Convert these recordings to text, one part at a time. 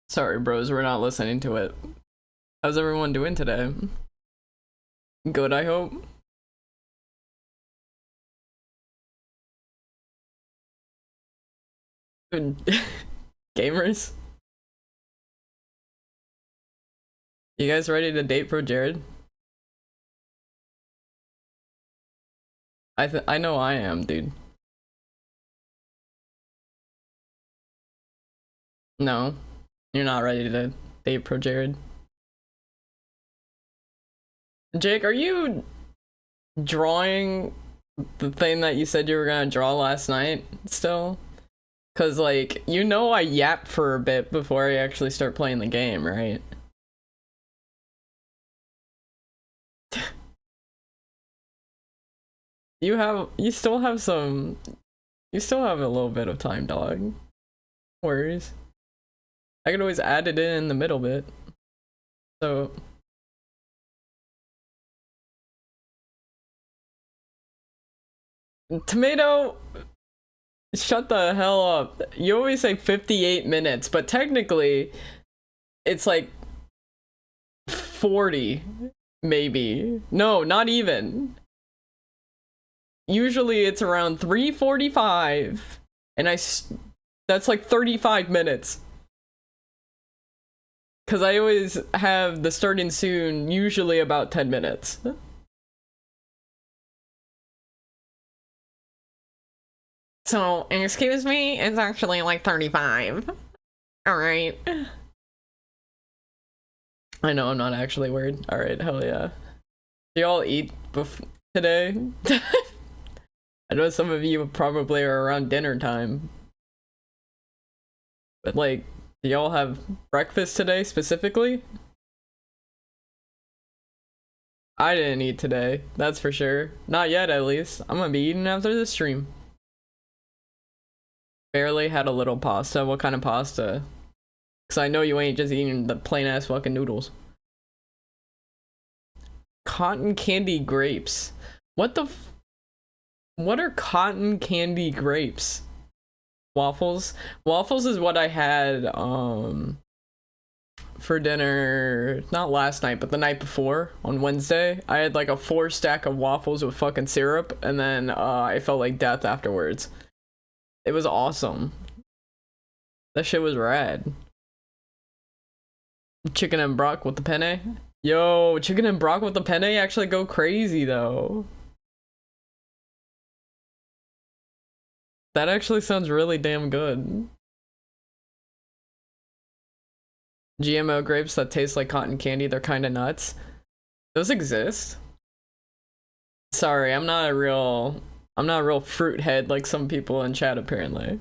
Sorry, bros, we're not listening to it. How's everyone doing today? Good, I hope. Gamers? You guys ready to date Pro Jared? I know I am, dude. No, you're not ready to date Pro Jared. Jake, are you drawing the thing that you said you were gonna draw last night still? Cause like, you know I yap for a bit before I actually start playing the game, right? You still have a little bit of time, dog. No worries. I could always add it in the middle bit. So Tomato, shut the hell up. You always say 58 minutes, but technically it's like 40 maybe. No, not even. Usually it's around 3:45 and that's like 35 minutes. Cause I always have the starting soon usually about 10 minutes. So, excuse me, it's actually like 35. Alright. I know, I'm not actually weird. Alright, hell yeah. Do y'all eat today? I know some of you probably are around dinner time. But like, do y'all have breakfast today specifically? I didn't eat today, that's for sure. Not yet, at least. I'm gonna be eating after this stream. Barely had a little pasta. What kind of pasta? Because I know you ain't just eating the plain ass fucking noodles. Cotton candy grapes. What are cotton candy grapes? Waffles? Waffles is what I had for dinner, not last night, but the night before on Wednesday. I had like a 4-stack of waffles with fucking syrup, and then I felt like death afterwards. It was awesome. That shit was rad. Chicken and brock with the penne. Yo, chicken and brock with the penne actually go crazy though. That actually sounds really damn good. GMO grapes that taste like cotton candy, they're kind of nuts. Those exist? Sorry, I'm not a real fruit head like some people in chat apparently.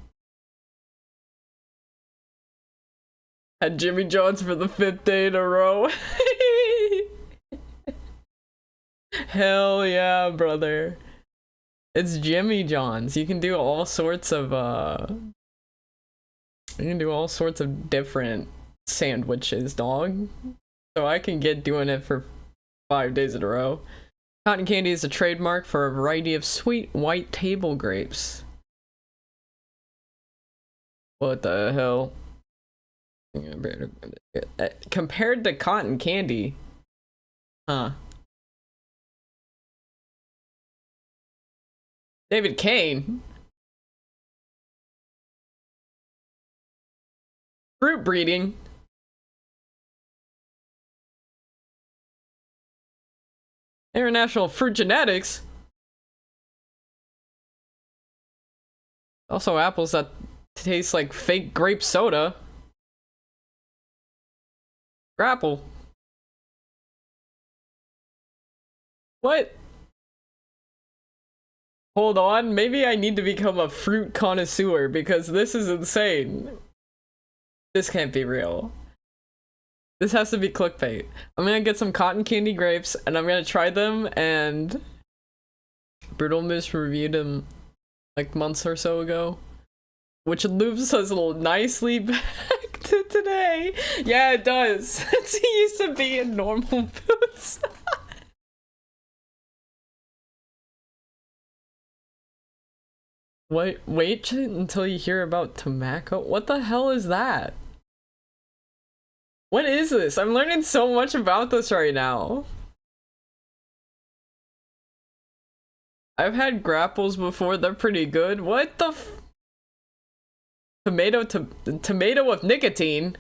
Had Jimmy John's for the 5th day in a row. Hell yeah, brother. It's Jimmy John's. You can do all sorts of different sandwiches, dog. So I can get doing it for 5 days in a row. Cotton candy is a trademark for a variety of sweet white table grapes. What the hell? Compared to cotton candy, huh? David Kane. Fruit breeding. International Fruit Genetics. Also apples that taste like fake grape soda. Grapple. What? Hold on, maybe I need to become a fruit connoisseur because this is insane. This can't be real. This has to be clickbait. I'm gonna get some cotton candy grapes and I'm gonna try them, and Brutal Moose reviewed them like months or so ago, which loops us nicely back to today. Yeah, it does. Since he used to be in normal boots. Wait until you hear about tobacco. What the hell is that? What is this? I'm learning so much about this right now. I've had grapples before, they're pretty good. What the f— tomato with nicotine?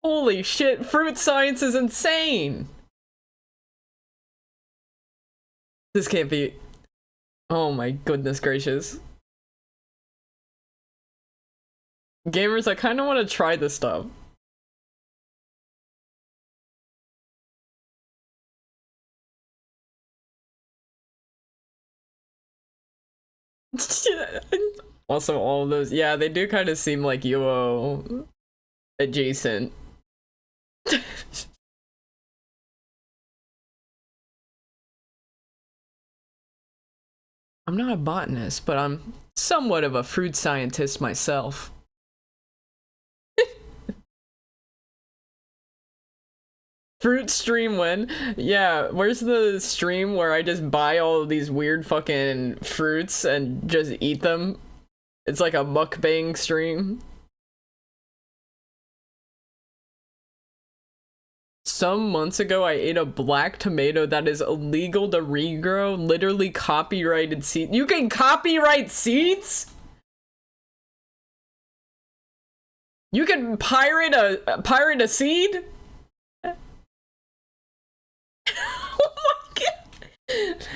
Holy shit, fruit science is insane! This can't be— oh my goodness gracious. Gamers, I kinda wanna try this stuff. Also, all of those, yeah, they do kind of seem like UO adjacent. I'm not a botanist, but I'm somewhat of a fruit scientist myself. Fruit stream when? Yeah, where's the stream where I just buy all of these weird fucking fruits and just eat them? It's like a mukbang stream. Some months ago, I ate a black tomato that is illegal to regrow, literally copyrighted seed. You can copyright seeds? You can pirate a seed? Oh my god.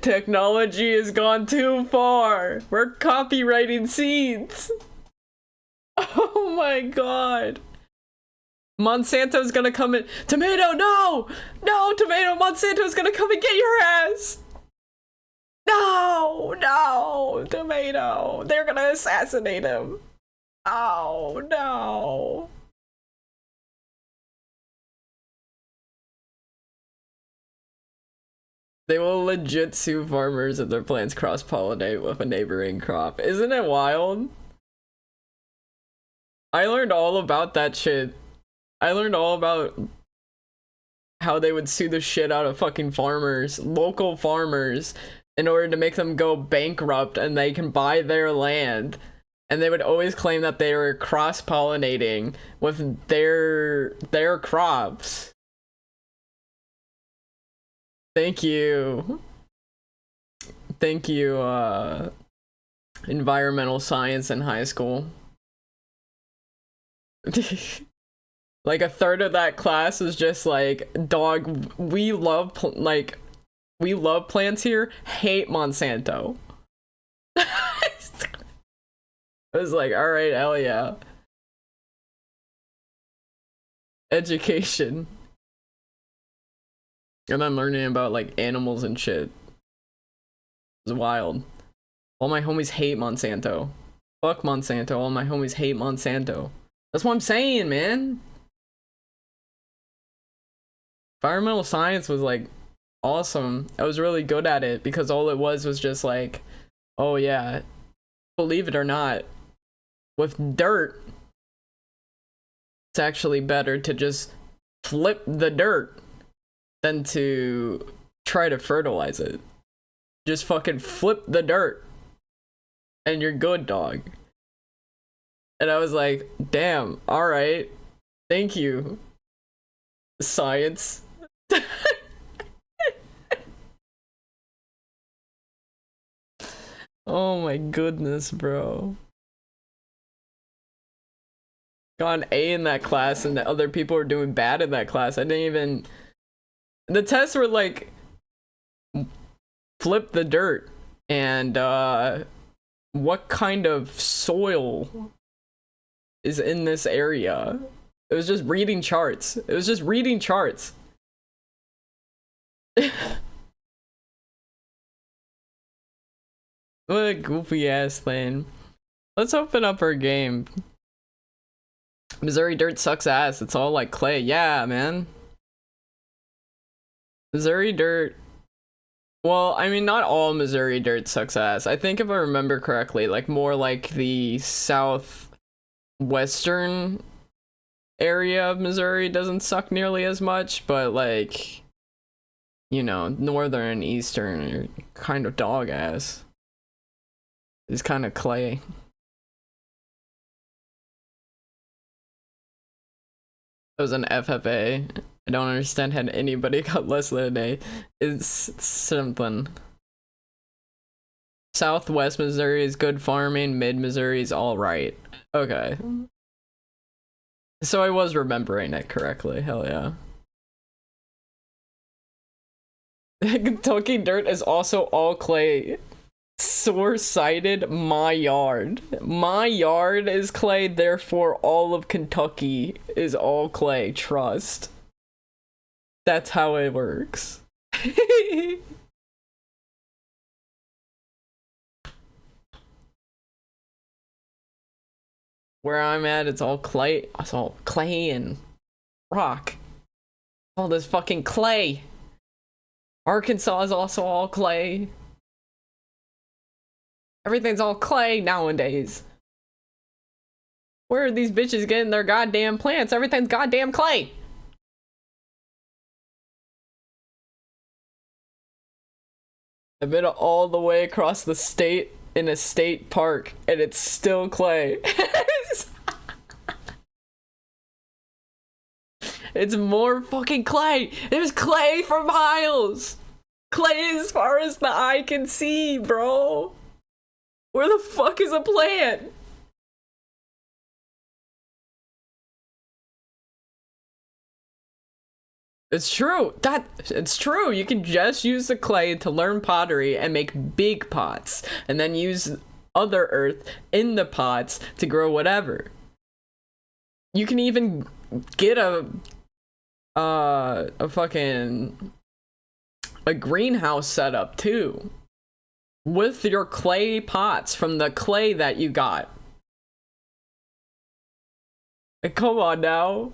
Technology has gone too far. We're copywriting seeds. Oh my god. Monsanto's gonna come in. Tomato, no! No, Tomato, Monsanto's gonna come and get your ass! No! No! Tomato! They're gonna assassinate him! Oh no! They will legit sue farmers if their plants cross-pollinate with a neighboring crop. Isn't it wild? I learned all about that shit. I learned all about how they would sue the shit out of fucking farmers, local farmers, in order to make them go bankrupt and they can buy their land. And they would always claim that they were cross-pollinating with their crops. Thank you. Thank you, environmental science in high school. Like a third of that class is just like, dog, we love plants here, hate Monsanto. I was like, alright, hell yeah. Education. And I'm learning about like animals and shit. It's wild. All my homies hate Monsanto. Fuck Monsanto, all my homies hate Monsanto. That's what I'm saying, man. Environmental science was like awesome. I was really good at it because all it was just like, oh yeah, believe it or not, with dirt, it's actually better to just flip the dirt than to try to fertilize it. Just fucking flip the dirt and you're good, dog. And I was like, damn, alright, thank you, science. Oh my goodness, bro. Got an A in that class and the other people were doing bad in that class. I didn't even— the tests were like, flip the dirt and what kind of soil is in this area. It was just reading charts. It was just reading charts. What a goofy ass thing. Let's open up our game. Missouri dirt sucks ass. It's all like clay. Yeah, man. Missouri dirt. Well, I mean, not all Missouri dirt sucks ass. I think if I remember correctly, like more like the southwestern area of Missouri doesn't suck nearly as much, but like you know, northern and eastern are kind of dog ass. It's kind of clay. It was an FFA. I don't understand how anybody got less than an A. It's something. Southwest Missouri is good farming. Mid Missouri is all right. Okay. So I was remembering it correctly. Hell yeah. Kentucky dirt is also all clay. Source cited my yard. My yard is clay, therefore all of Kentucky is all clay. Trust. That's how it works. Where I'm at, it's all clay. It's all clay and rock. All this fucking clay. Arkansas is also all clay. Everything's all clay nowadays. Where are these bitches getting their goddamn plants? Everything's goddamn clay. I've been all the way across the state in a state park and it's still clay. It's more fucking clay. There's clay for miles. Clay as far as the eye can see, bro. Where the fuck is a plant? It's true. It's true. You can just use the clay to learn pottery and make big pots, and then use other earth in the pots to grow whatever. You can even get a fucking greenhouse setup too, with your clay pots from the clay that you got. Like, come on now.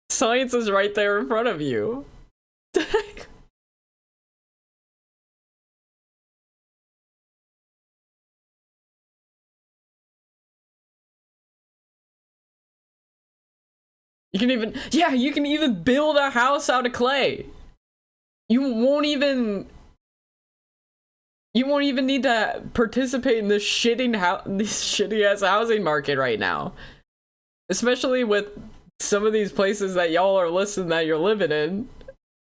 Science is right there in front of you. You can even build a house out of clay. You won't even need to participate in this shitty ass housing market right now. Especially with some of these places that y'all are listing that you're living in.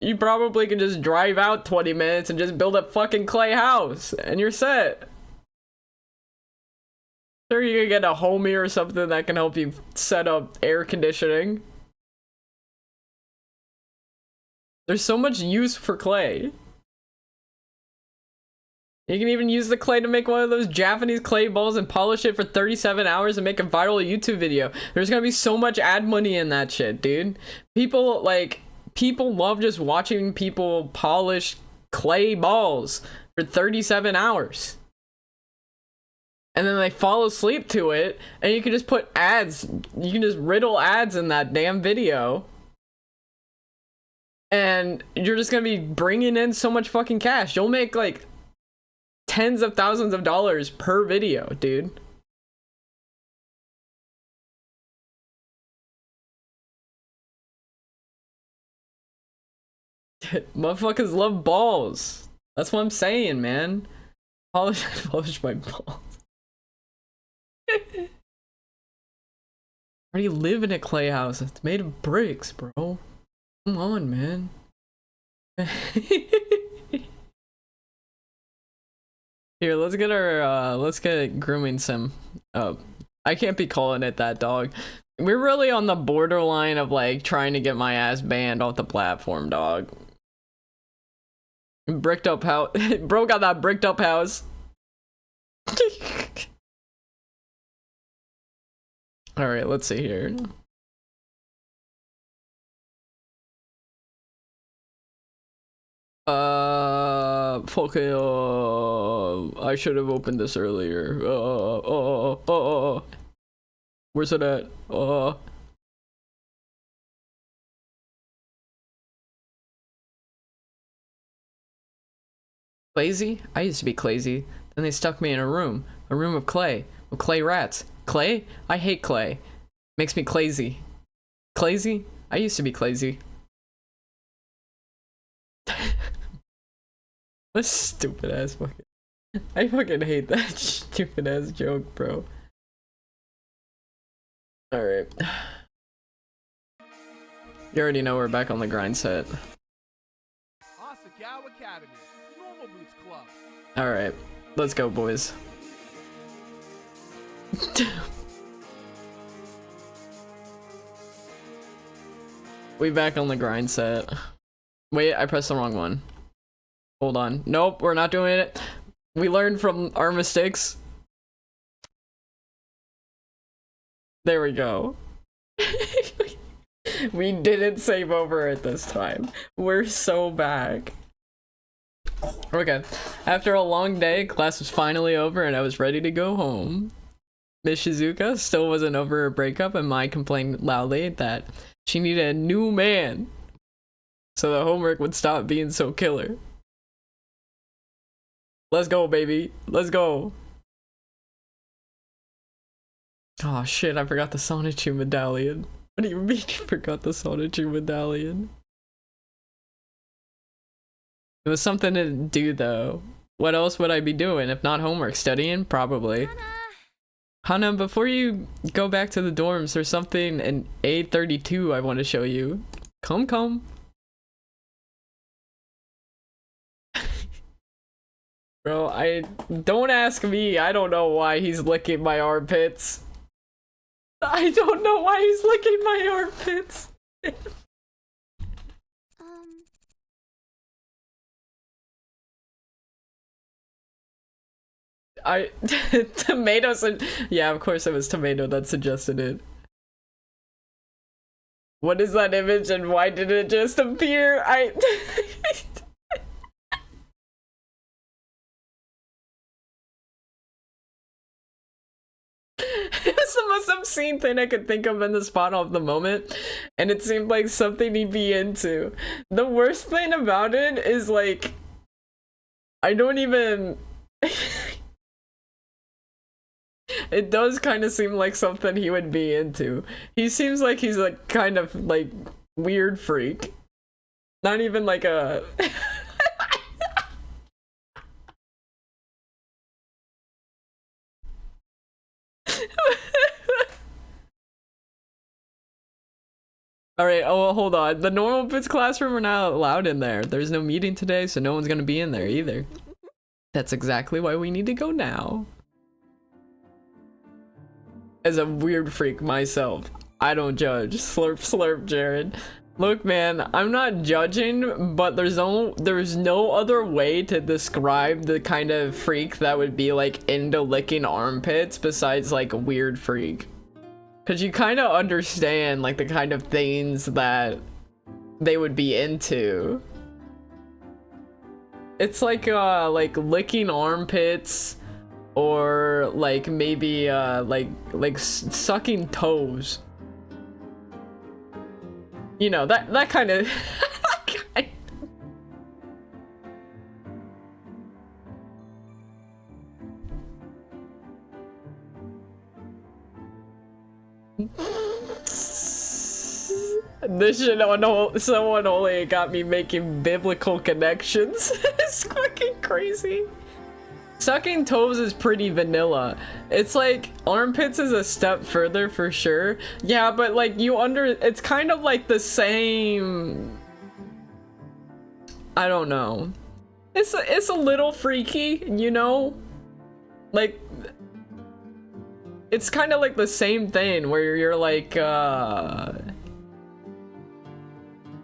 You probably can just drive out 20 minutes and just build a fucking clay house and you're set. Sure, you can get a homie or something that can help you set up air conditioning. There's so much use for clay. You can even use the clay to make one of those Japanese clay balls and polish it for 37 hours and make a viral YouTube video. There's gonna be so much ad money in that shit, dude. People love just watching people polish clay balls for 37 hours. And then they fall asleep to it, and you can just put ads. You can just riddle ads in that damn video. And you're just gonna be bringing in so much fucking cash. You'll make like tens of thousands of dollars per video, dude. Motherfuckers love balls. That's what I'm saying, man. Polish my balls. Why do you live in a clay house? It's made of bricks, bro. Come on, man. Here, let's get a grooming sim. Oh, I can't be calling it that, dog. We're really on the borderline of like trying to get my ass banned off the platform, dog. Bricked up house. Bro got that bricked up house. Alright, let's see here. Fucking, I should have opened this earlier. Where's it at? Clazy? I used to be clazy. Then they stuck me in a room of clay, with clay rats. Clay? I hate clay. Makes me clazy. Clazy? I used to be clazy. What stupid ass fucking. I fucking hate that stupid ass joke, bro. Alright. You already know we're back on the grind set. Asagao Academy, Normal Boots Club. Alright, let's go, boys. We back on the grind set. Wait, I pressed the wrong one. Hold on. Nope, we're not doing it. We learned from our mistakes. There we go. We didn't save over it this time. We're so back. Okay. After a long day, class was finally over and I was ready to go home. Miss Shizuka still wasn't over her breakup and Mai complained loudly that she needed a new man so the homework would stop being so killer. Let's go, baby. Let's go. Oh shit, I forgot the Sonichu medallion. What do you mean you forgot the Sonichu medallion? It was something to do though. What else would I be doing if not homework? Studying? Probably. Hana, before you go back to the dorms, there's something in A32 I want to show you. Come. Bro, don't ask me. I don't know why he's licking my armpits. I don't know why he's licking my armpits. Tomatoes and yeah, of course it was tomato that suggested it. What is that image and why did it just appear? It was the most obscene thing I could think of in the spot of the moment, and it seemed like something he'd be into. The worst thing about it is like, I don't even... It does kind of seem like something he would be into. He seems like he's a kind of like weird freak. Not even like a... Alright, oh, hold on. The normal bits classroom are not allowed in there. There's no meeting today, so no one's gonna be in there either. That's exactly why we need to go now. As a weird freak myself, I don't judge. Slurp slurp, Jared. Look, man, I'm not judging, but there's no other way to describe the kind of freak that would be like into licking armpits besides like a weird freak. Cause you kind of understand like the kind of things that they would be into. It's like licking armpits, or like maybe like sucking toes. You know, that kind of This shit on someone only got me making biblical connections. It's fucking crazy. Sucking toes is pretty vanilla. It's like armpits is a step further for sure. Yeah, but like it's kind of like the same. I don't know. It's a little freaky, you know? Like it's kind of like the same thing where you're like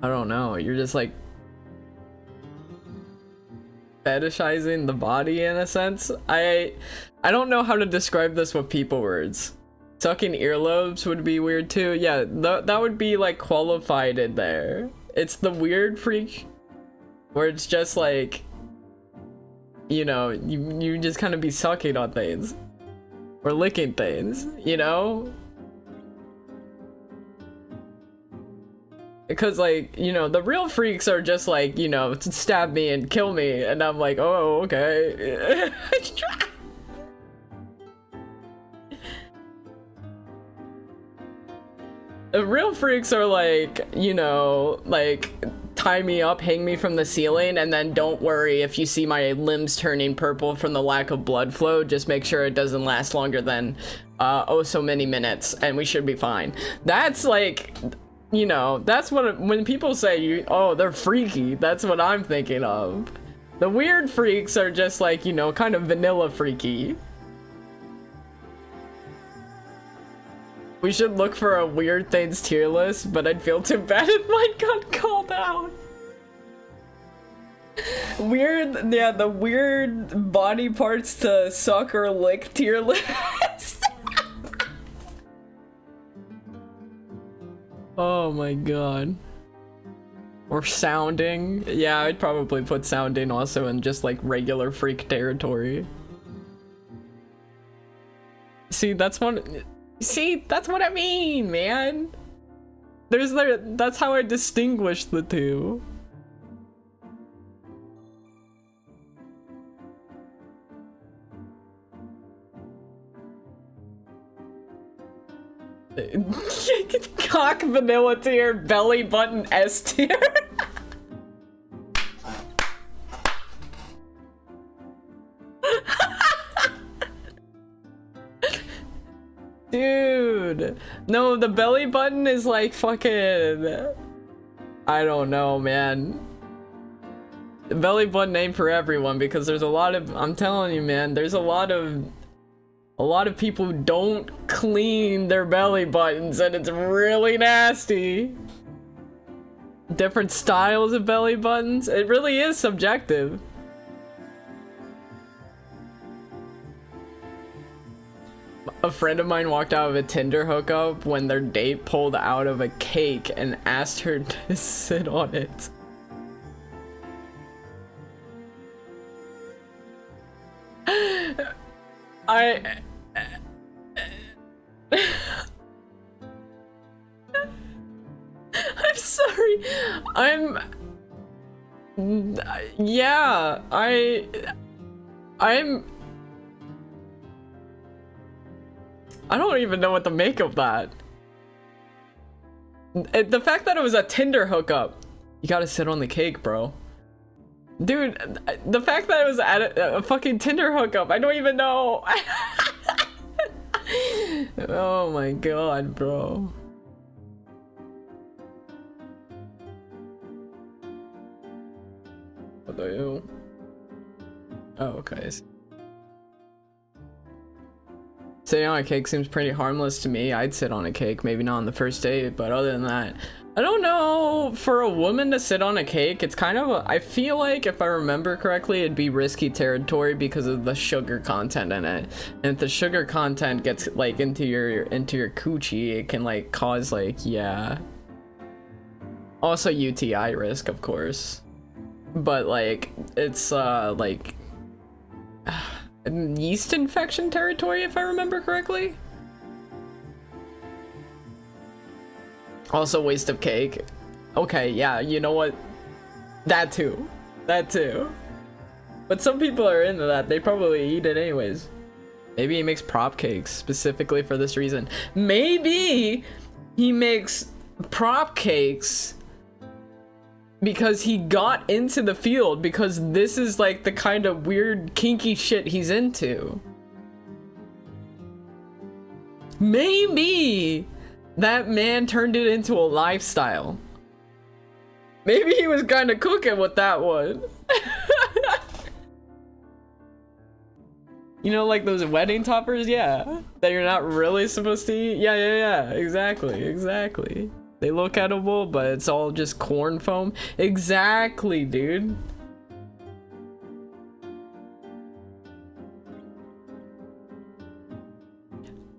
I don't know, you're just like fetishizing the body in a sense. I don't know how to describe this with people words. Sucking earlobes would be weird too. Yeah, that would be like qualified in there. It's the weird freak where it's just like, you know, you just kind of be sucking on things or licking things, you know? Because like, you know, the real freaks are just like, you know, stab me and kill me, and I'm like, oh, okay. The real freaks are like, you know, like tie me up, hang me from the ceiling, and then don't worry if you see my limbs turning purple from the lack of blood flow. Just make sure it doesn't last longer than oh so many minutes, and we should be fine. That's like, you know, that's what, when people say oh, they're freaky, that's what I'm thinking of. The weird freaks are just like, you know, kind of vanilla freaky. We should look for a weird things tier list, but I'd feel too bad if mine got called out. Weird, yeah, the weird body parts to suck or lick tier list. Oh my god. Or sounding. Yeah, I'd probably put sounding also in just like regular freak territory. See, that's what I mean, man. That's how I distinguish the two. Cock vanilla tier, belly button S tier. Dude, no, the belly button is like fucking, I don't know, man. The belly button ain't for everyone, because there's a lot of, I'm telling you, man, there's a lot of people who don't clean their belly buttons, and it's really nasty. Different styles of belly buttons. It really is subjective. A friend of mine walked out of a Tinder hookup when their date pulled out of a cake and asked her to sit on it. I'm sorry. Yeah, I don't even know what to make of that. The fact that it was a Tinder hookup. You gotta sit on the cake, bro. Dude, the fact that it was at a fucking Tinder hookup, I don't even know. Oh my god, bro. What the hell? Oh, okay. Sitting on a cake seems pretty harmless to me. I'd sit on a cake, maybe not on the first date, but other than that, I don't know. For a woman to sit on a cake, it's kind of I feel like, if I remember correctly, it'd be risky territory because of the sugar content in it. And if the sugar content gets like into your coochie, it can like cause like, yeah. Also UTI risk, of course. But like, it's like yeast infection territory, if I remember correctly. Also waste of cake. Okay, yeah, you know what? That too. That too. But some people are into that. They probably eat it anyways. Maybe he makes prop cakes specifically for this reason. Maybe he makes prop cakes because he got into the field, because this is like the kind of weird kinky shit he's into. Maybe that man turned it into a lifestyle. Maybe he was kind of cooking with that one. You know, like those wedding toppers, yeah, that you're not really supposed to eat. Yeah, exactly. They look edible, but it's all just corn foam. Exactly, dude.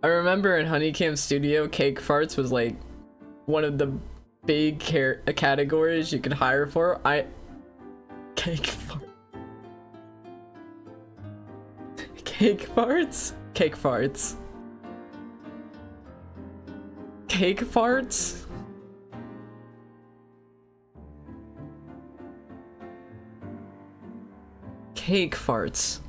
I remember in Honeycam Studio, cake farts was like one of the big categories you could hire for. Cake farts. Cake farts? Cake farts. Cake farts? Cake farts.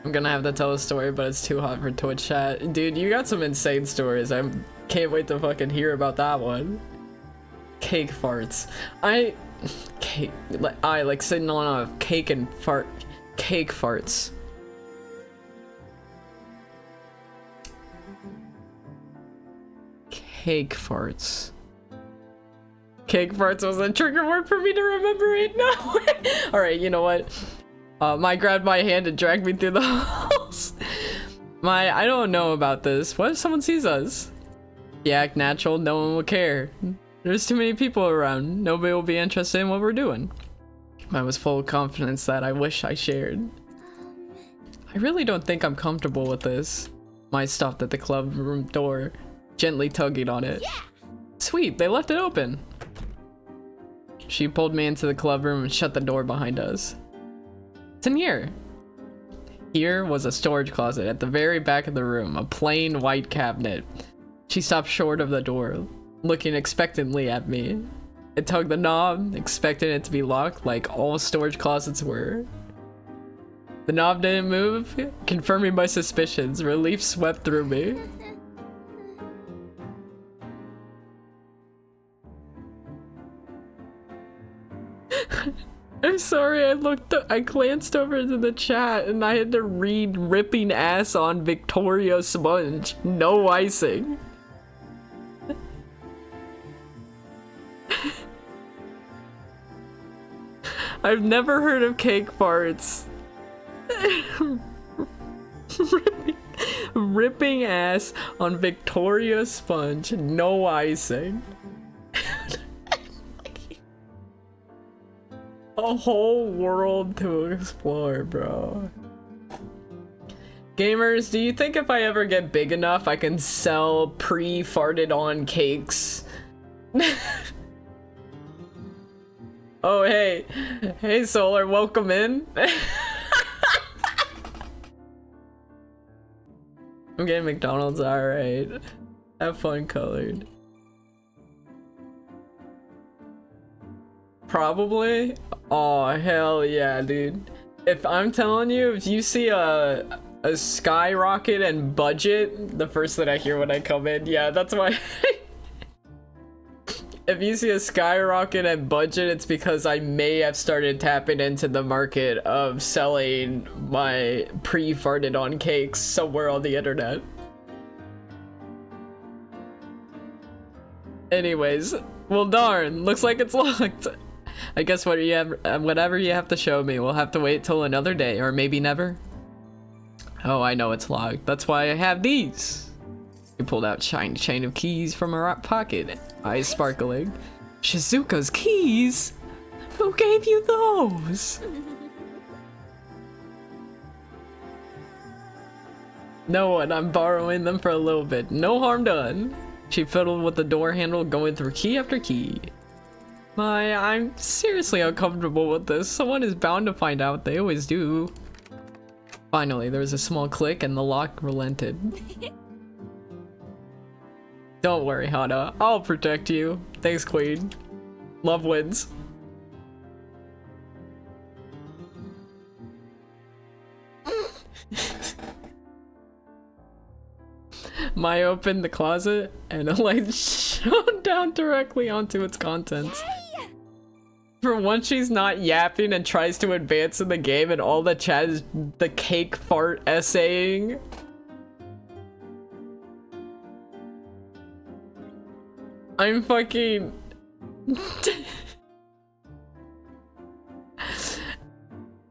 I'm gonna have to tell a story, but it's too hot for Twitch chat. Dude, you got some insane stories. I can't wait to fucking hear about that one. Cake farts. I like sitting on a cake and fart. Cake farts. Cake farts. Cake farts was a trigger word for me to remember it now. Alright, you know what? Mai grabbed my hand and dragged me through the halls. I don't know about this. What if someone sees us? If you act natural, no one will care. There's too many people around. Nobody will be interested in what we're doing. I was full of confidence that I wish I shared. I really don't think I'm comfortable with this. Mai stopped at the club room door, gently tugging on it. Yeah. Sweet, they left it open. She pulled me into the club room and shut the door behind us. It's in here. Here was a storage closet at the very back of the room, a plain white cabinet. She stopped short of the door, looking expectantly at me. I tugged the knob, expecting it to be locked like all storage closets were. The knob didn't move, confirming my suspicions. Relief swept through me. I'm sorry, I glanced over to the chat and I had to read ripping ass on Victoria sponge. No icing. I've never heard of cake farts. ripping ass on Victoria sponge. No icing. A whole world to explore, bro. Gamers, do you think if I ever get big enough, I can sell pre-farted on cakes? Oh, hey. Hey, Solar, welcome in. I'm getting McDonald's, alright. Have fun, colored. Probably? Oh, hell yeah, dude. If I'm telling you, if you see a skyrocket and budget, the first that I hear when I come in, yeah, that's why. If you see a skyrocket and budget, it's because I may have started tapping into the market of selling my pre-farted on cakes somewhere on the internet. Anyways, well darn, looks like it's locked. I guess whatever you have to show me, we'll have to wait till another day, or maybe never. Oh, I know it's locked. That's why I have these. He pulled out shiny chain of keys from her pocket, eyes sparkling. Shizuka's keys? Who gave you those? No one, I'm borrowing them for a little bit. No harm done. She fiddled with the door handle, going through key after key. I'm seriously uncomfortable with this. Someone is bound to find out. They always do. Finally, there was a small click and the lock relented. Don't worry, Hana. I'll protect you. Thanks, Queen. Love wins. Mai opened the closet and a light shone down directly onto its contents. For once, she's not yapping and tries to advance in the game, and all the chat is the cake fart essaying. I'm fucking...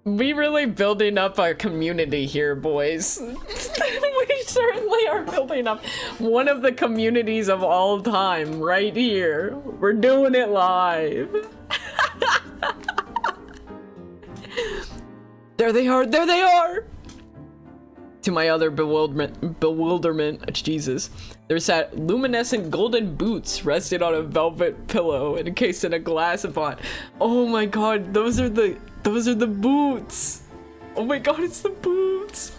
We really building up our community here, boys. We certainly are building up one of the communities of all time right here. We're doing it live. There they are, there they are! To my other bewilderment, Jesus, there sat luminescent golden boots rested on a velvet pillow encased in a glass pot. Oh my god, those are the boots! Oh my god, it's the boots!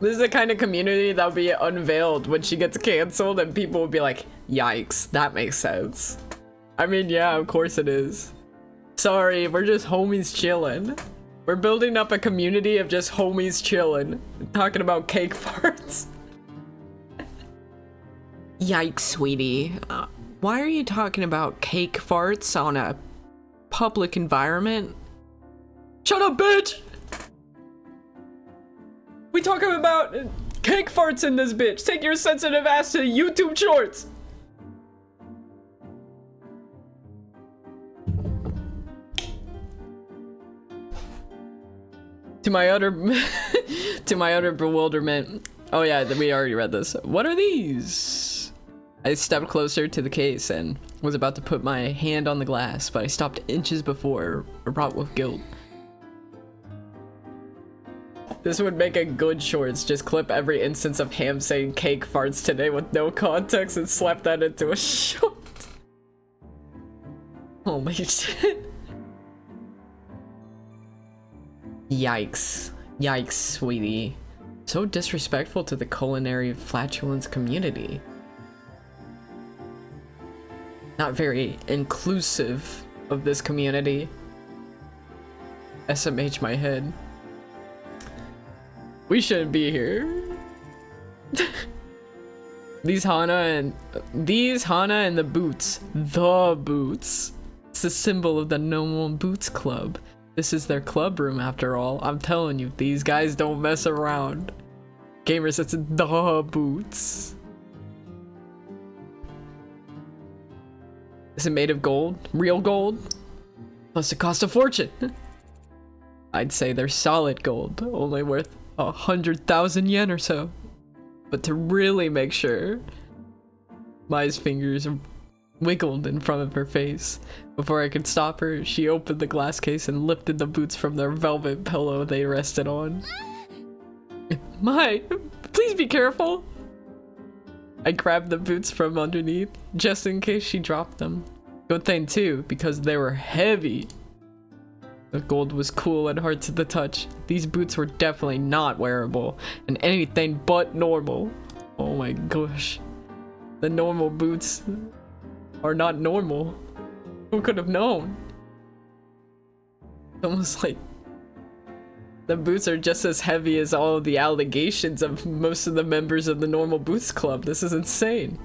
This is the kind of community that'll be unveiled when she gets canceled and people will be like, yikes, that makes sense. I mean, yeah, of course it is. Sorry, we're just homies chilling. We're building up a community of just homies chilling. Talking about cake farts. Yikes, sweetie. Why are you talking about cake farts on a public environment? Shut up, bitch! We talking about cake farts in this bitch. Take your sensitive ass to YouTube shorts. To my utter bewilderment. Oh yeah, we already read this. What are these? I stepped closer to the case and was about to put my hand on the glass, but I stopped inches before, wrought with guilt. This would make a good shorts. Just clip every instance of Ham saying cake farts today with no context and slap that into a short. Holy shit. Yikes. Yikes, sweetie. So disrespectful to the culinary flatulence community. Not very inclusive of this community. SMH my head. We shouldn't be here. These Hana and the boots. The boots. It's the symbol of the Normal Boots Club. This is their club room after all. I'm telling you, these guys don't mess around. Gamers, it's the boots. Is it made of gold? Real gold? Must have cost a fortune. I'd say they're solid gold, only worth 100,000 yen or so. But to really make sure, Mai's fingers wiggled in front of her face. Before I could stop her, she opened the glass case and lifted the boots from their velvet pillow they rested on. Mai, please be careful. I grabbed the boots from underneath, just in case she dropped them. Good thing too, because they were heavy. The gold was cool and hard to the touch. These boots were definitely not wearable, and anything but normal. Oh my gosh. The normal boots are not normal. Who could have known? It's almost like the boots are just as heavy as all of the allegations of most of the members of the Normal Boots Club. This is insane.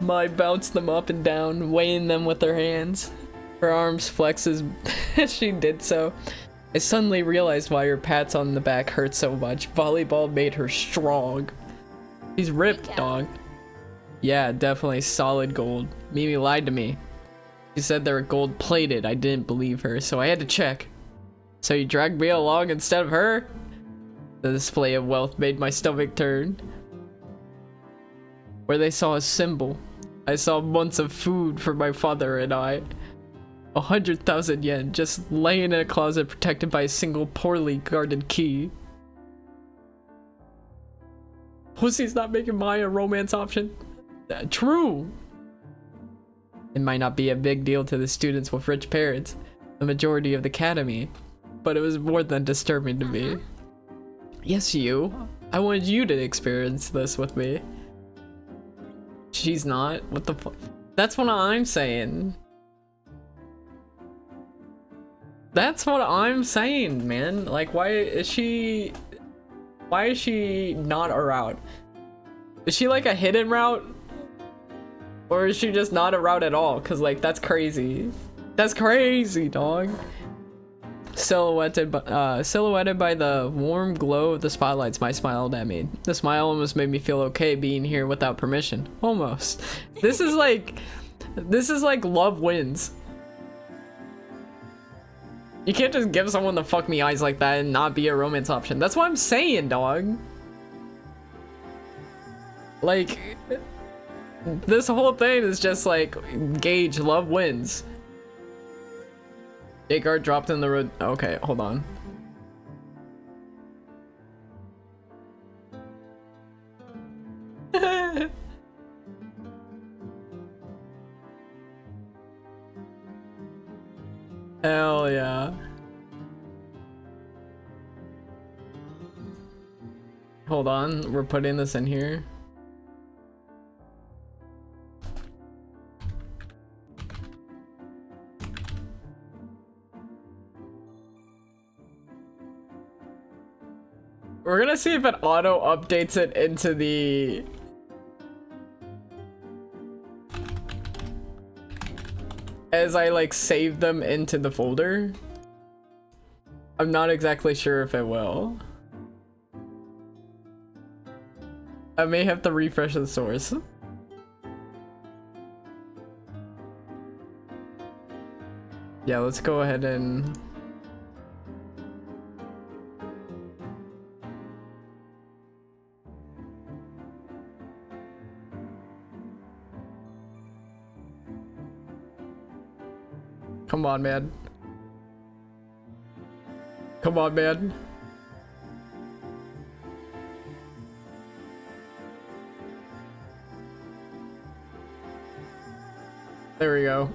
Mai bounced them up and down, weighing them with her hands. Her arms flexed as she did so. I suddenly realized why her pats on the back hurt so much. Volleyball made her strong. She's ripped, dog. Yeah, definitely solid gold. Mimi lied to me. She said they were gold plated. I didn't believe her, so I had to check. So you dragged me along instead of her? The display of wealth made my stomach turn. Where they saw a symbol. I saw months of food for my father and I. 100,000 yen just laying in a closet protected by a single poorly guarded key. Pussy's not making Mai a romance option. True. It might not be a big deal to the students with rich parents, the majority of the academy, but it was more than disturbing to me. Yes, you. I wanted you to experience this with me. She's not. What the fuck? That's what I'm saying. That's what I'm saying, man. Like, why is she not a route? Is she like a hidden route? Or is she just not a route at all? Cause like, that's crazy. That's crazy, dog. Silhouetted by the warm glow of the spotlights, Mai smiled at me. The smile almost made me feel okay being here without permission. Almost. This is like love wins. You can't just give someone the fuck me eyes like that and not be a romance option. That's what I'm saying, dog. Like, this whole thing is just like, gauge, love wins. Descartes dropped in the road. Okay, hold on. Hell yeah. Hold on, we're putting this in here. We're gonna see if it auto updates it into the... as I like save them into the folder. I'm not exactly sure if it will. I may have to refresh the source. Yeah, let's go ahead and... Come on, man. Come on, man. There we go.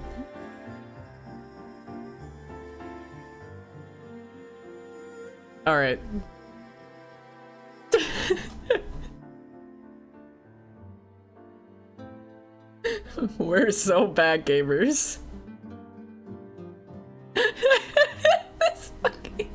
All right. We're so bad gamers. That's fucking...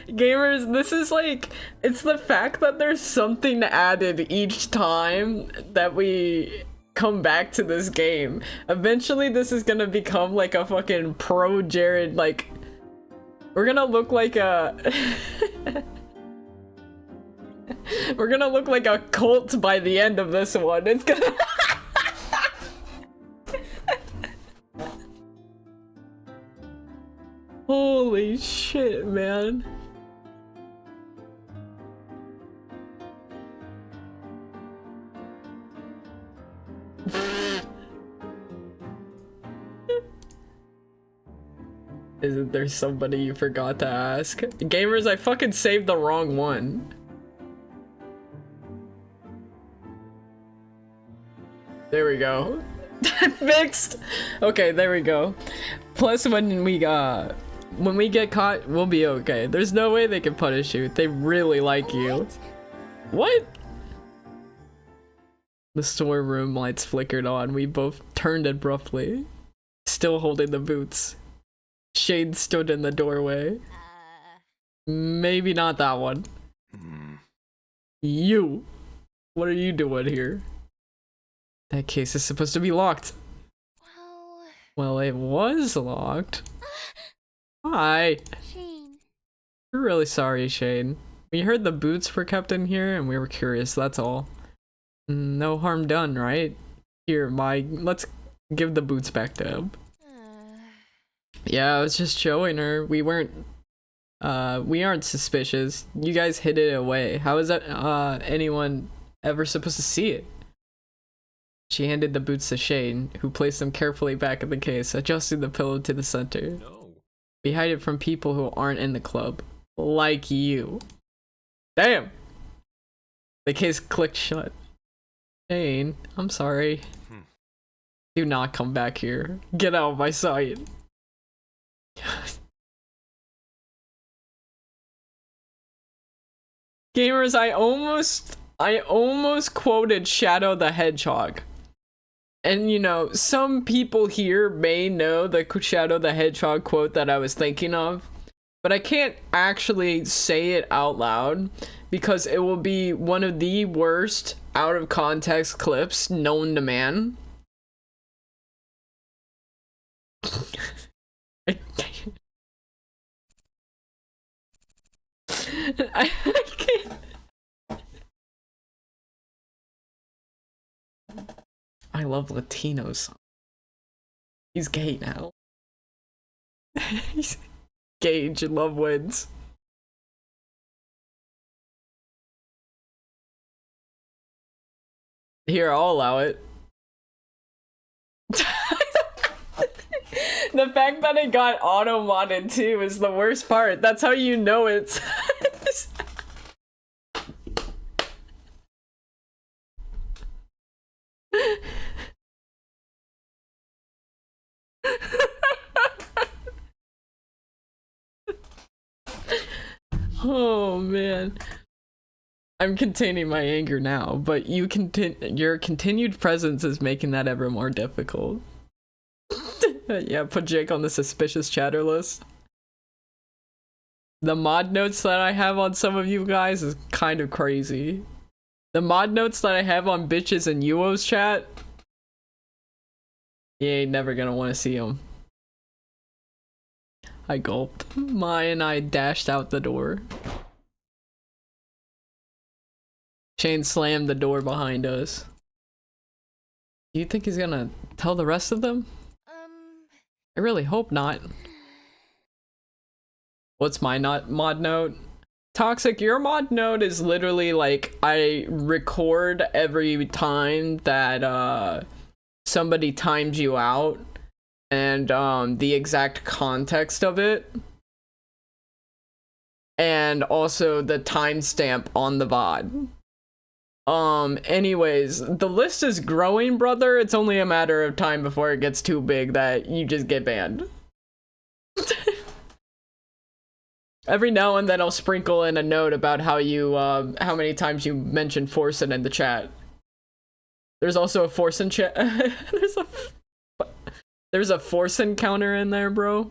Gamers, this is like, it's the fact that there's something added each time that we come back to this game. Eventually this is gonna become like a fucking pro Jared, like, we're gonna look like a... we're gonna look like a cult by the end of this one. It's gonna... Holy shit, man. Isn't there somebody you forgot to ask? Gamers, I fucking saved the wrong one. There we go. Fixed! Okay, there we go. Plus when we get caught, we'll be okay. There's no way they can punish you. They really like you. What? The storeroom lights flickered on. We both turned abruptly, still holding the boots. Shade stood in the doorway. Maybe not that one. You. What are you doing here? That case is supposed to be locked. Well, it was locked. Hi. Shane. We're really sorry, Shane. We heard the boots were kept in here and we were curious, that's all. No harm done, right? Here, let's give the boots back to him. Yeah, I was just showing her. We aren't suspicious. You guys hid it away. How is that anyone ever supposed to see it? She handed the boots to Shane, who placed them carefully back in the case, adjusting the pillow to the center. No. We hide it from people who aren't in the club. Like you. Damn! The case clicked shut. Shane, I'm sorry. Do not come back here. Get out of my sight. Gamers, I almost quoted Shadow the Hedgehog. And you know, some people here may know the Shadow the Hedgehog quote that I was thinking of, but I can't actually say it out loud because it will be one of the worst out of context clips known to man. I can't. I love Latinos. He's gay now. He's Gage, love wins. Here, I'll allow it. The fact that it got auto-modded too is the worst part. That's how you know it's... Oh man. I'm containing my anger now, but your continued presence is making that ever more difficult. Yeah, put Jake on the suspicious chatter list. The mod notes that I have on some of you guys is kind of crazy. The mod notes that I have on bitches and Uo's chat, you ain't never gonna want to see them. I gulped. Maya and I dashed out the door. Shane slammed the door behind us. Do you think he's gonna tell the rest of them? I really hope not. What's my mod note? Toxic, your mod note is literally like, I record every time that somebody times you out and the exact context of it. And also the timestamp on the VOD. Anyways, the list is growing, brother. It's only a matter of time before it gets too big that you just get banned. Every now and then I'll sprinkle in a note about how you, how many times you mentioned Forsen in the chat. There's also a Forsen chat. There's a Forsen counter in there, bro.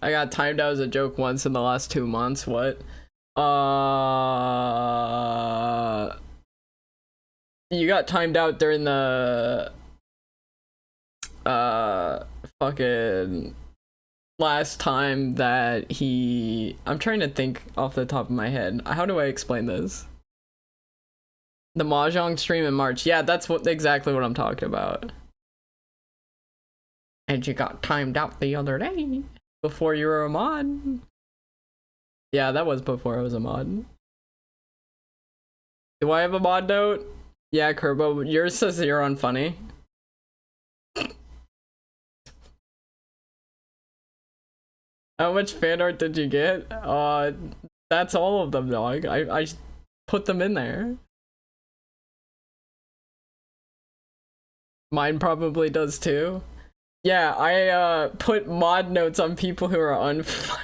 I got timed out as a joke once in the last 2 months. What? You got timed out during the fucking last time that he, I'm trying to think off the top of my head. How do I explain this? The Mahjong stream in March. Yeah, that's exactly what I'm talking about. And you got timed out the other day before you were a mod. Yeah, that was before I was a mod. Do I have a mod note? Yeah, Kerbo, yours says you're unfunny. How much fan art did you get? That's all of them, dog. I put them in there. Mine probably does too. Yeah, I put mod notes on people who are unfunny.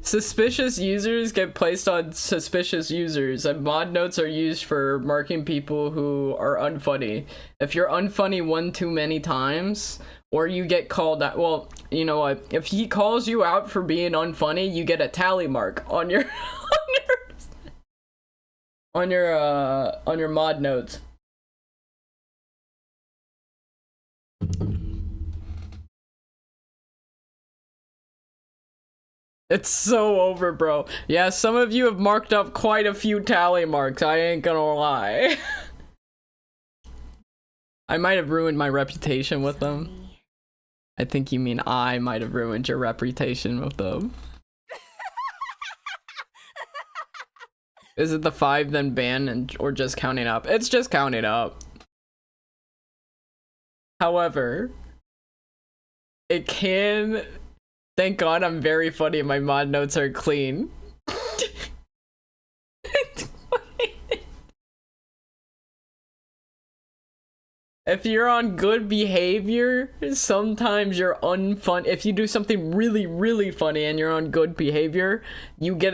Suspicious users get placed on suspicious users, and mod notes are used for marking people who are unfunny. If you're unfunny one too many times, or you get called out, well, you know what? If he calls you out for being unfunny, you get a tally mark on your on your mod notes. It's so over, bro. Yeah, some of you have marked up quite a few tally marks, I ain't gonna lie. I might have ruined my reputation with them. I think you mean I might have ruined your reputation with them. Is it the 5 then ban or just counting up? It's just counting up. However, it can... Thank God I'm very funny and my mod notes are clean. If you're on good behavior, sometimes you're unfun. If you do something really, really funny and you're on good behavior, you get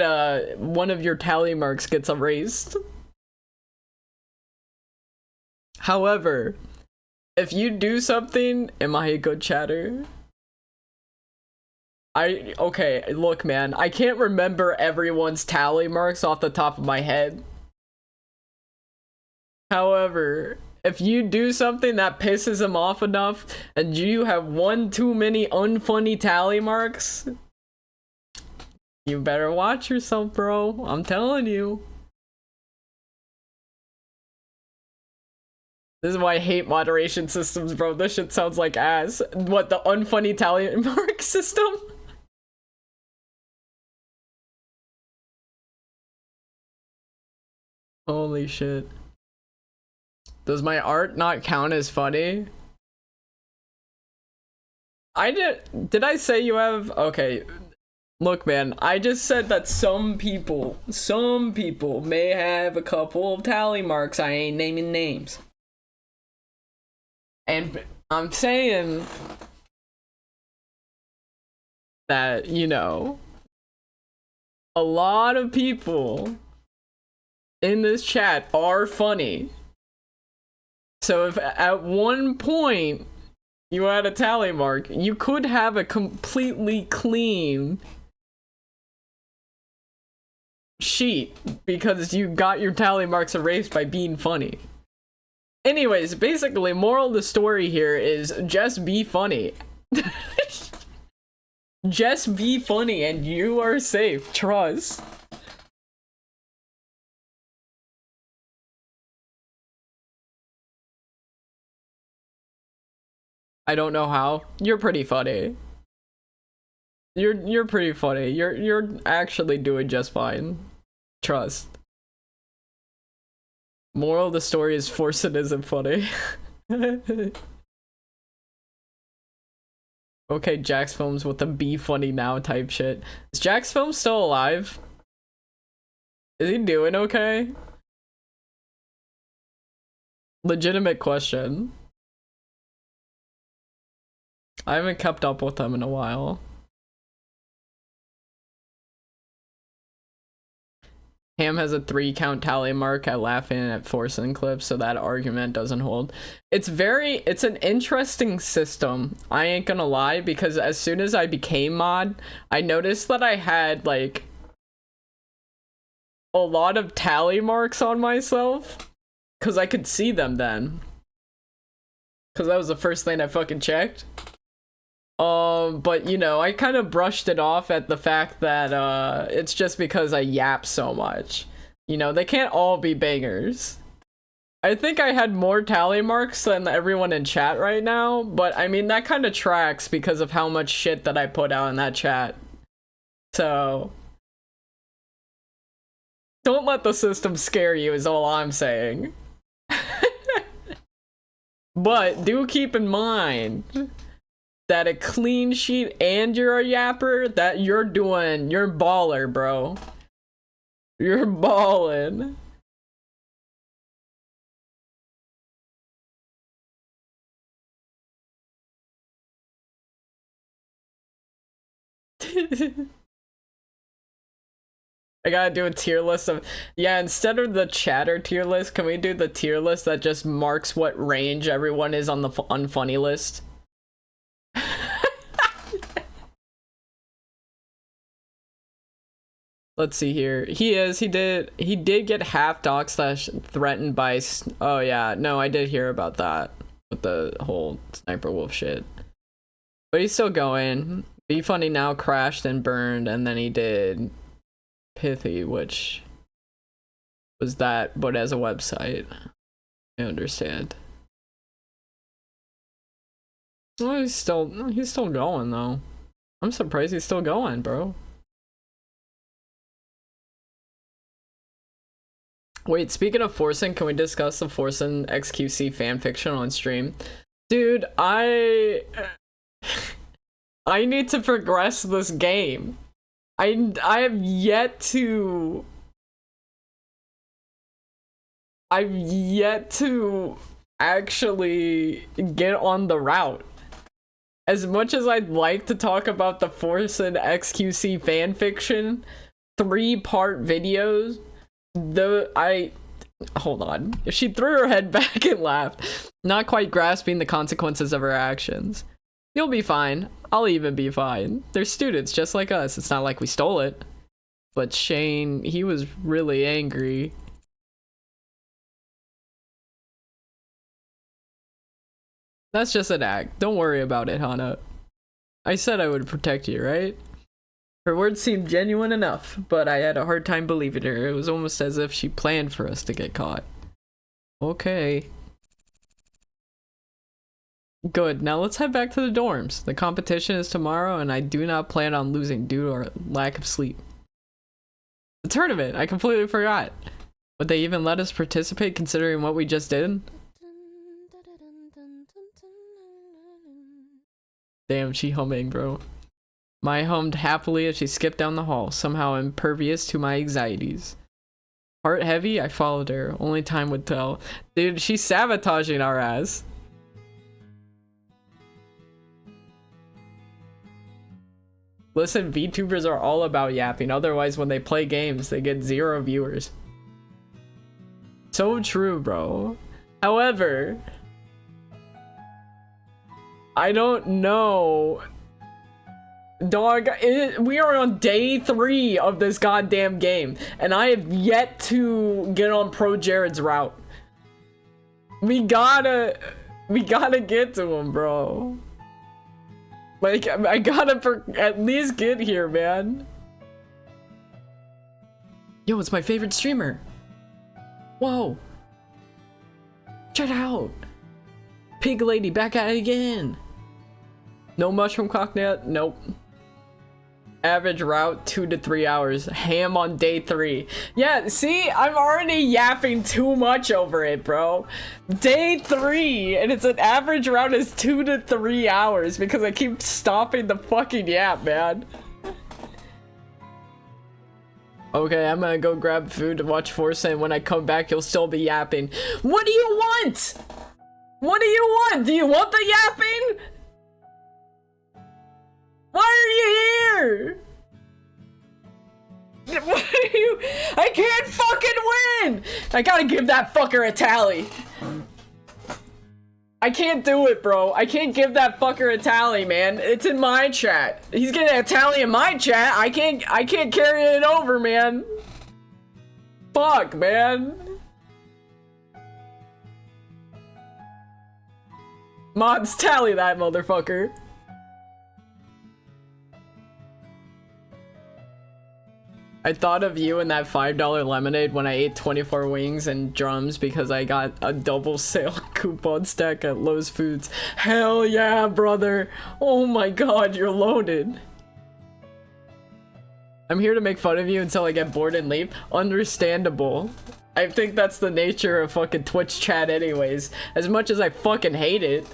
one of your tally marks gets erased. However, if you do something, am I a good chatter? Okay, look, man, I can't remember everyone's tally marks off the top of my head. However, if you do something that pisses him off enough and you have one too many unfunny tally marks, you better watch yourself, bro. I'm telling you. This is why I hate moderation systems, bro. This shit sounds like ass. What, the unfunny tally mark system? Holy shit. Does my art not count as funny? Did I say you have, okay. Look, man, I just said that some people may have a couple of tally marks. I ain't naming names. And I'm saying that, you know, a lot of people in this chat are funny. So if at one point you had a tally mark, you could have a completely clean sheet because you got your tally marks erased by being funny. Anyways, basically, moral of the story here is just be funny. Just be funny and you are safe. Trust. I don't know how. You're pretty funny. You're pretty funny. You're actually doing just fine. Trust. Moral of the story is Forsen isn't funny. Okay, Jax Films with the be funny now type shit. Is Jax Films still alive? Is he doing okay? Legitimate question. I haven't kept up with him in a while. Ham has a 3-count tally mark at laughing at Forsen clips, so that argument doesn't hold. It's an interesting system, I ain't gonna lie, because as soon as I became mod, I noticed that I had, like, a lot of tally marks on myself, because I could see them then. Because that was the first thing I fucking checked. But you know, I kind of brushed it off at the fact that it's just because I yap so much. You know, they can't all be bangers. I think I had more tally marks than everyone in chat right now, but I mean, that kind of tracks because of how much shit that I put out in that chat. So don't let the system scare you is all I'm saying. But do keep in mind that a clean sheet and you're a yapper, that you're baller, bro. You're ballin'. I gotta do a tier list of, yeah, instead of the chatter tier list, can we do the tier list that just marks what range everyone is on the unfunny list? Let's see here. He did get half doc slash threatened by, oh yeah, no, I did hear about that with the whole Sniper Wolf shit. But he's still going. Be Funny now crashed and burned, and then he did Pithy, which was that, but as a website. I understand. Well, he's still going though. I'm surprised he's still going, bro. Wait, speaking of Forsen, can we discuss the Forsen XQC fanfiction on stream? Dude, I need to progress this game. I have yet to actually get on the route. As much as I'd like to talk about the Forsen XQC fanfiction, 3-part videos, hold on. If she threw her head back and laughed, not quite grasping the consequences of her actions. You'll be fine. I'll even be fine. They're students just like us. It's not like we stole it. But Shane, he was really angry. That's just an act. Don't worry about it, Hana. I said I would protect you, right? Her words seemed genuine enough, but I had a hard time believing her. It was almost as if she planned for us to get caught. Okay. Good, now let's head back to the dorms. The competition is tomorrow, and I do not plan on losing due to our lack of sleep. The tournament! I completely forgot. Would they even let us participate considering what we just did? Damn, she humming, bro. Mai hummed happily as she skipped down the hall, somehow impervious to my anxieties. Heart heavy, I followed her. Only time would tell. Dude, she's sabotaging our ass. Listen, VTubers are all about yapping. Otherwise, when they play games, they get 0 viewers. So true, bro. However, I don't know. Dog, we are on day 3 of this goddamn game, and I have yet to get on Pro Jared's route. We gotta get to him, bro. Like, I gotta at least get here, man. Yo, it's my favorite streamer. Whoa. Check it out. Pig lady back at it again. No mushroom cocktail? Nope. Average route 2 to 3 hours. Ham on day 3. Yeah, see, I'm already yapping too much over it, bro. Day 3, and it's an average route is 2 to 3 hours because I keep stopping the fucking yap, man. Okay, I'm gonna go grab food to watch Force, and when I come back, you'll still be yapping. What do you want? What do you want? Do you want the yapping? Why are you here? What are you? I can't fucking win! I gotta give that fucker a tally. I can't do it, bro. I can't give that fucker a tally, man. It's in my chat. He's getting a tally in my chat. I can't carry it over, man. Fuck, man. Mods, tally that motherfucker. I thought of you and that $5 lemonade when I ate 24 wings and drums because I got a double sale coupon stack at Lowe's Foods. Hell yeah, brother. Oh my god, you're loaded. I'm here to make fun of you until I get bored and leave. Understandable. I think that's the nature of fucking Twitch chat anyways. As much as I fucking hate it.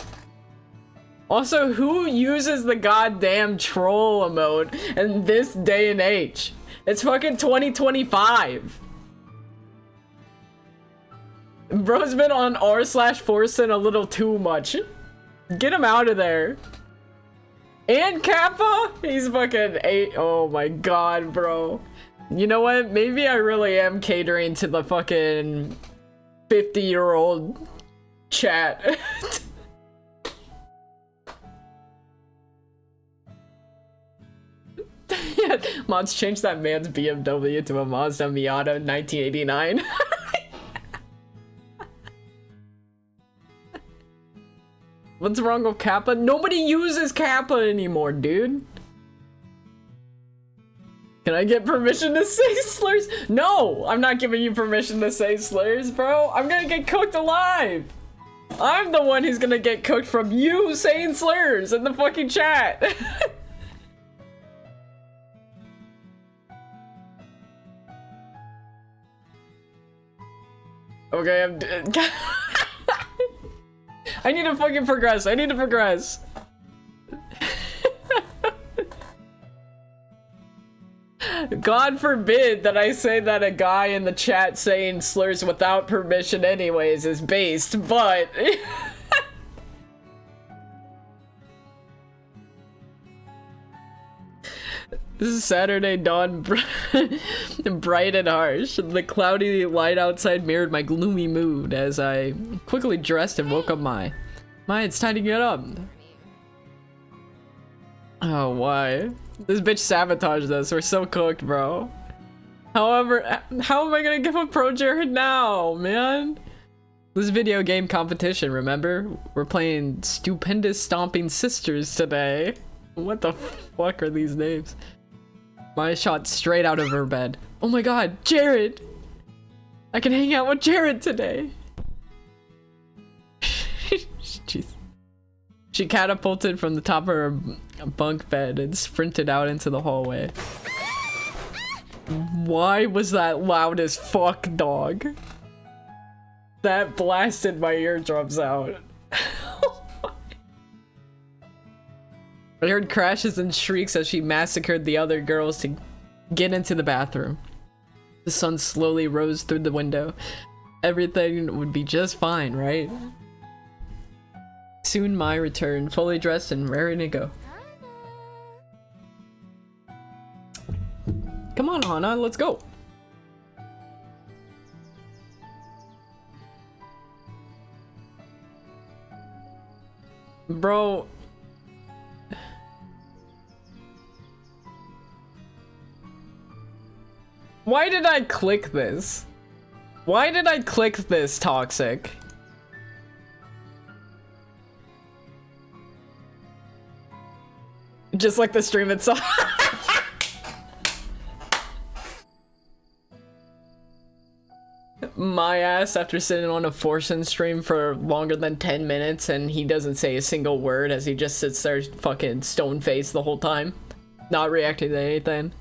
Also, who uses the goddamn troll emote in this day and age? It's fucking 2025. Bro's been on r/Forsen a little too much. Get him out of there. And Kappa? He's fucking 8. Oh my god, bro. You know what? Maybe I really am catering to the fucking 50-year-old chat. Yeah, mods changed that man's BMW to a Mazda Miata 1989. What's wrong with Kappa? Nobody uses Kappa anymore, dude. Can I get permission to say slurs? No, I'm not giving you permission to say slurs, bro. I'm gonna get cooked alive. I'm the one who's gonna get cooked from you saying slurs in the fucking chat. Okay, I'm I need to fucking progress. I need to progress. God forbid that I say that a guy in the chat saying slurs without permission anyways is based, but this is Saturday dawn, bright and harsh. The cloudy light outside mirrored my gloomy mood as I quickly dressed and woke up Mai. Mai, it's time to get up. Oh, why? This bitch sabotaged us. We're so cooked, bro. However, how am I gonna give up Pro Jared now, man? This is video game competition, remember? We're playing Stupendous Stomping Sisters today. What the fuck are these names? Maya shot straight out of her bed. Oh my god, Jared! I can hang out with Jared today! Jeez. She catapulted from the top of her bunk bed and sprinted out into the hallway. Why was that loud as fuck, dog? That blasted my eardrums out. I heard crashes and shrieks as she massacred the other girls to get into the bathroom. The sun slowly rose through the window. Everything would be just fine, right? Soon Mai returned, fully dressed and raring to go. Come on, Hana, let's go. Bro. Why did I click this? Why did I click this, Toxic? Just like the stream itself. My ass after sitting on a Forsen stream for longer than 10 minutes and he doesn't say a single word as he just sits there fucking stone faced the whole time. Not reacting to anything.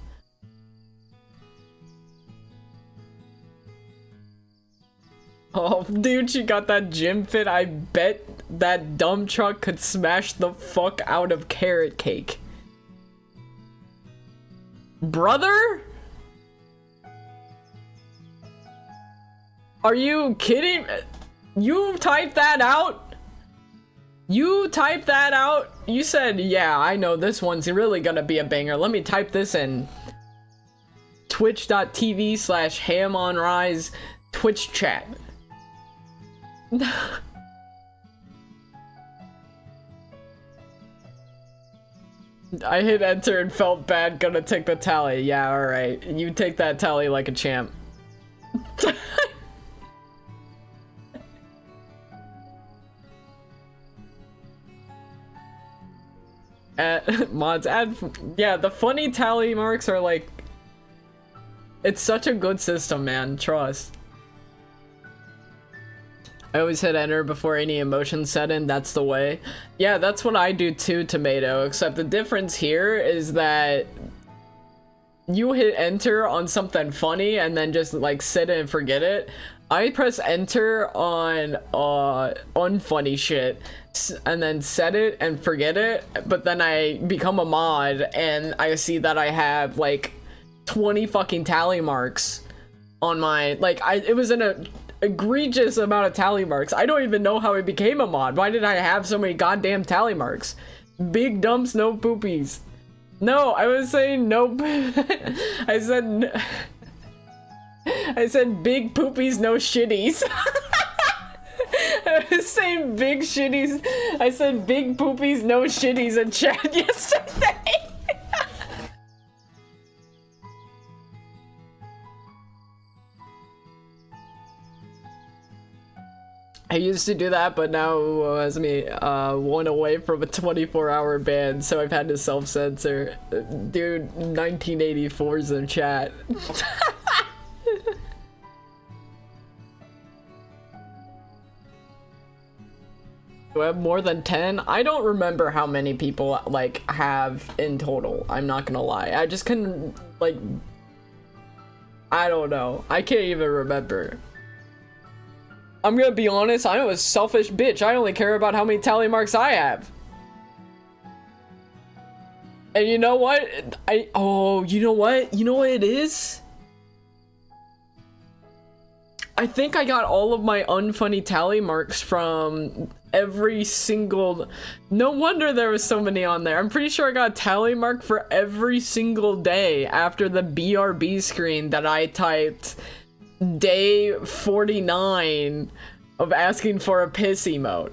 Oh, dude, she got that gym fit. I bet that dumb truck could smash the fuck out of carrot cake. Brother? Are you kidding? You typed that out? You typed that out? You said, yeah, I know this one's really gonna be a banger. Let me type this in. Twitch.tv/HamOnRise Twitch chat. I hit enter and felt bad. Gonna take the tally. Yeah, alright. You take that tally like a champ. Mods add. Yeah, the funny tally marks are like. It's such a good system, man. Trust. I always hit enter before any emotion set in. That's the way. Yeah, that's what I do too, Tomato. Except the difference here is that you hit enter on something funny and then just like sit and forget it. I press enter on unfunny shit and then set it and forget it, but then I become a mod and I see that I have like 20 fucking tally marks on my, like, it was in a egregious amount of tally marks. I don't even know how I became a mod. Why did I have so many goddamn tally marks? Big dumps, no poopies. No, I was saying no. I said big poopies, no shitties. I was saying big shitties. I said big poopies, no shitties in chat yesterday. I used to do that, but now as me one away from a 24-hour ban, so I've had to self-censor. Dude, 1984's in chat. Do I have more than 10? I don't remember how many people like have in total. I'm not gonna lie. I just couldn't like. I don't know. I can't even remember. I'm gonna be honest, I'm a selfish bitch. I only care about how many tally marks I have. And you know what? You know what? You know what it is? I think I got all of my unfunny tally marks from every single... No wonder there was so many on there. I'm pretty sure I got a tally mark for every single day after the BRB screen that I typed day 49 of asking for a piss emote.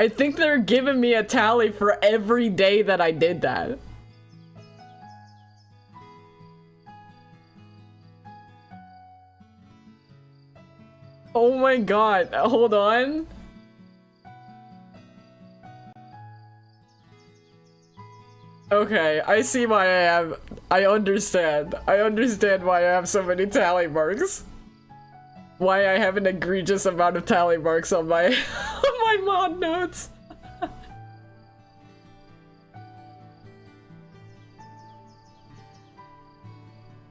I think they're giving me a tally for every day that I did that. Oh my god, hold on. Okay, I see why I have... I understand. I understand why I have so many tally marks. Why I have an egregious amount of tally marks on my, on my mod notes.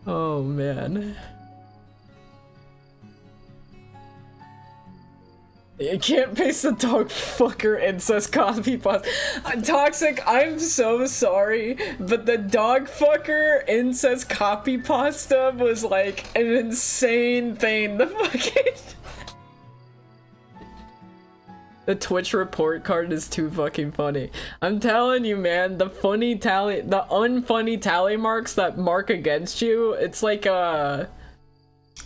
Oh, man. You can't paste the dog fucker incest copy pasta. Toxic, I'm so sorry, but the dog fucker incest copy pasta was like an insane thing. The fucking the Twitch report card is too fucking funny. I'm telling you, man, the unfunny tally marks that mark against you, it's like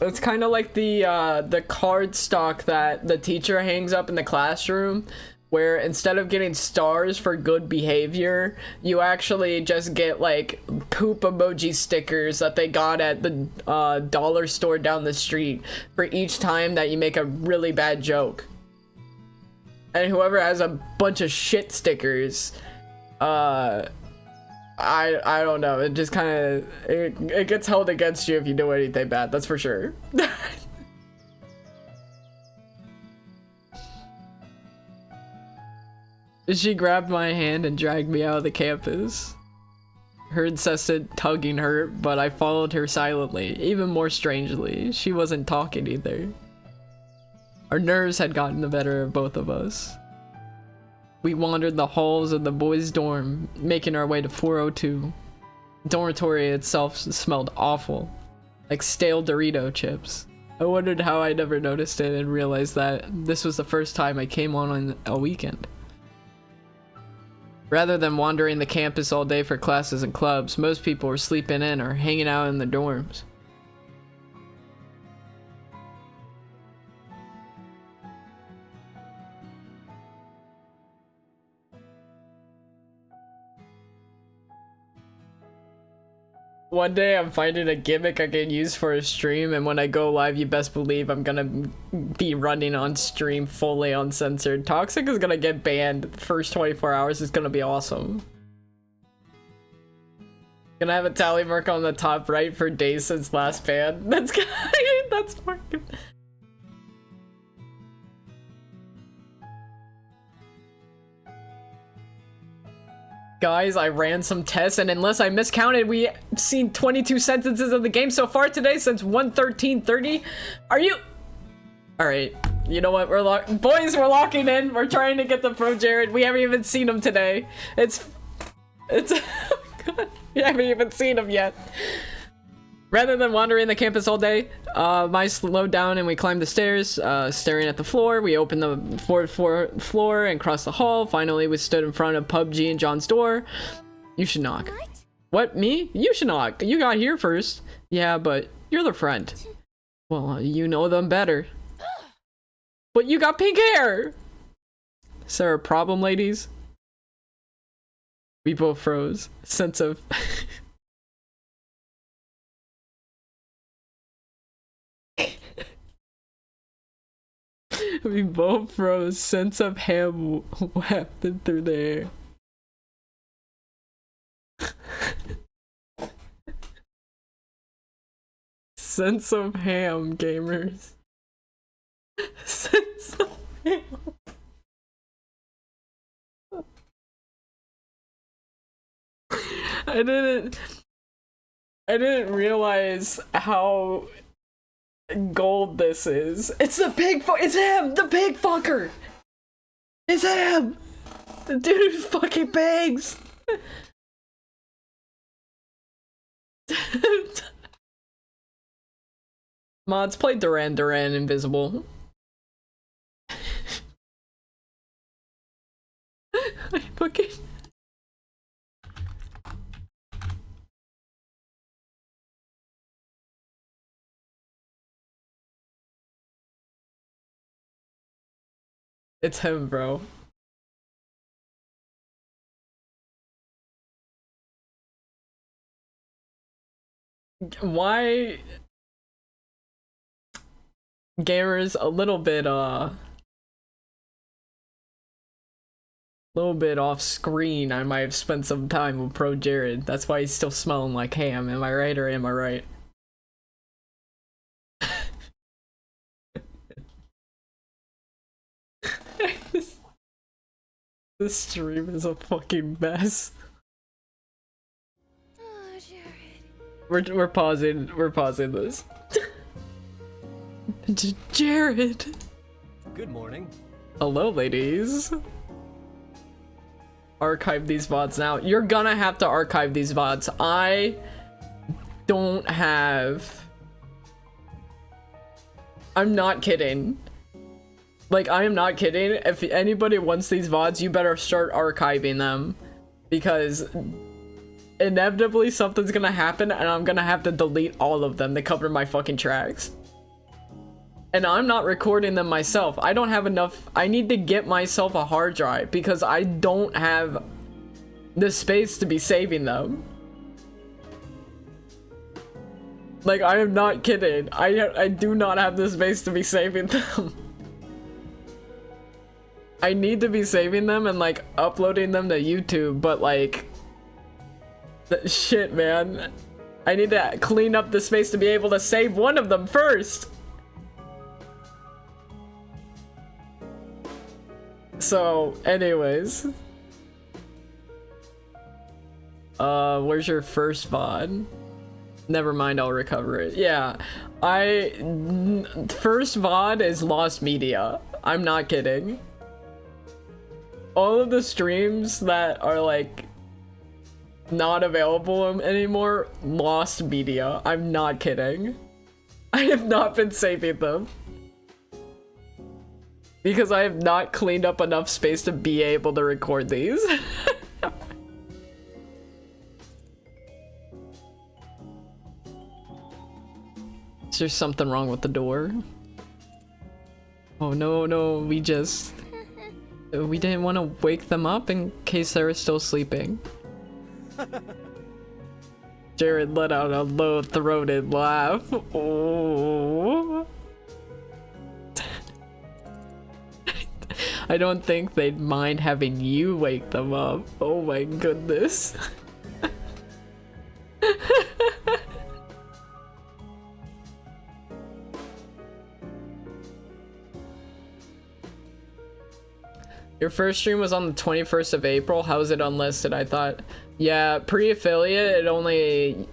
it's kind of like the card stock that the teacher hangs up in the classroom, where instead of getting stars for good behavior, you actually just get like poop emoji stickers that they got at the dollar store down the street for each time that you make a really bad joke. And whoever has a bunch of shit stickers, I don't know, it just kind of it gets held against you if you do anything bad, that's for sure. She grabbed my hand and dragged me out of the campus. Her incessant tugging hurt, but I followed her silently. Even more strangely, she wasn't talking either. Our nerves had gotten the better of both of us. We wandered the halls of the boys' dorm, making our way to 402. The dormitory itself smelled awful, like stale Dorito chips. I wondered how I never noticed it and realized that this was the first time I came on a weekend. Rather than wandering the campus all day for classes and clubs, most people were sleeping in or hanging out in the dorms. One day I'm finding a gimmick I can use for a stream, and when I go live, you best believe I'm gonna be running on stream fully uncensored. Toxic is gonna get banned the first 24 hours. Is gonna be awesome. Gonna have a tally mark on the top right for days since last ban. That's that's fucking... Guys, I ran some tests, and unless I miscounted, we've seen 22 sentences of the game so far today since 1:13:30. Are you... Alright, you know what, boys, we're locking in. We're trying to get the Pro Jared. We haven't even seen him today. It's God, we haven't even seen him yet. Rather than wandering the campus all day, I slowed down and we climbed the stairs, staring at the floor. We opened the fourth floor and crossed the hall. Finally, we stood in front of PUBG and John's door. You should knock. What, me? You should knock. You got here first. Yeah, but you're the friend. Well, you know them better. But you got pink hair! Is there a problem, ladies? We both froze. Sense of... We both froze. Sense of ham wafted through the air. Sense of ham, gamers. Sense of ham. I didn't realize how gold this is. It's the pig it's him! The pig fucker! It's him! The dude who fucking pigs! Mods, play Duran Duran Invisible. I fucking... It's him, bro. Why... Gamers, a little bit off screen. I might have spent some time with Pro Jared. That's why he's still smelling like ham. Am I right or am I right? This stream is a fucking mess. Oh, Jared. We're pausing this. Jared. Good morning. Hello, ladies. Archive these VODs now. You're gonna have to archive these VODs. I don't have... I'm not kidding. Like, I am not kidding. If anybody wants these VODs, you better start archiving them. Because inevitably something's gonna happen and I'm gonna have to delete all of them to cover my fucking tracks. And I'm not recording them myself. I don't have enough. I need to get myself a hard drive because I don't have the space to be saving them. Like, I am not kidding. I do not have the space to be saving them. I need to be saving them and like uploading them to YouTube, but like, shit, man. I need to clean up the space to be able to save one of them first. So, anyways. Where's your first VOD? Never mind, I'll recover it. Yeah, first VOD is lost media. I'm not kidding. All of the streams that are like not available anymore, lost media. I'm not kidding. I have not been saving them. Because I have not cleaned up enough space to be able to record these. Is there something wrong with the door? Oh no, we didn't want to wake them up in case they were still sleeping. Jared let out a low-throated laugh. Oh. I don't think they'd mind having you wake them up. Oh my goodness. Your first stream was on the 21st of April. How is it unlisted? I thought, yeah, pre-affiliate, it only...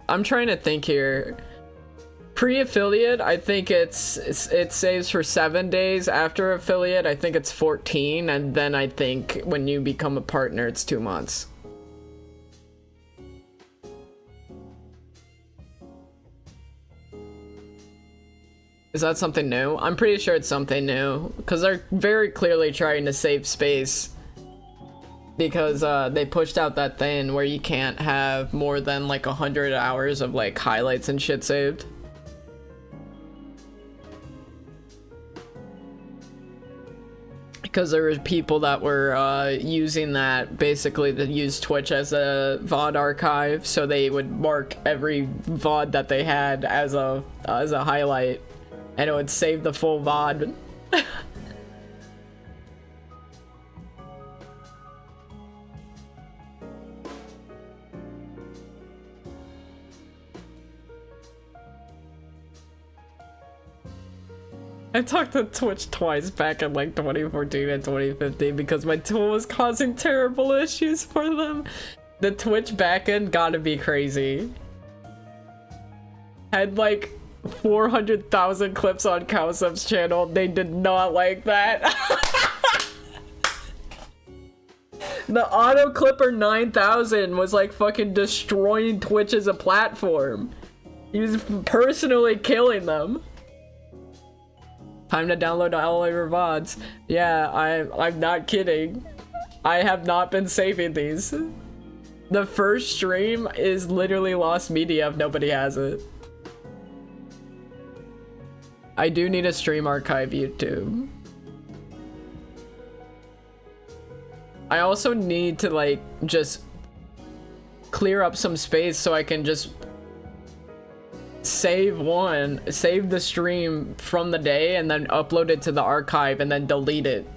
I'm trying to think here. Pre-affiliate, I think it saves for 7 days. After affiliate, I think it's 14, and then I think when you become a partner, it's 2 months. Is that something new? I'm pretty sure it's something new, because they're very clearly trying to save space. Because they pushed out that thing where you can't have more than like 100 hours of like highlights and shit saved. Because there were people that were using that basically to use Twitch as a VOD archive, so they would mark every VOD that they had as a highlight, and it would save the full VOD. I talked to Twitch twice back in like 2014 and 2015 because my tool was causing terrible issues for them. The Twitch backend gotta be crazy. Had like 400,000 clips on Cowsub's channel. They did not like that. The Auto Clipper 9000 was like fucking destroying Twitch as a platform. He was personally killing them. Time to download all of your VODs. Yeah, I'm not kidding. I have not been saving these. The first stream is literally lost media if nobody has it. I do need a stream archive YouTube. I also need to like just clear up some space so I can just save the stream from the day and then upload it to the archive and then delete it.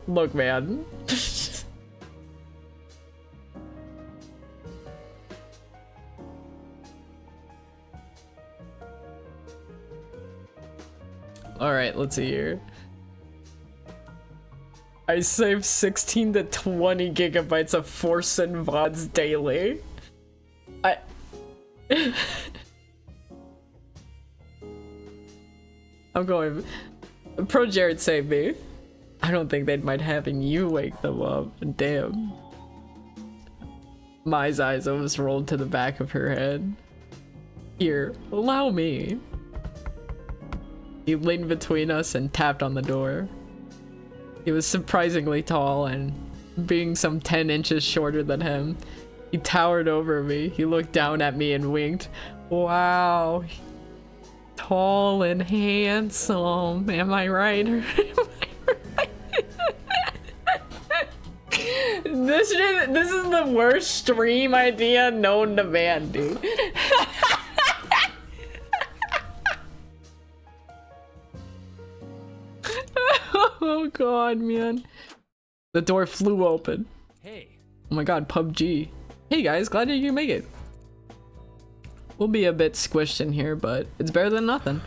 Look, man. All right, let's see here. I save 16 to 20 gigabytes of Force and VODs daily. I'm going. Pro Jared saved me. I don't think they'd mind having you wake them up. Damn. Mai's eyes almost rolled to the back of her head. Here, allow me. He leaned between us and tapped on the door. He was surprisingly tall, and being some 10 inches shorter than him, he towered over me. He looked down at me and winked. Wow. Tall and handsome. Am I right? This is the worst stream idea known to man, dude. Oh god, man. The door flew open. Hey. Oh my god, PUBG. Hey guys, glad you can make it. We'll be a bit squished in here, but it's better than nothing.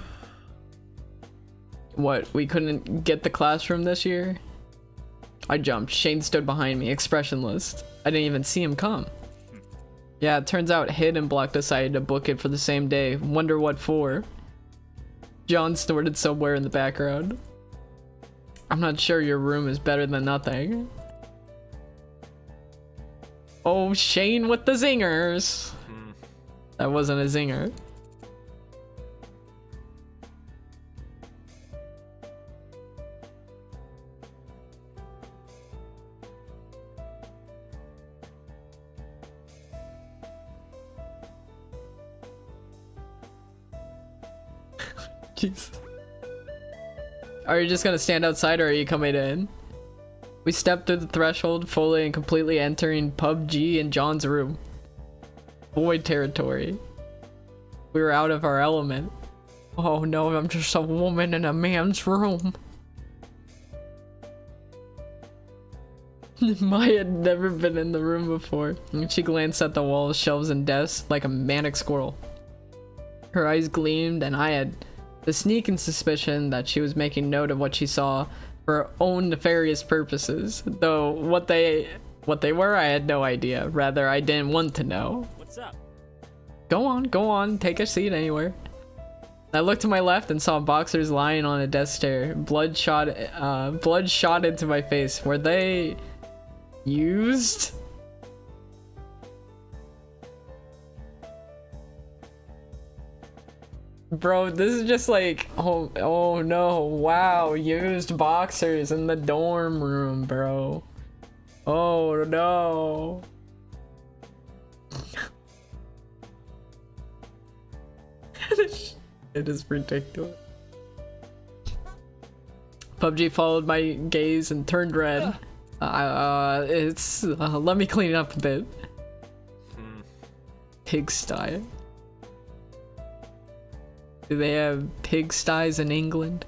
What, we couldn't get the classroom this year? I jumped. Shane stood behind me, expressionless. I didn't even see him come. Yeah, it turns out Hidden Block decided to book it for the same day. Wonder what for. John snorted somewhere in the background. I'm not sure your room is better than nothing. Oh, Shane with the zingers. That wasn't a zinger. Jeez. Are you just gonna stand outside or are you coming in? We stepped through the threshold, fully and completely entering PUBG in John's room. Void territory. We were out of our element. Oh no, I'm just a woman in a man's room. Maya had never been in the room before, and she glanced at the walls, shelves, and desks like a manic squirrel. Her eyes gleamed, and I had the sneaking suspicion that she was making note of what she saw for her own nefarious purposes. Though what they were, I had no idea. Rather, I didn't want to know. What's up? Go on, take a seat anywhere. I looked to my left and saw boxers lying on a desk chair. Blood shot into my face. Were they used? Bro, this is just like, oh no, wow, used boxers in the dorm room, bro. Oh no. It is ridiculous. PUBG followed my gaze and turned red. Let me clean it up a bit. Pigsty. Do they have pigsties in England?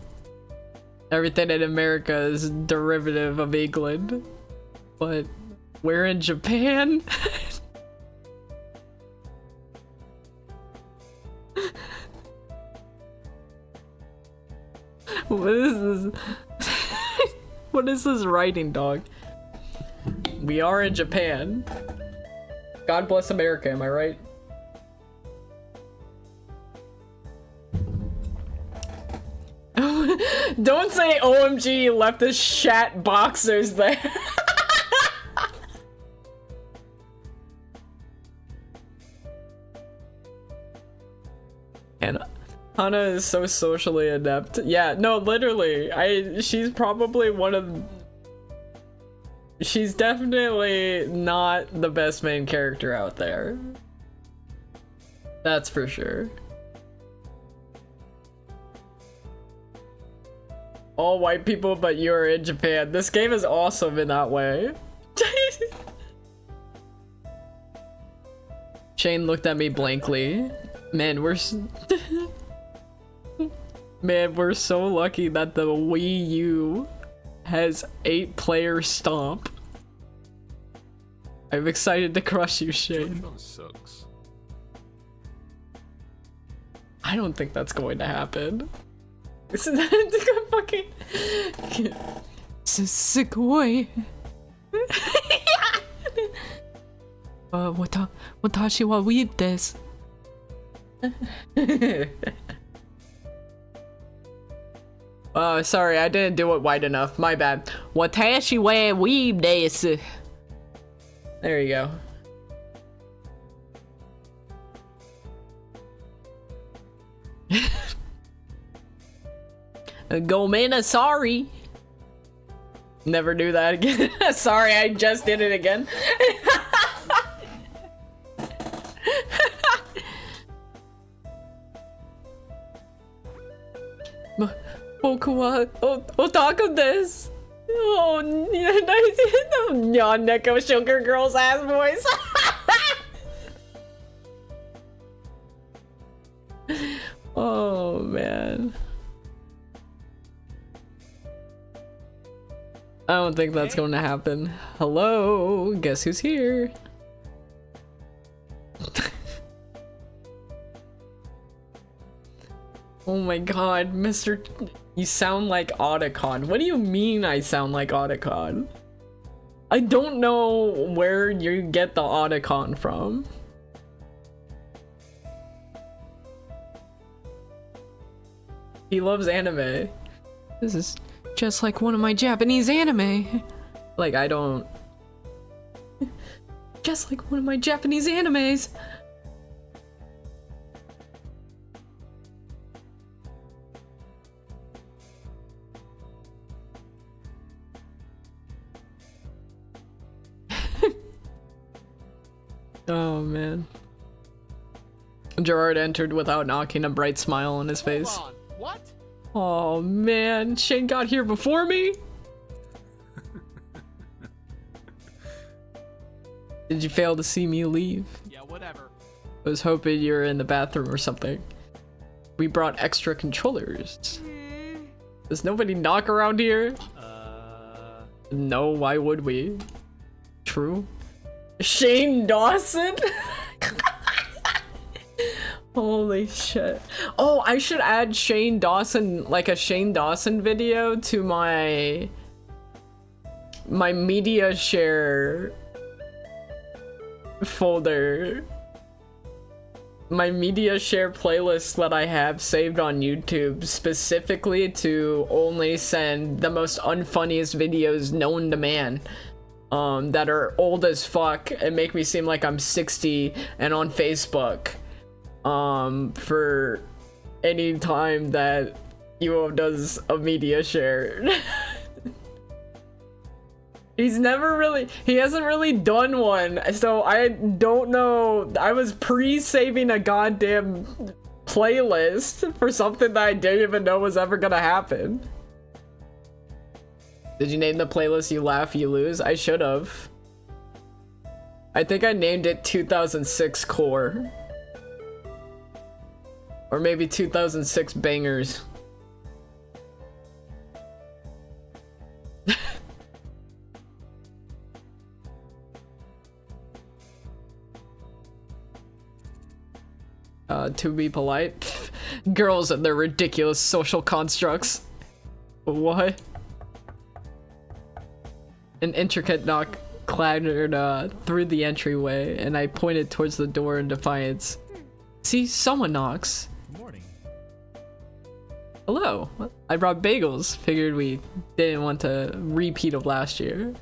Everything in America is derivative of England. But we're in Japan? What is this? What is this writing, dog? We are in Japan. God bless America, am I right? Don't say OMG you left the shat boxers there. And Hana is so socially adept. Yeah, no, literally. She's probably one of... She's definitely not the best main character out there. That's for sure. All white people, but you're in Japan. This game is awesome in that way. Shane looked at me blankly. Man, we're so lucky that the Wii U has 8-player stomp. I'm excited to crush you, Shane. Sucks. I don't think that's going to happen. Isn't that fucking... Sugoi. Watashi wa weeb desu. Sorry, I didn't do it wide enough. My bad. Watashi wa weeb desu. There you go. Gomena, sorry. Never do that again. Sorry, I just did it again. Boku wa otaku desu. Oh, nice. Nyan Neko Sugar Girl's ass voice. Oh, man. I don't think that's going to happen. Hello? Guess who's here? Oh my god, Mr. You sound like Otacon. What do you mean I sound like Otacon? I don't know where you get the Otacon from. He loves anime. This is just like one of my Japanese anime. Like, I don't... Just like one of my Japanese animes. Oh, man. Gerard entered without knocking, a bright smile on his face. Hold on. What? Oh man, Shane got here before me? Did you fail to see me leave? Yeah, whatever. I was hoping you were in the bathroom or something. We brought extra controllers. Does nobody knock around here? No, why would we? True. Shane Dawson? Holy shit. Oh, I should add Shane Dawson, like a Shane Dawson video to my media share folder. My media share playlist that I have saved on YouTube specifically to only send the most unfunniest videos known to man. That are old as fuck and make me seem like I'm 60 and on Facebook. For any time that UO does a media share. He hasn't really done one, so I don't know. I was pre-saving a goddamn playlist for something that I didn't even know was ever gonna happen. Did you name the playlist You Laugh, You Lose? I should have. I think I named it 2006 Core. Or maybe 2006 Bangers. To be polite. Girls and their ridiculous social constructs. What? An intricate knock clattered through the entryway, and I pointed towards the door in defiance. See, someone knocks. Morning. Hello. I brought bagels. Figured we didn't want to repeat of last year.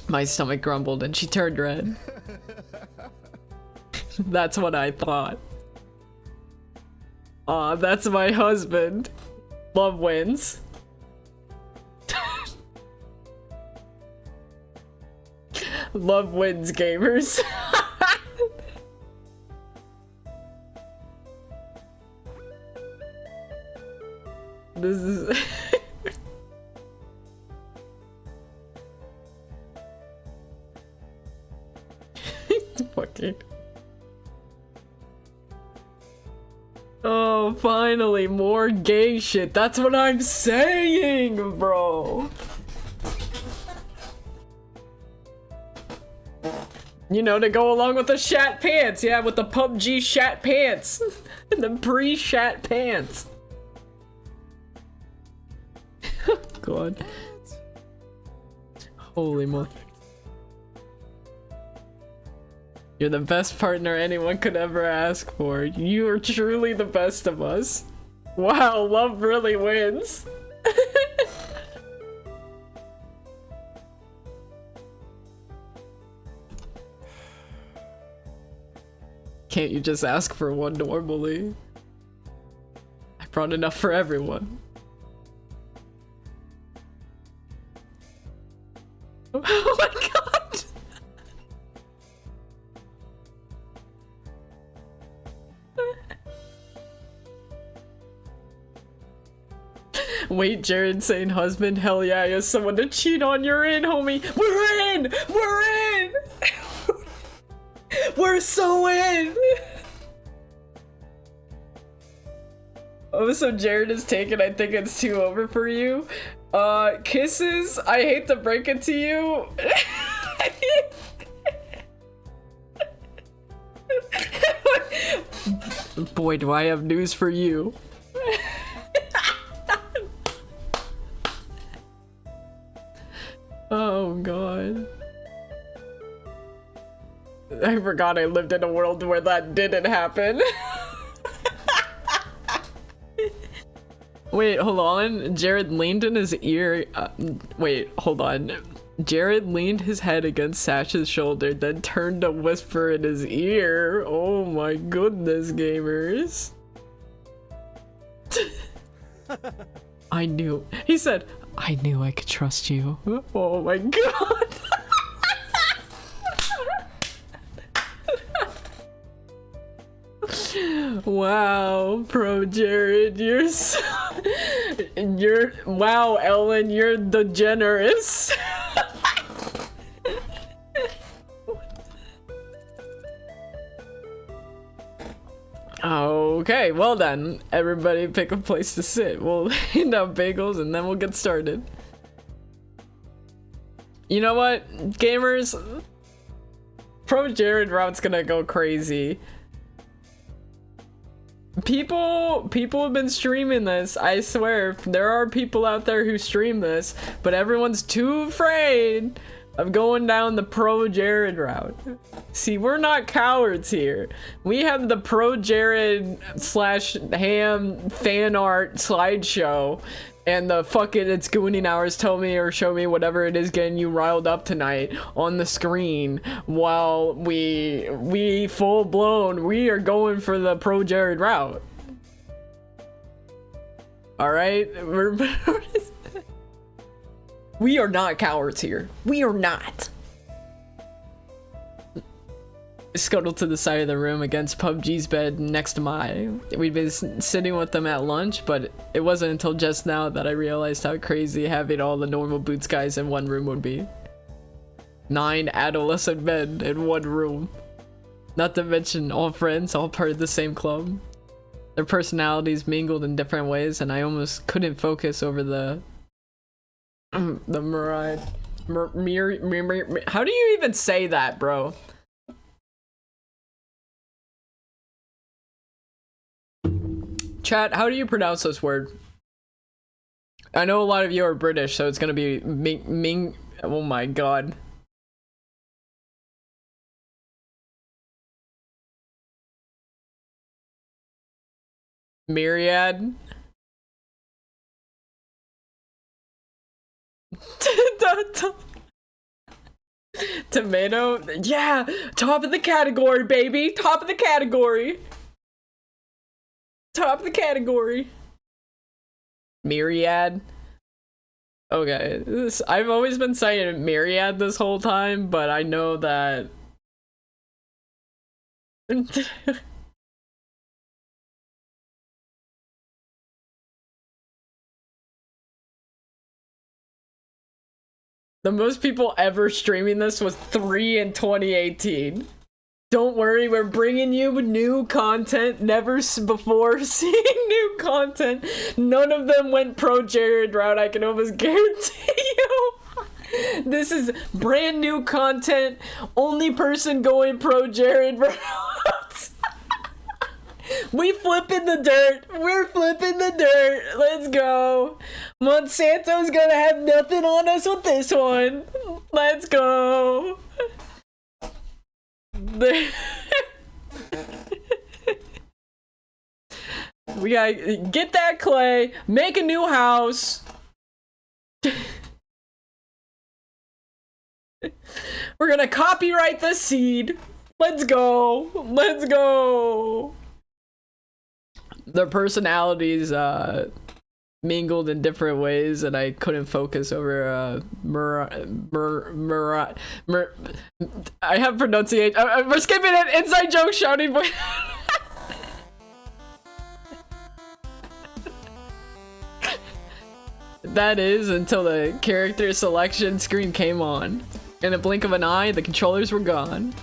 My stomach grumbled and she turned red. That's what I thought. Aw, that's my husband. Love wins. Love wins, gamers. This is... Fucking... Oh, finally, more gay shit. That's what I'm saying, bro. You know, to go along with the shat pants. Yeah, with the PUBG shat pants. The pre-shat pants. God. Holy moly. You're the best partner anyone could ever ask for. You are truly the best of us. Wow, love really wins. Can't you just ask for one normally? I brought enough for everyone. Oh my god! Wait, Jared saying husband? Hell yeah, you have someone to cheat on. You're in, homie. We're in! We're in! We're so in! Oh, so Jared is taken. I think it's 2 over for you. Kisses? I hate to break it to you. Boy, do I have news for you. Oh god. I forgot I lived in a world where that didn't happen. Wait, hold on. Jared leaned in his ear. Wait, hold on. Jared leaned his head against Sash's shoulder, then turned to whisper in his ear. Oh my goodness, gamers. I knew. He said, I knew I could trust you. Oh my god. Wow, Pro Jared, you're so... Wow, Ellen, you're the generous. Okay, well then, everybody pick a place to sit. We'll hand out bagels and then we'll get started. You know what, gamers? Pro Jared route's gonna go crazy. People have been streaming this. I swear, there are people out there who stream this, but everyone's too afraid of going down the Pro Jared route. See, we're not cowards here. We have the Pro Jared / ham fan art slideshow and the fucking it's gooning hours tell me or show me whatever it is getting you riled up tonight on the screen, while we full blown, we are going for the Pro Jared route. All right, we are not cowards here. We are not. Scuttled to the side of the room against PUBG's bed next to mine. We'd been sitting with them at lunch, but it wasn't until just now that I realized how crazy having all the normal Boots guys in one room would be. 9 adolescent men in one room. Not to mention all friends, all part of the same club. Their personalities mingled in different ways, and I almost couldn't focus over the mirage. How do you even say that, bro? Chat, how do you pronounce this word? I know a lot of you are British, so it's gonna be Ming. Oh my god. Myriad. Tomato. Yeah, top of the category, baby. Top of the category. Top of the category. Myriad. Okay, I've always been saying Myriad this whole time, but I know that the most people ever streaming this was 3 in 2018. Don't worry, we're bringing you new content, never before seen new content. None of them went Pro Jared route, I can almost guarantee you. This is brand new content, only person going Pro Jared route. We flipping the dirt. We're flipping the dirt. Let's go. Monsanto's gonna have nothing on us with this one. Let's go. We gotta get that clay, make a new house. We're gonna copyright the seed. Let's go. Let's go. Their personalities mingled in different ways, and I couldn't focus over I have pronunciation. We're skipping it. Inside joke shouting voice. That is until the character selection screen came on. In a blink of an eye, the controllers were gone.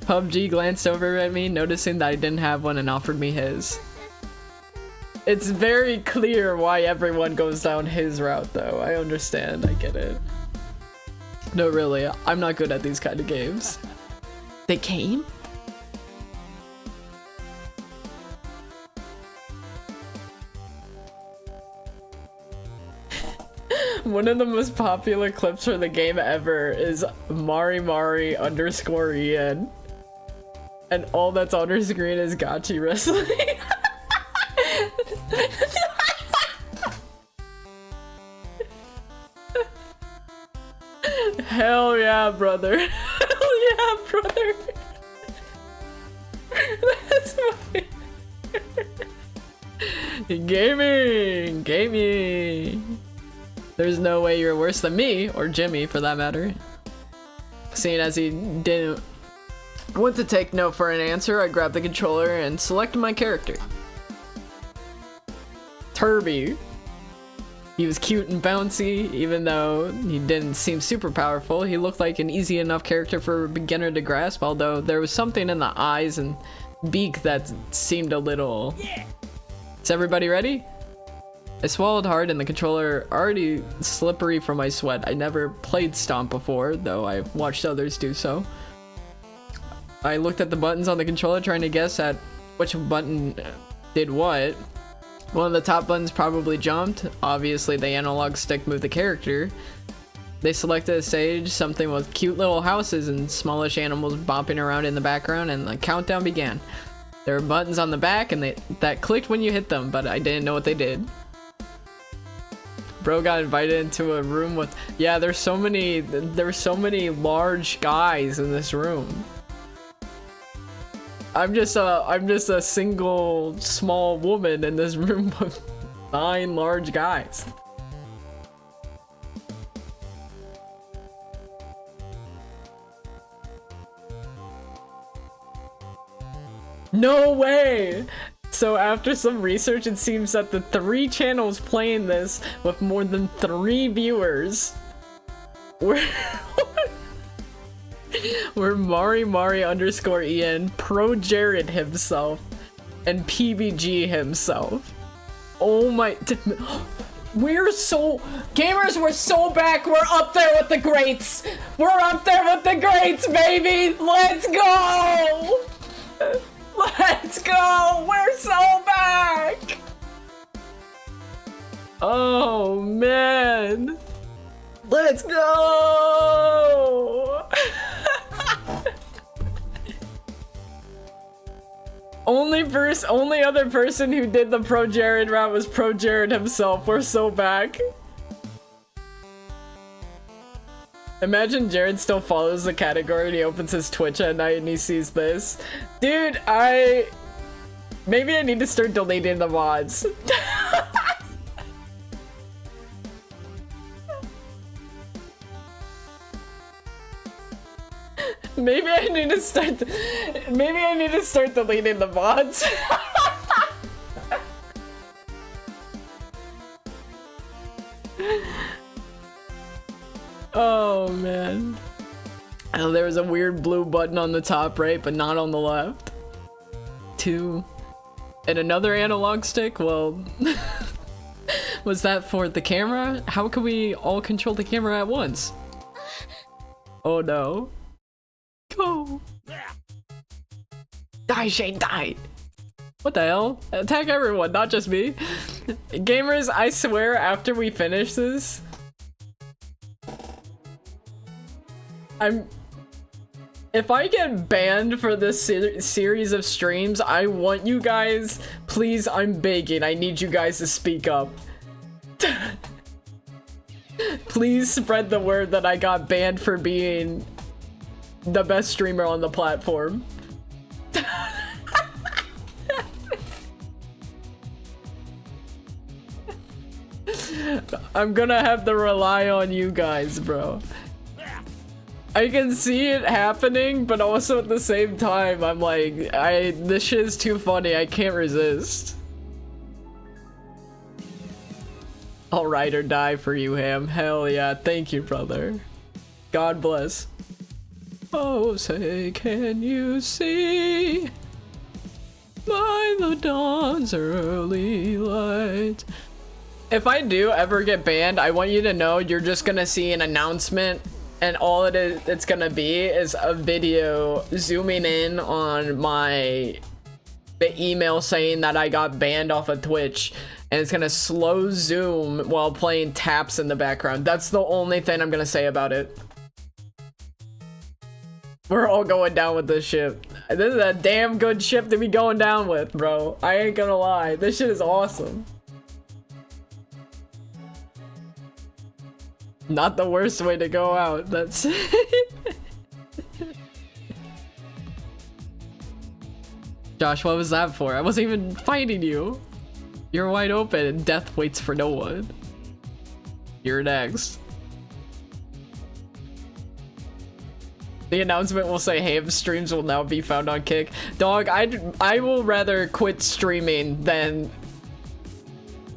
PUBG glanced over at me, noticing that I didn't have one, and offered me his. It's very clear why everyone goes down his route, though. I understand. I get it. No, really. I'm not good at these kind of games. They came? One of the most popular clips for the game ever is Mari _ Ian. And all that's on her screen is Gachi wrestling. Hell yeah, brother. Hell yeah, brother. That's funny. Gaming. There's no way you're worse than me, or Jimmy for that matter. Seeing as he didn't want to take no for an answer, I grabbed the controller and selected my character. Turby. He was cute and bouncy, even though he didn't seem super powerful. He looked like an easy enough character for a beginner to grasp, although there was something in the eyes and beak that seemed a little... Yeah. Is everybody ready? I swallowed hard and the controller already slippery from my sweat. I never played Stomp before, though I've watched others do so. I looked at the buttons on the controller trying to guess at which button did what. One of the top buttons probably jumped. Obviously the analog stick moved the character. They selected a stage, something with cute little houses and smallish animals bopping around in the background, and the countdown began. There were buttons on the back and that clicked when you hit them, but I didn't know what they did. Bro got invited into a room with, yeah, there were so many large guys in this room. I'm just a single small woman in this room with 9 large guys. No way! So after some research, it seems that the 3 channels playing this with more than 3 viewers were Mari _ Ian, Pro Jared himself, and PBG himself. Oh my... We're so... Gamers, we're so back! We're up there with the greats! We're up there with the greats, baby! Let's go! Let's go! We're so back! Oh, man. Let's go! Only other person who did the Pro Jared route was Pro Jared himself. We're so back. Imagine Jared still follows the category and he opens his Twitch at night and he sees this. Dude, maybe I need to start deleting the mods. Maybe I need to start deleting the mods. Oh man. Oh, there was a weird blue button on the top right, but not on the left. 2. And another analog stick? Well, was that for the camera? How can we all control the camera at once? Oh no. Go! Die, Shane, die! What the hell? Attack everyone, not just me. Gamers, I swear after we finish this, if I get banned for this series of streams, I want you guys, please, I'm begging, I need you guys to speak up. Please spread the word that I got banned for being the best streamer on the platform. I'm gonna have to rely on you guys, bro. I can see it happening, but also at the same time, I'm like, this shit is too funny, I can't resist. I'll ride or die for you, Ham. Hell yeah, thank you, brother. God bless. Oh, say, can you see by the dawn's early light? If I do ever get banned, I want you to know you're just gonna see an announcement, and all it's gonna be is a video zooming in on the email saying that I got banned off of Twitch, and it's gonna slow zoom while playing taps in the background. That's the only thing I'm gonna say about it. We're all going down with this ship. This is a damn good ship to be going down with, bro. I ain't gonna lie. This shit is awesome. Not the worst way to go out. That's Josh, what was that for? I wasn't even fighting you. You're wide open and death waits for no one. You're next. The announcement will say, "Ham streams will now be found on Kick." Dog, I will rather quit streaming than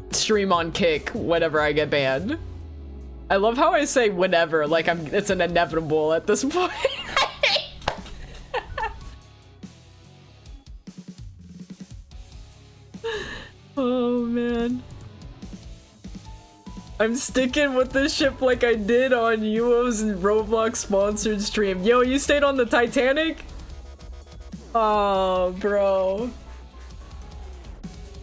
stream on Kick whenever I get banned. I love how I say whenever, like it's an inevitable at this point. Oh man. I'm sticking with this ship like I did on Yuo's Roblox sponsored stream. Yo, you stayed on the Titanic? Oh, bro.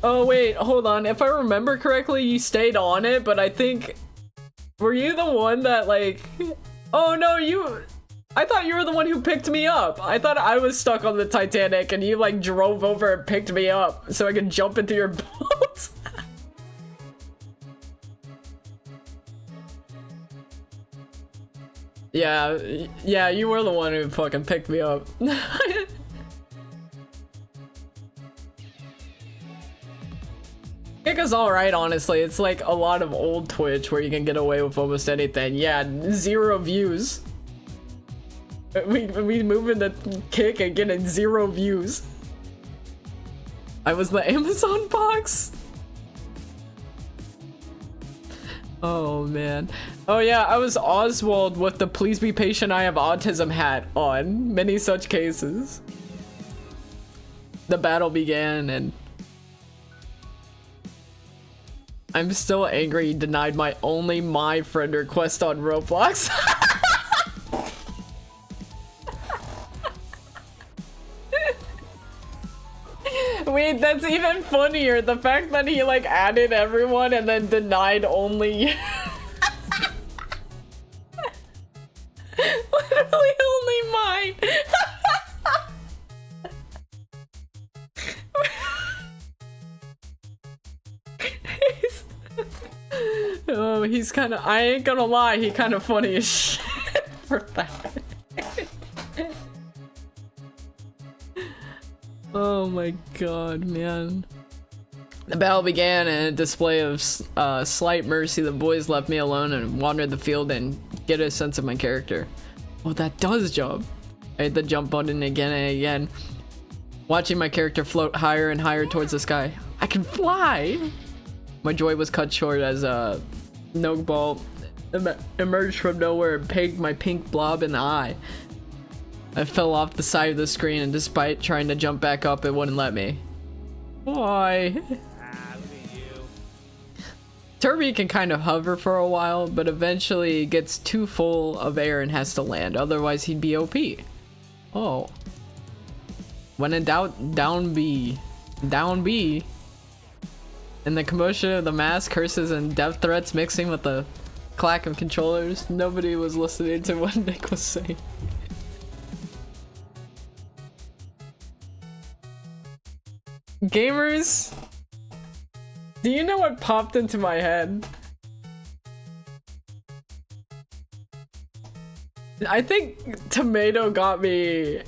Oh wait, hold on. If I remember correctly, you stayed on it, but I think... Were you the one that like... Oh no, I thought you were the one who picked me up. I thought I was stuck on the Titanic and you like drove over and picked me up so I could jump into your boat. Yeah, you were the one who fucking picked me up. Kick is alright, honestly. It's like a lot of old Twitch where you can get away with almost anything. Yeah, 0 views. We move into Kick and getting 0 views. I was the Amazon box. Oh man. Oh yeah, I was Oswald with the "Please be patient, I have autism" hat on. Many such cases. The battle began and I'm still angry he denied my only my friend request on Roblox. Wait, that's even funnier. The fact that he like added everyone and then denied only literally only mine. Oh, he's kind of, I ain't gonna lie, he kind of funny as shit for that. Oh my god, man. The battle began in a display of slight mercy. The boys left me alone and wandered the field and get a sense of my character. Oh, that does jump. I hit the jump button again and again, watching my character float higher and higher towards the sky. I can fly! My joy was cut short as a Nogball emerged from nowhere and pegged my pink blob in the eye. I fell off the side of the screen, and despite trying to jump back up, it wouldn't let me. Why? Look at you. Turby can kind of hover for a while, but eventually gets too full of air and has to land, otherwise he'd be OP. Oh. When in doubt, down B. Down B. In the commotion of the mass, curses and death threats mixing with the clack of controllers, nobody was listening to what Nick was saying. Gamers, do you know what popped into my head? I think Tomato got me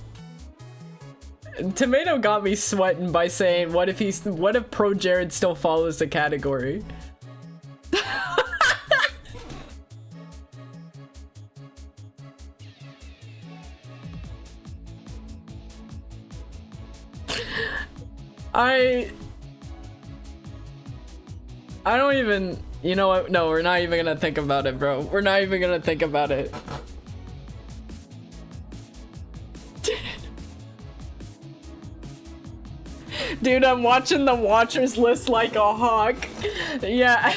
sweating by saying, what if Pro Jared still follows the category? I don't even, you know what? No, we're not even gonna think about it, bro. We're not even gonna think about it. Dude, I'm watching the watchers list like a hawk. Yeah.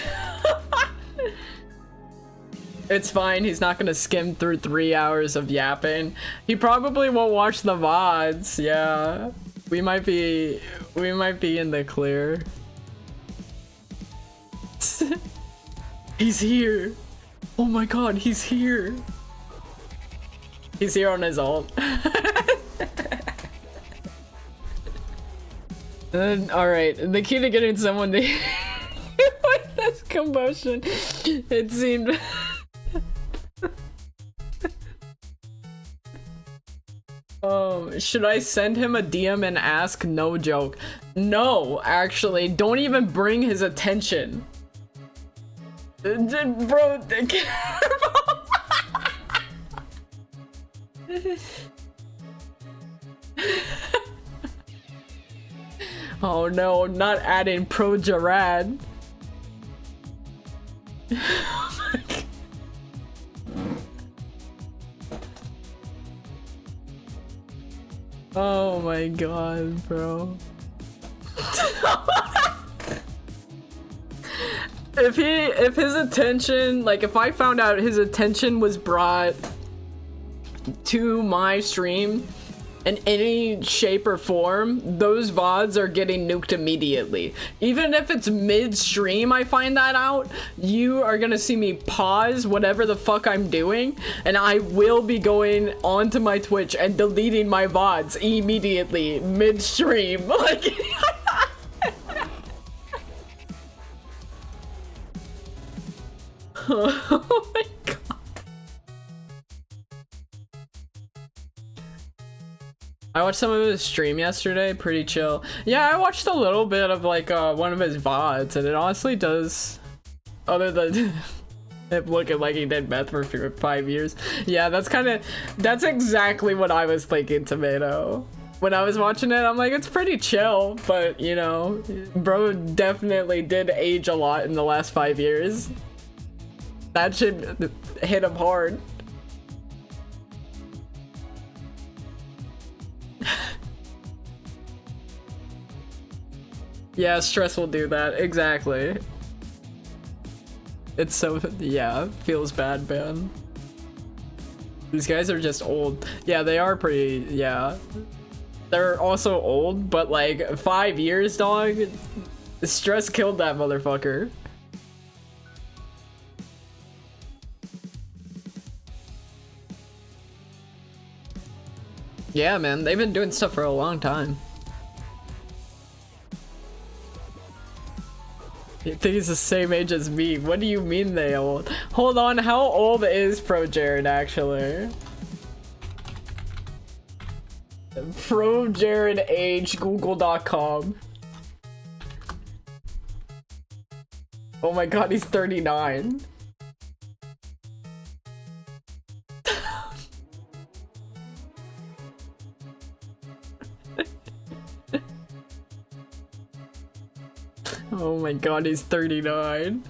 It's fine, he's not gonna skim through 3 hours of yapping. He probably won't watch the VODs, yeah. We might be in the clear. He's here. Oh my god, he's here. He's here on his ult. Alright, the key to getting someone to with this commotion, it seemed. Should I send him a DM and ask? No joke. No, actually, don't even bring his attention. Bro, oh no, not adding Pro Jarad. Oh my god, bro. If his attention, like if I found out his attention was brought to my stream in any shape or form, those VODs are getting nuked immediately. Even if it's mid-stream I find that out, you are gonna see me pause whatever the fuck I'm doing, and I will be going onto my Twitch and deleting my VODs immediately, mid-stream. Like, oh my god. I watched some of his stream yesterday, pretty chill. Yeah, I watched a little bit of like one of his VODs, and it honestly does, other than him looking like he did meth for 5 years. Yeah, that's exactly what I was thinking, Tomato. When I was watching it, I'm like, it's pretty chill, but you know, bro definitely did age a lot in the last 5 years. That should hit him hard. Yeah, stress will do that. Exactly. It's so, yeah, feels bad, man. These guys are just old. Yeah, they are pretty, yeah. They're also old, but like 5 years, dog. Stress killed that motherfucker. Yeah, man, they've been doing stuff for a long time. You think he's the same age as me? What do you mean they old? Hold on, how old is Pro Jared actually? Pro Jared age, google.com. Oh my god, he's 39. Oh my god, he's 39.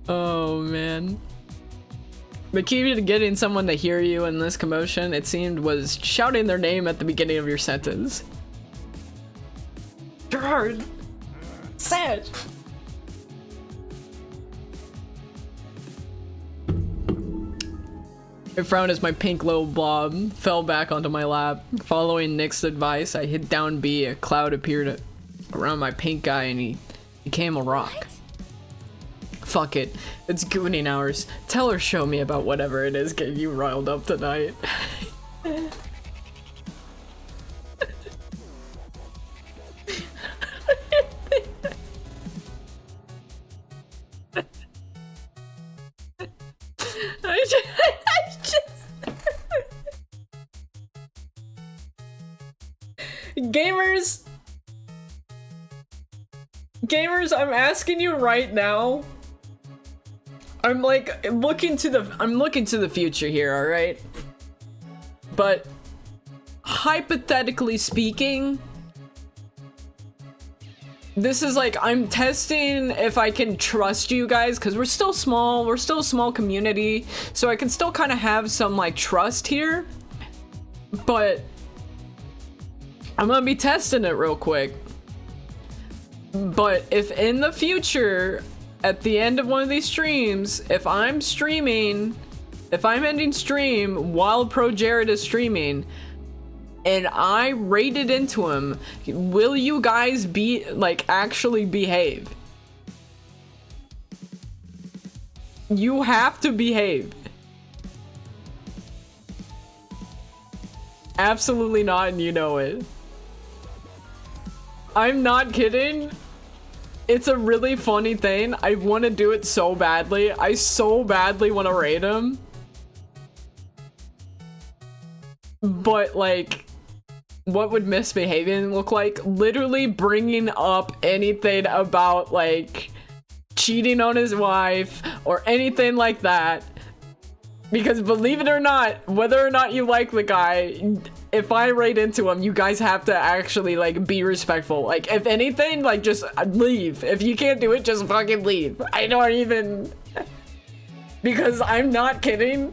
Oh man. The key to getting someone to hear you in this commotion, it seemed, was shouting their name at the beginning of your sentence. Gerard! Sag! I frowned as my pink little blob fell back onto my lap. Following Nick's advice, I hit down B. A cloud appeared around my pink guy and he became a rock. What? Fuck it. It's gooning hours. Tell her show me about whatever it is getting you riled up tonight. Gamers, I'm asking you right now. I'm like looking to the future here, all right? But hypothetically speaking, this is like I'm testing if I can trust you guys because we're still a small community, so I can still kind of have some like trust here. But I'm gonna be testing it real quick. But if in the future, at the end of one of these streams, if I'm ending stream while Pro Jared is streaming, and I raided into him, will you guys actually behave? You have to behave. Absolutely not, and you know it. I'm not kidding. It's a really funny thing. I want to do it so badly. I so badly want to raid him. But like, what would misbehaving look like? Literally bringing up anything about like cheating on his wife or anything like that. Because believe it or not, whether or not you like the guy, if I raid into him, you guys have to actually like be respectful. Like if anything, like just leave. If you can't do it, just fucking leave. I don't even, because I'm not kidding.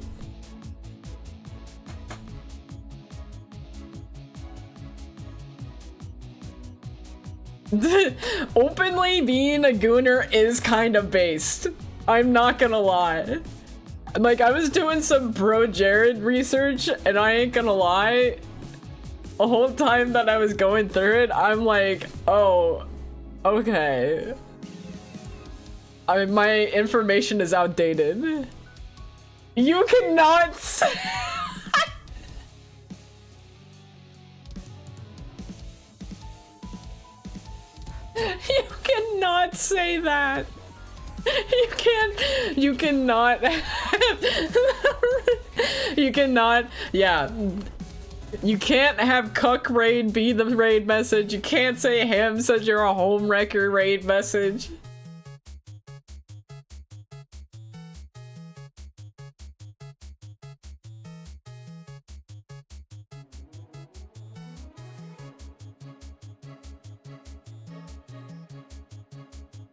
Openly being a gooner is kind of based. I'm not gonna lie. Like, I was doing some Bro Jared research, and I ain't gonna lie, the whole time that I was going through it, I'm like, oh, okay. My information is outdated. You cannot say You cannot say that. You cannot yeah. You can't have cuck raid be the raid message. You can't say ham says you're a home wrecker raid message.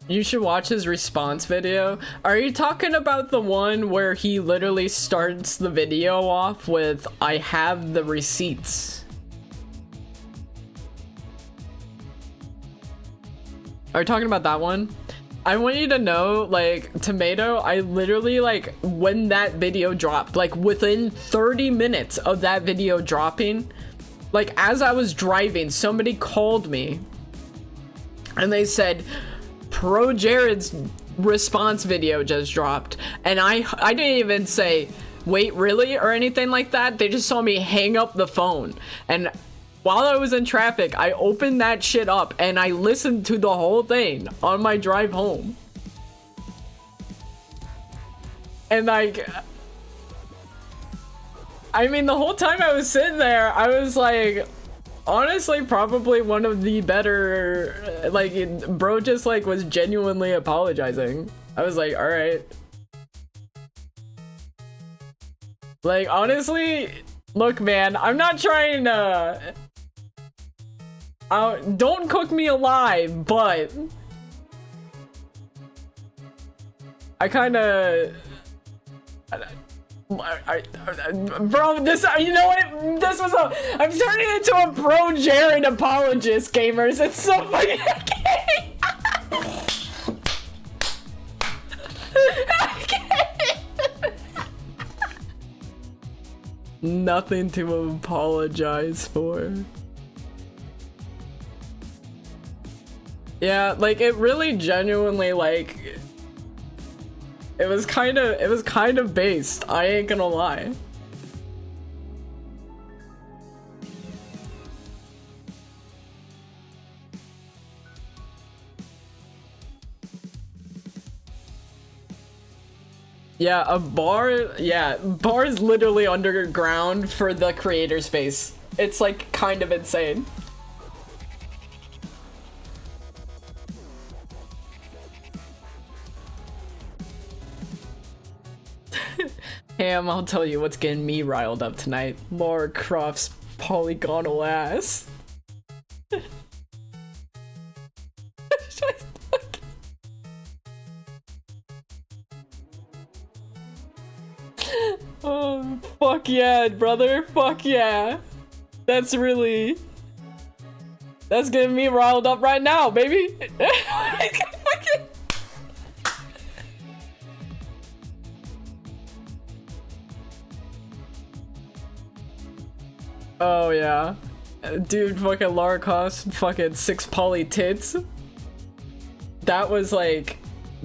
You should watch his response video. Are you talking about the one where he literally starts the video off with, I have the receipts? Are you talking about that one? I want you to know, like, Tomato, I literally, like, when that video dropped, like, within 30 minutes of that video dropping, like, as I was driving, somebody called me, and they said, Pro Jared's response video just dropped, and I didn't even say wait really or anything like that. They just saw me hang up the phone, and while I was in traffic I opened that shit up and I listened to the whole thing on my drive home. And like, I mean, the whole time I was sitting there I was like, honestly, probably one of the better, like, bro just, like, was genuinely apologizing. I was like, alright. Like, honestly, look, man, I'm not trying to... don't cook me alive, but... I kinda... bro, this, you know what? This was I'm turning into a Bro Jared apologist, gamers. It's so fucking Nothing to apologize for. Yeah, like it really genuinely like it was kind of based. I ain't gonna lie. Yeah, a bar, yeah, bar is literally underground for the creator space. It's like kind of insane. Ham, I'll tell you what's getting me riled up tonight. Lara Croft's polygonal ass. Oh, fuck yeah, brother. Fuck yeah. That's getting me riled up right now, baby. Oh yeah. Dude, fucking Lara Croft's fucking 6 poly tits. That was like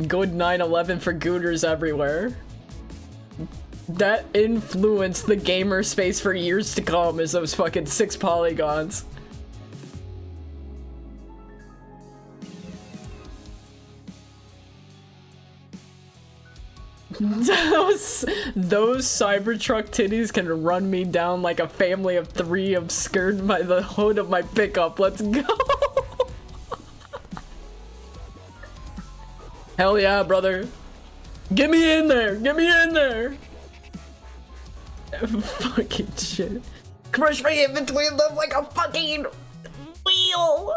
good 9/11 for gooners everywhere. That influenced the gamer space for years to come, is those fucking 6 polygons. Those Cybertruck titties can run me down like a family of 3 obscured by the hood of my pickup. Let's go. Hell yeah, brother. Get me in there. Get me in there. Fucking shit. Crush my head between them like a fucking wheel.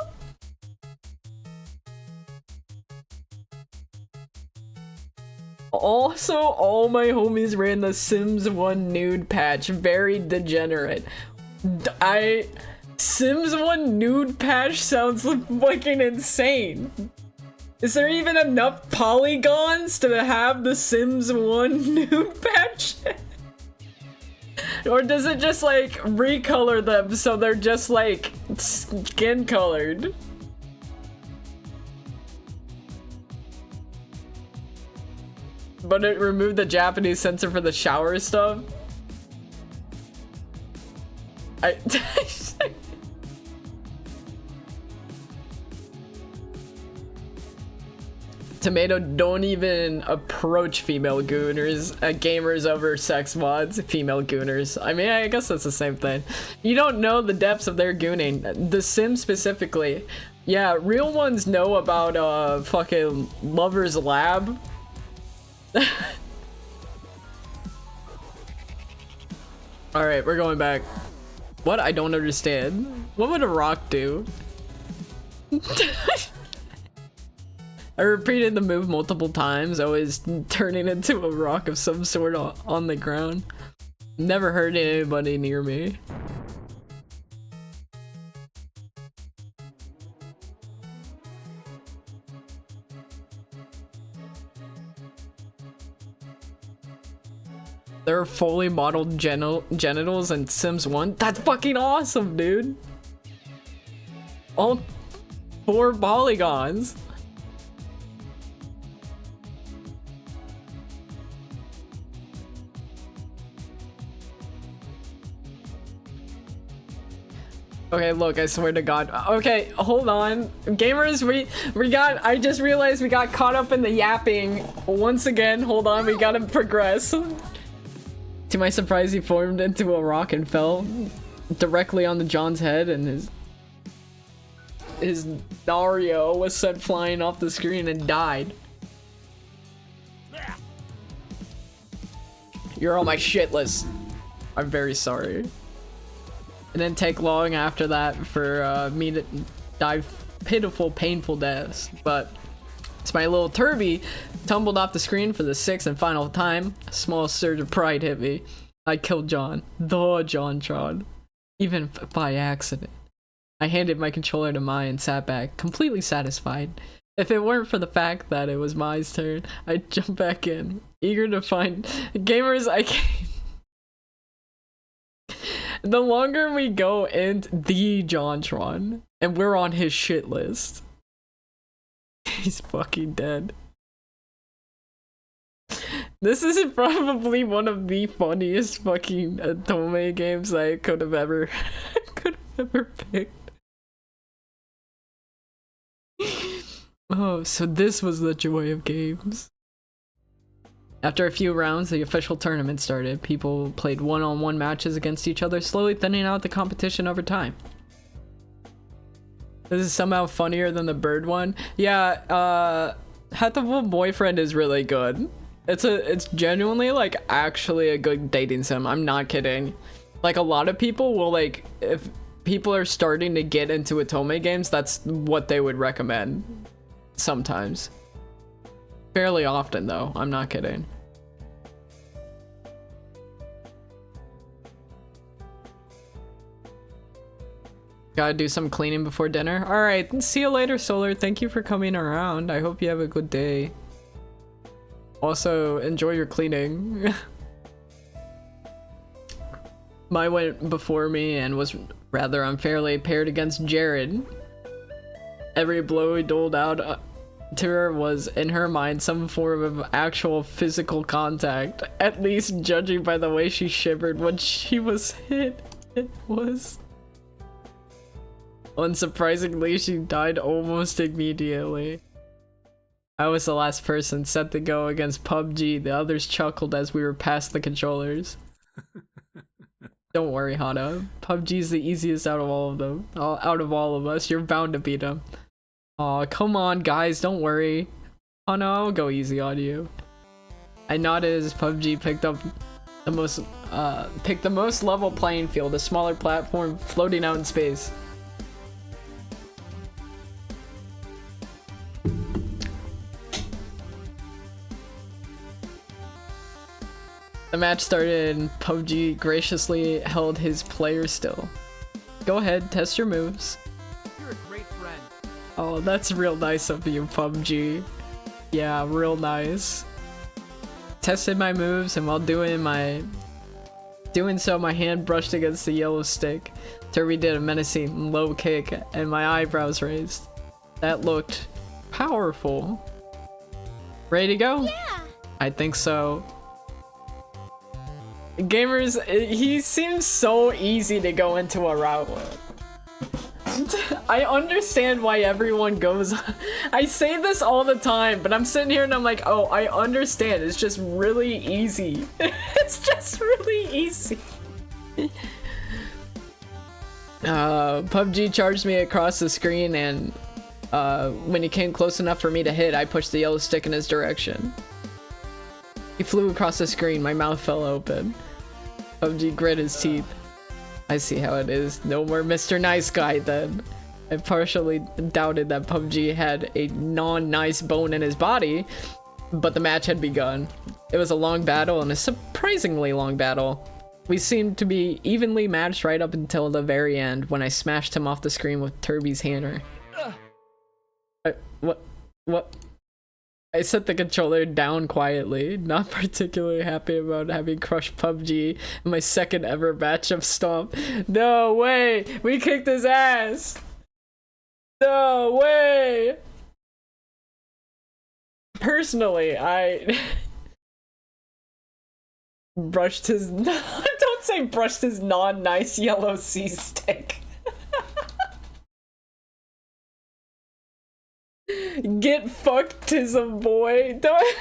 Also, all my homies ran the Sims 1 nude patch. Very degenerate. Sims 1 nude patch sounds fucking insane. Is there even enough polygons to have the Sims 1 nude patch? Or does it just like recolor them so they're just like skin colored? But it removed the Japanese censor for the shower stuff? Tomato, don't even approach female gooners, gamers over sex mods, female gooners. I mean, I guess that's the same thing. You don't know the depths of their gooning. The Sims specifically. Yeah, real ones know about fucking Lover's Lab. Alright, we're going back. What? I don't understand. What would a rock do? I repeated the move multiple times, always turning into a rock of some sort on the ground. Never hurt anybody near me. There are fully modeled genitals in Sims 1. That's fucking awesome, dude. All 4 polygons. Okay, look, I swear to God. Okay, hold on. Gamers, I just realized we got caught up in the yapping. Once again, hold on, we gotta progress. To my surprise, he formed into a rock and fell directly on the John's head, and his Dario was sent flying off the screen and died. You're on my shit list. I'm very sorry. It didn't take long after that for me to die pitiful, painful deaths, but it's my little Turby tumbled off the screen for the 6th and final time. A small surge of pride hit me. I killed John, the JonTron, even by accident. I handed my controller to Mai and sat back, completely satisfied. If it weren't for the fact that it was Mai's turn, I'd jump back in, eager to find gamers. The longer we go into the JonTron, and we're on his shit list. He's fucking dead. This is probably one of the funniest fucking Otome games I could have ever picked. Oh, so this was the joy of games. After a few rounds, the official tournament started. People played one-on-one matches against each other, slowly thinning out the competition over time. This is somehow funnier than the bird one. Yeah, Hatoful Boyfriend is really good. It's genuinely like actually a good dating sim. I'm not kidding. Like a lot of people will like, if people are starting to get into Otome games, that's what they would recommend sometimes. Fairly often though, I'm not kidding. Gotta do some cleaning before dinner. Alright, see you later, Solar. Thank you for coming around. I hope you have a good day. Also, enjoy your cleaning. Mai went before me and was rather unfairly paired against Jared. Every blow he doled out to her was, in her mind, some form of actual physical contact. At least judging by the way she shivered when she was hit. It was. Unsurprisingly, she died almost immediately. I was the last person set to go against PUBG. The others chuckled as we were past the controllers. Don't worry, Hana. PUBG's the easiest out of all of them. Out of all of us. You're bound to beat him. Aw, come on, guys. Don't worry. Hana, I'll go easy on you. I nodded as PUBG picked the most level playing field, a smaller platform floating out in space. The match started and PUBG graciously held his player still. Go ahead, test your moves. You're a great friend. Oh, that's real nice of you, PUBG. Yeah, real nice. Tested my moves, and while doing so, my hand brushed against the yellow stick. Turby did a menacing low kick, and my eyebrows raised. That looked powerful. Ready to go? Yeah. I think so. Gamers, he seems so easy to go into a route with. I understand why everyone goes. I say this all the time, but I'm sitting here and I'm like, oh, I understand. It's just really easy. It's just really easy. PUBG charged me across the screen, and when he came close enough for me to hit, I pushed the yellow stick in his direction. He flew across the screen, my mouth fell open. PUBG grit his teeth. I see how it is. No more Mr. Nice Guy then. I partially doubted that PUBG had a non-nice bone in his body, but the match had begun. It was a long battle, and a surprisingly long battle. We seemed to be evenly matched right up until the very end, when I smashed him off the screen with Turby's hammer. What? I set the controller down quietly, not particularly happy about having crushed PUBG in my second ever match of Stomp. No way! We kicked his ass! No way! Personally, I brushed his don't say brushed his non-nice yellow C-stick. Get fucked, Tism boy. Don't.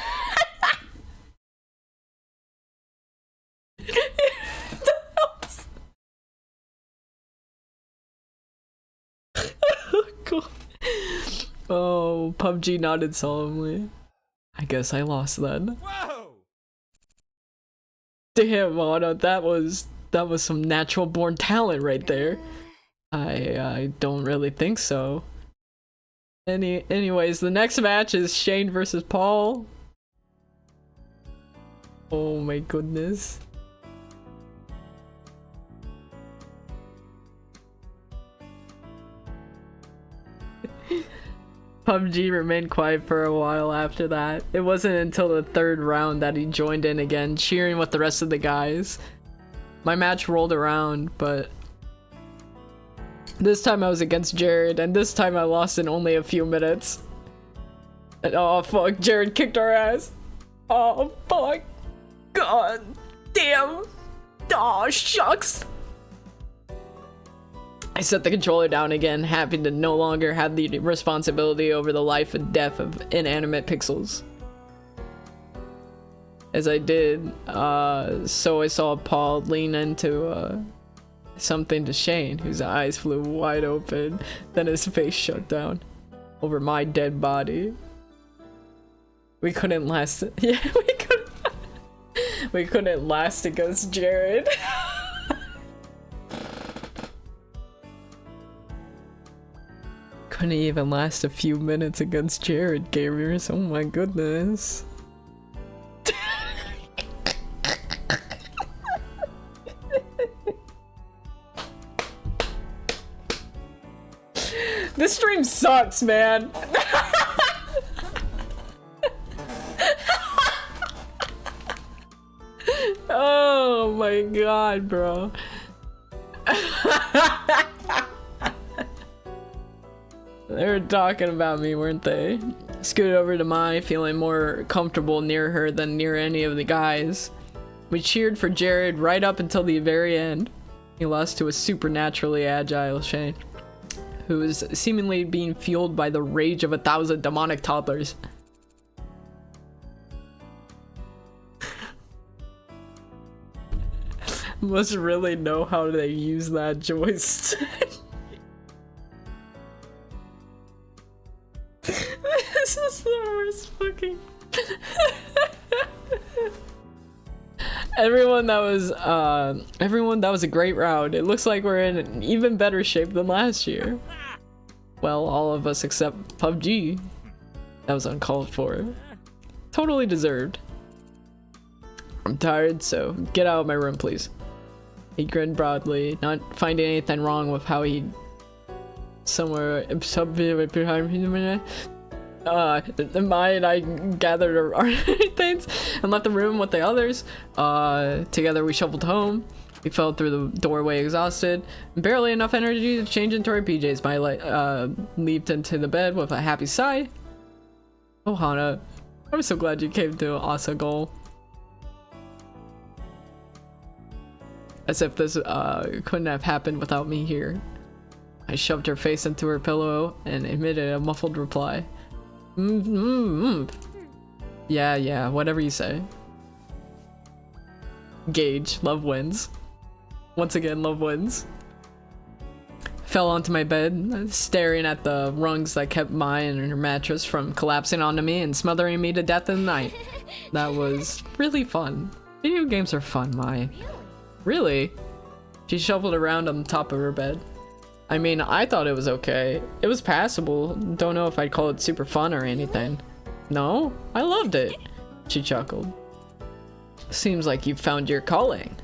Cool. Oh, PUBG nodded solemnly. I guess I lost then. Whoa! Damn, Anna, that was some natural born talent right there. I don't really think so. Anyways, the next match is Shane versus Paul. Oh my goodness. PUBG remained quiet for a while after that. It wasn't until the third round that he joined in again, cheering with the rest of the guys. My match rolled around, but this time I was against Jared, and this time I lost in only a few minutes. And oh fuck, Jared kicked our ass. Oh fuck. God damn. Oh shucks. I set the controller down again, happy to no longer have the responsibility over the life and death of inanimate pixels. As I did, so I saw Paul lean into something to Shane, whose eyes flew wide open, then his face shut down over my dead body. We couldn't last. Yeah, we couldn't last against Jared. Couldn't even last a few minutes against Jared, gamers. Oh my goodness. This stream sucks, man. Oh my god, bro. They were talking about me, weren't they? Scooted over to Mai, feeling more comfortable near her than near any of the guys. We cheered for Jared right up until the very end. He lost to a supernaturally agile Shane, who was seemingly being fueled by the rage of 1,000 demonic toddlers. Must really know how they use that joystick. This is the worst fucking. Everyone, that was a great round. It looks like we're in an even better shape than last year. Well, all of us except PUBG. That was uncalled for. Totally deserved. I'm tired, so get out of my room, please. He grinned broadly, not finding anything wrong with how he somewhere behind me. Mai and I gathered our things and left the room with the others. Together we shuffled home. We fell through the doorway exhausted. Barely enough energy to change into our PJs. Mai leaped into the bed with a happy sigh. Oh, Hana, I'm so glad you came to Asagao. As if this couldn't have happened without me here. I shoved her face into her pillow and emitted a muffled reply. Yeah, whatever you say. Gage, love wins. Once again, love wins. Fell onto my bed, staring at the rungs that kept Mai and her mattress from collapsing onto me and smothering me to death in the night. That was really fun. Video games are fun, Mai. Really? She shuffled around on the top of her bed. I mean, I thought it was okay. It was passable. Don't know if I'd call it super fun or anything. No? I loved it. She chuckled. Seems like you've found your calling.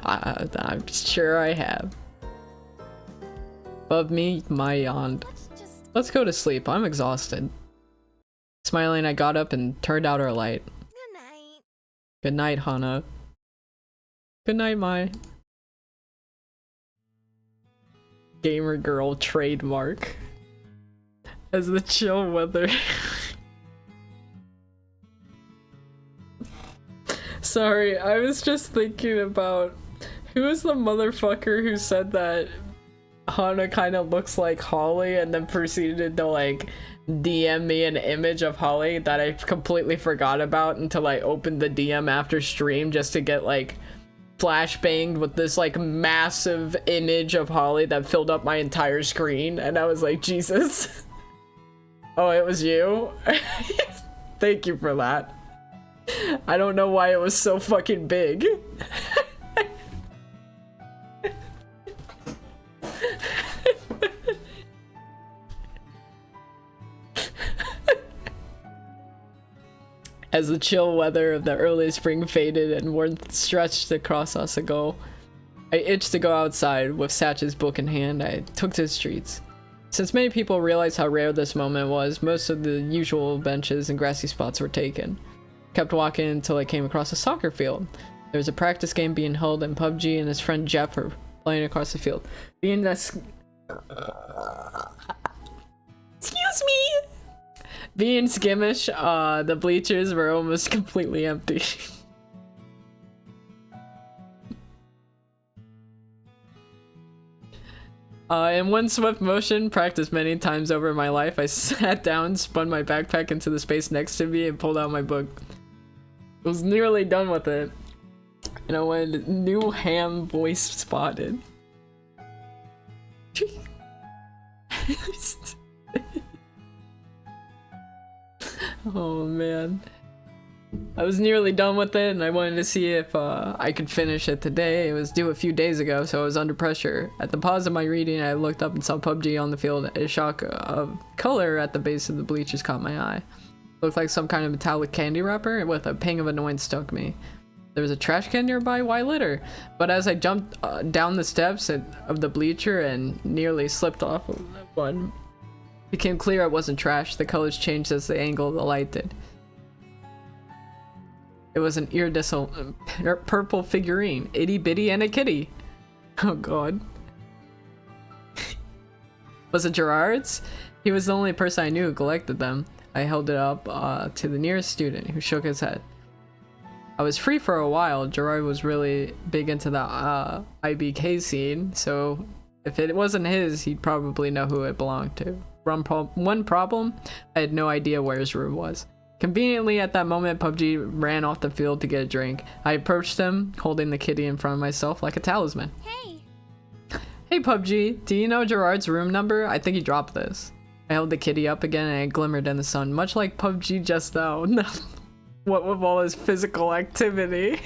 I'm sure I have. Above me, Mai yawned. Let's go to sleep. I'm exhausted. Smiling, I got up and turned out our light. Good night. Good night, Hana. Good night, Mai. Gamer girl trademark. As the chill weather. Sorry, I was just thinking about who was the motherfucker who said that Hana kind of looks like Holly and then proceeded to like DM me an image of Holly that I completely forgot about until I opened the DM after stream just to get like flashbanged with this like massive image of Holly that filled up my entire screen, and I was like, Jesus. Oh, it was you? Thank you for that. I don't know why it was so fucking big. As the chill weather of the early spring faded and warmth stretched across Asagao, I itched to go outside. With Satch's book in hand, I took to the streets. Since many people realized how rare this moment was, most of the usual benches and grassy spots were taken. Kept walking until I came across a soccer field. There's a practice game being held, and PUBG and his friend Jeff are playing across the field. Being that's excuse me. Being skimmish, the bleachers were almost completely empty. In one swift motion, practiced many times over in my life, I sat down, spun my backpack into the space next to me, and pulled out my book. I was nearly done with it, and when new ham voice spotted. Oh man. I was nearly done with it, and I wanted to see if I could finish it today. It was due a few days ago, so I was under pressure. At the pause of my reading, I looked up and saw PUBG on the field. A shock of color at the base of the bleachers caught my eye. It looked like some kind of metallic candy wrapper, with a pang of annoyance struck me. There was a trash can nearby. Why litter? But as I jumped down the steps of the bleacher and nearly slipped off one, it became clear it wasn't trash. The colors changed as the angle of the light did. It was an iridescent purple figurine, itty bitty and a kitty. Oh god. Was it Gerard's? He was the only person I knew who collected them. I held it up to the nearest student, who shook his head. I was free for a while. Gerard was really big into the IBK scene, so if it wasn't his, he'd probably know who it belonged to. One problem, I had no idea where his room was. Conveniently, at that moment, PUBG ran off the field to get a drink. I approached him, holding the kitty in front of myself like a talisman. Hey! Hey PUBG, do you know Gerard's room number? I think he dropped this. I held the kitty up again and it glimmered in the sun, much like PUBG just now. What with all his physical activity?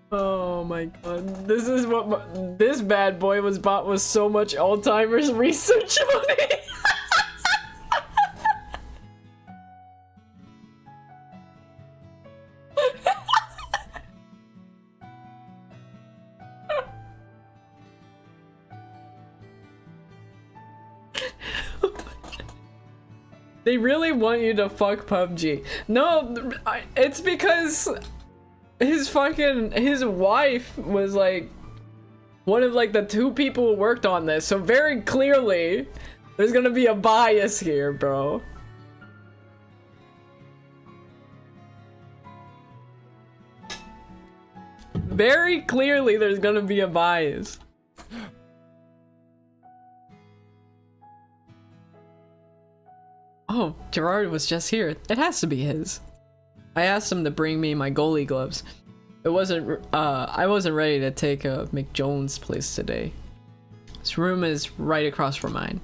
Oh my god, this is what this bad boy was bought with so much Alzheimer's research money. They really want you to fuck PUBG. No, it's because his wife was like one of like the two people who worked on this, so very clearly there's gonna be a bias here, bro. Very clearly there's gonna be a bias. Oh, Gerard was just here. It has to be his. I asked him to bring me my goalie gloves. I wasn't ready to take McJones' place today. This room is right across from mine.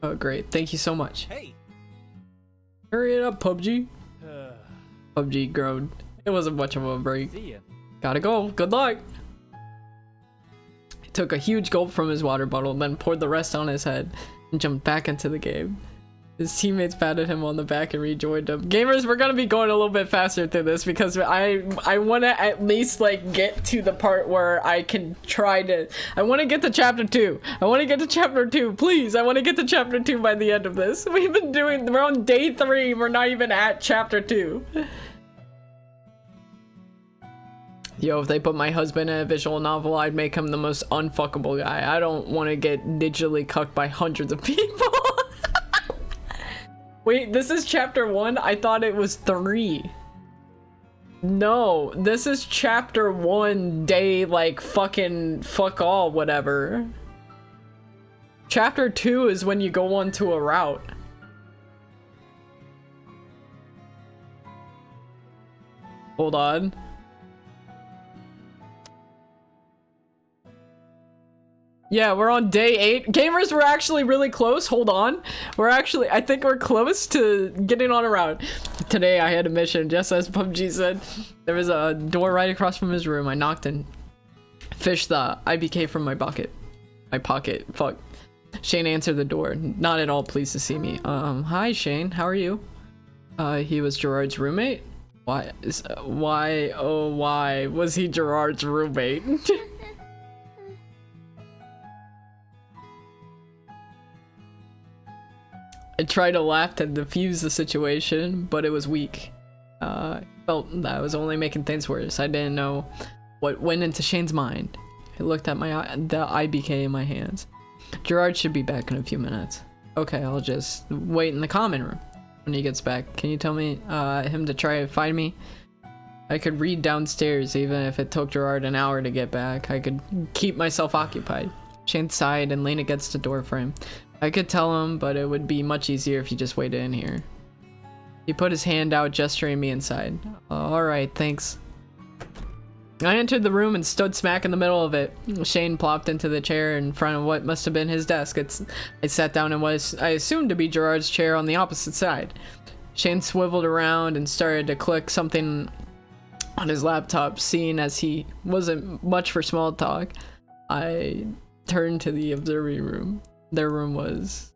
Oh, great. Thank you so much. Hey. Hurry it up, PUBG. PUBG groaned. It wasn't much of a break. See ya. Gotta go. Good luck. He took a huge gulp from his water bottle, then poured the rest on his head and jumped back into the game. His teammates patted him on the back and rejoined him. Gamers, we're gonna be going a little bit faster through this because I want to at least like get to the part where I can try to. I want to get to chapter 2. I want to get to chapter 2, please. I want to get to chapter 2 by the end of this. We're on day 3. We're not even at chapter 2. Yo, if they put my husband in a visual novel, I'd make him the most unfuckable guy. I don't want to get digitally cucked by hundreds of people. Wait, this is chapter 1? I thought it was 3. No, this is chapter 1, day, like, fucking, fuck all, whatever. Chapter 2 is when you go onto a route. Hold on. Yeah, we're on day 8. Gamers, we're actually really close. Hold on. I think we're close to getting on a route. Today I had a mission, just as PUBG said. There was a door right across from his room. I knocked and fished the IBK from my pocket. Fuck. Shane answered the door, not at all pleased to see me. Hi Shane, how are you? He was Gerard's roommate? Why was he Gerard's roommate? I tried to laugh to diffuse the situation, but it was weak. I felt that I was only making things worse. I didn't know what went into Shane's mind. I looked at the IBK in my hands. Gerard should be back in a few minutes. Okay, I'll just wait in the common room when he gets back. Can you tell me him to try to find me? I could read downstairs even if it took Gerard an hour to get back. I could keep myself occupied. Shane sighed and leaned against the door frame. I could tell him, but it would be much easier if he just waited in here. He put his hand out, gesturing me inside. Alright, thanks. I entered the room and stood smack in the middle of it. Shane plopped into the chair in front of what must have been his desk. I sat down in what I assumed to be Gerard's chair on the opposite side. Shane swiveled around and started to click something on his laptop, seeing as he wasn't much for small talk. I turned to the observing room. Their room was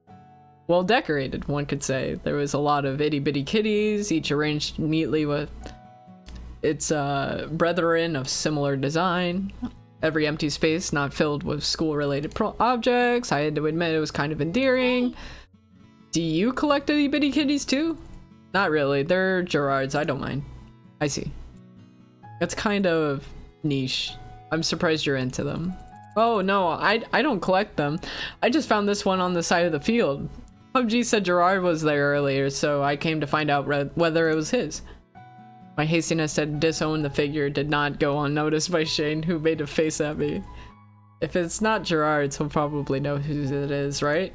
well decorated, one could say. There was a lot of itty-bitty kitties, each arranged neatly with its brethren of similar design. Every empty space not filled with school-related objects. I had to admit it was kind of endearing. Do you collect itty-bitty kitties too? Not really. They're Gerard's. I don't mind. I see. It's kind of niche. I'm surprised you're into them. Oh no, I don't collect them. I just found this one on the side of the field. PUBG said Gerard was there earlier, so I came to find out whether it was his. My hastiness to disown the figure did not go unnoticed by Shane, who made a face at me. If it's not Gerard's, he'll probably know who it is, right?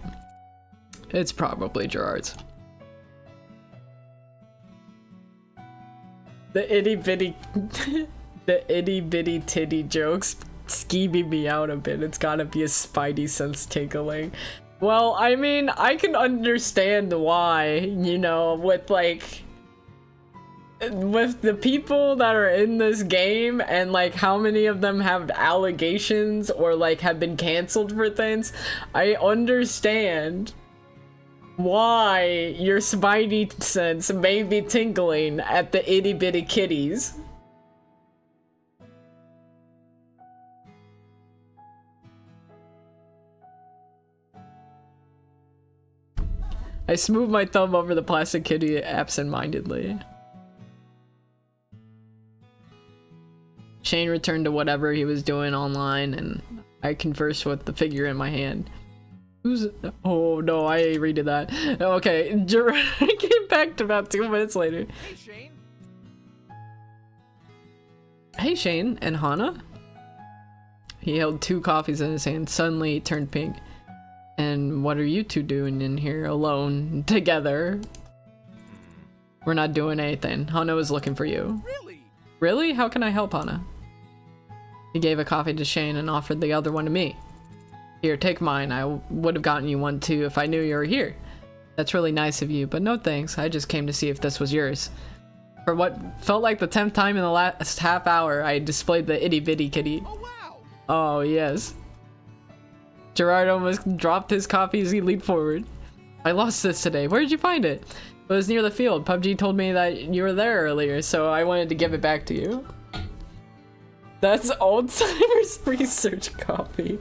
It's probably Gerard's. The itty bitty titty jokes skeeving me out a bit. It's gotta be a spidey sense tickling. Well, I mean, I can understand why, you know, with the people that are in this game and like how many of them have allegations or like have been canceled for things. I understand why your spidey sense may be tingling at the itty bitty kitties. I smoothed my thumb over the plastic kitty absent-mindedly. Shane returned to whatever he was doing online, and I conversed with the figure in my hand. Who's... Oh no, I redid that. Okay, Gerard came back about 2 minutes later. Hey, Shane. Hey, Shane and Hana? He held 2 coffees in his hand. Suddenly, he turned pink. And what are you two doing in here alone together? We're not doing anything. Hana was looking for you. Really? Really? How can I help, Hana? He gave a coffee to Shane and offered the other one to me. Here, take mine. I would have gotten you one too if I knew you were here. That's really nice of you, but no thanks. I just came to see if this was yours. For what felt like the 10th time in the last half hour, I displayed the itty bitty kitty. Oh, wow. Oh, yes. Gerard almost dropped his coffee as he leaped forward. I lost this today. Where did you find it? It was near the field. PUBG told me that you were there earlier, so I wanted to give it back to you. That's Alzheimer's research copy.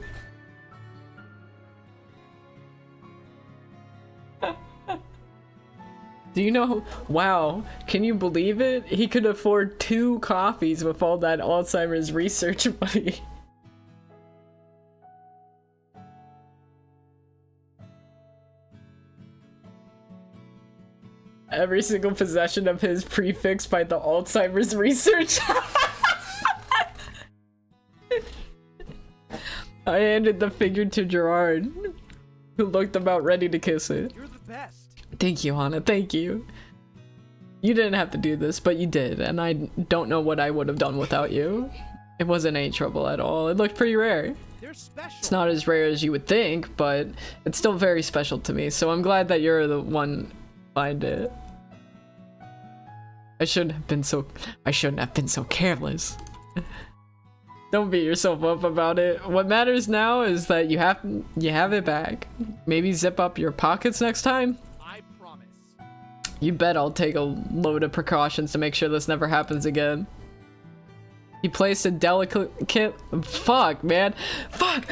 Do you know? Wow, can you believe it? He could afford 2 coffees with all that Alzheimer's research money. Every single possession of his prefixed by the Alzheimer's research. I handed the figure to Gerard, who looked about ready to kiss it. You're the best. Thank you, Hana, thank you. You didn't have to do this, but you did, and I don't know what I would have done without you. It wasn't any trouble at all. It looked pretty rare. They're special. It's not as rare as you would think, but it's still very special to me, so I'm glad that you're the one who find it. I shouldn't have been so careless. Don't beat yourself up about it. What matters now is that you have it back. Maybe zip up your pockets next time? I promise. You bet I'll take a load of precautions to make sure this never happens again. He placed a delicate fuck, man. Fuck.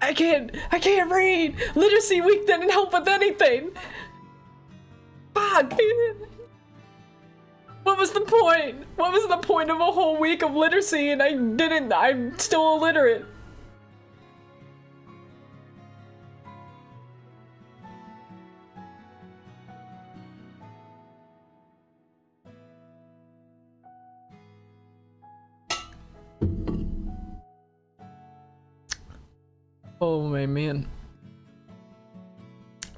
I can't read. Literacy week didn't help with anything. Fuck. What was the point? What was the point of a whole week of literacy and I'm still illiterate? Oh my man.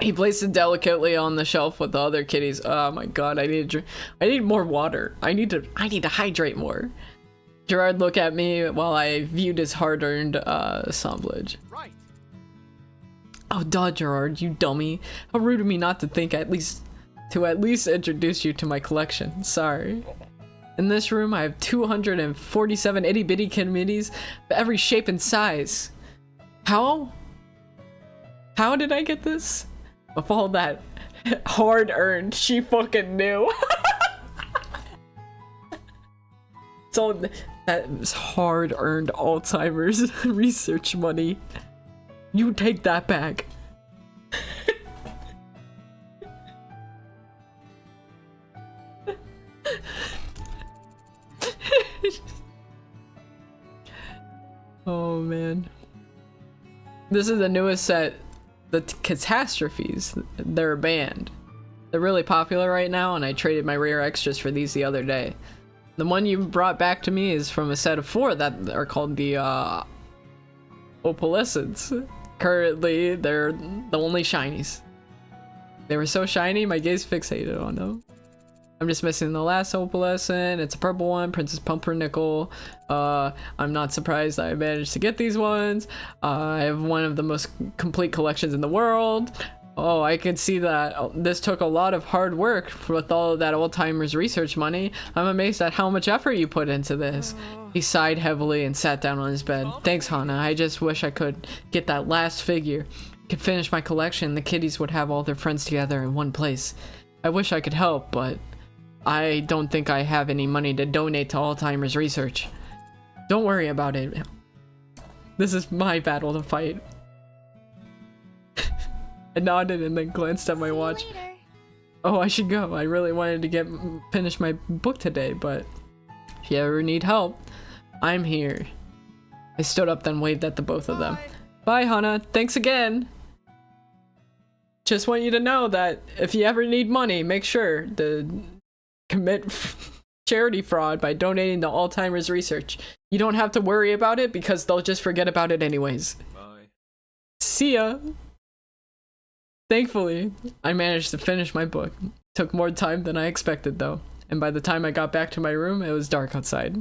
He placed it delicately on the shelf with the other kitties. Oh my god, I need more water. I need to hydrate more. Gerard looked at me while I viewed his hard-earned assemblage. Right. Oh duh, Gerard, you dummy. How rude of me not to think at least introduce you to my collection. Sorry. In this room I have 247 itty-bitty committees of every shape and size. How did I get this? Of all that hard-earned, she fucking knew. So that was hard-earned Alzheimer's research money. You take that back. Oh man. This is the newest set, the Catastrophes. They're a band. They're really popular right now, and I traded my rare extras for these the other day. The one you brought back to me is from a set of 4 that are called the Opalescents. Currently, they're the only shinies. They were so shiny, my gaze fixated on them. I'm just missing the last Opalescent. It's a purple one, Princess Pumpernickel. I'm not surprised I managed to get these ones. I have one of the most complete collections in the world. Oh, I can see that this took a lot of hard work with all of that Alzheimer's research money. I'm amazed at how much effort you put into this. He sighed heavily and sat down on his bed. Thanks, Hana. I just wish I could get that last figure. Could finish my collection. The kiddies would have all their friends together in one place. I wish I could help, but I don't think I have any money to donate to Alzheimer's research. Don't worry about it. This is my battle to fight. I nodded and then glanced at my watch. Oh, I should go. I really wanted to finish my book today, but if you ever need help, I'm here. I stood up then waved at the both of them. Bye, Hana. Thanks again. Just want you to know that if you ever need money, make sure to commit charity fraud by donating to Alzheimer's research. You don't have to worry about it because they'll just forget about it anyways. Bye. See ya. Thankfully, I managed to finish my book. Took more time than I expected though, and by the time I got back to my room, it was dark outside.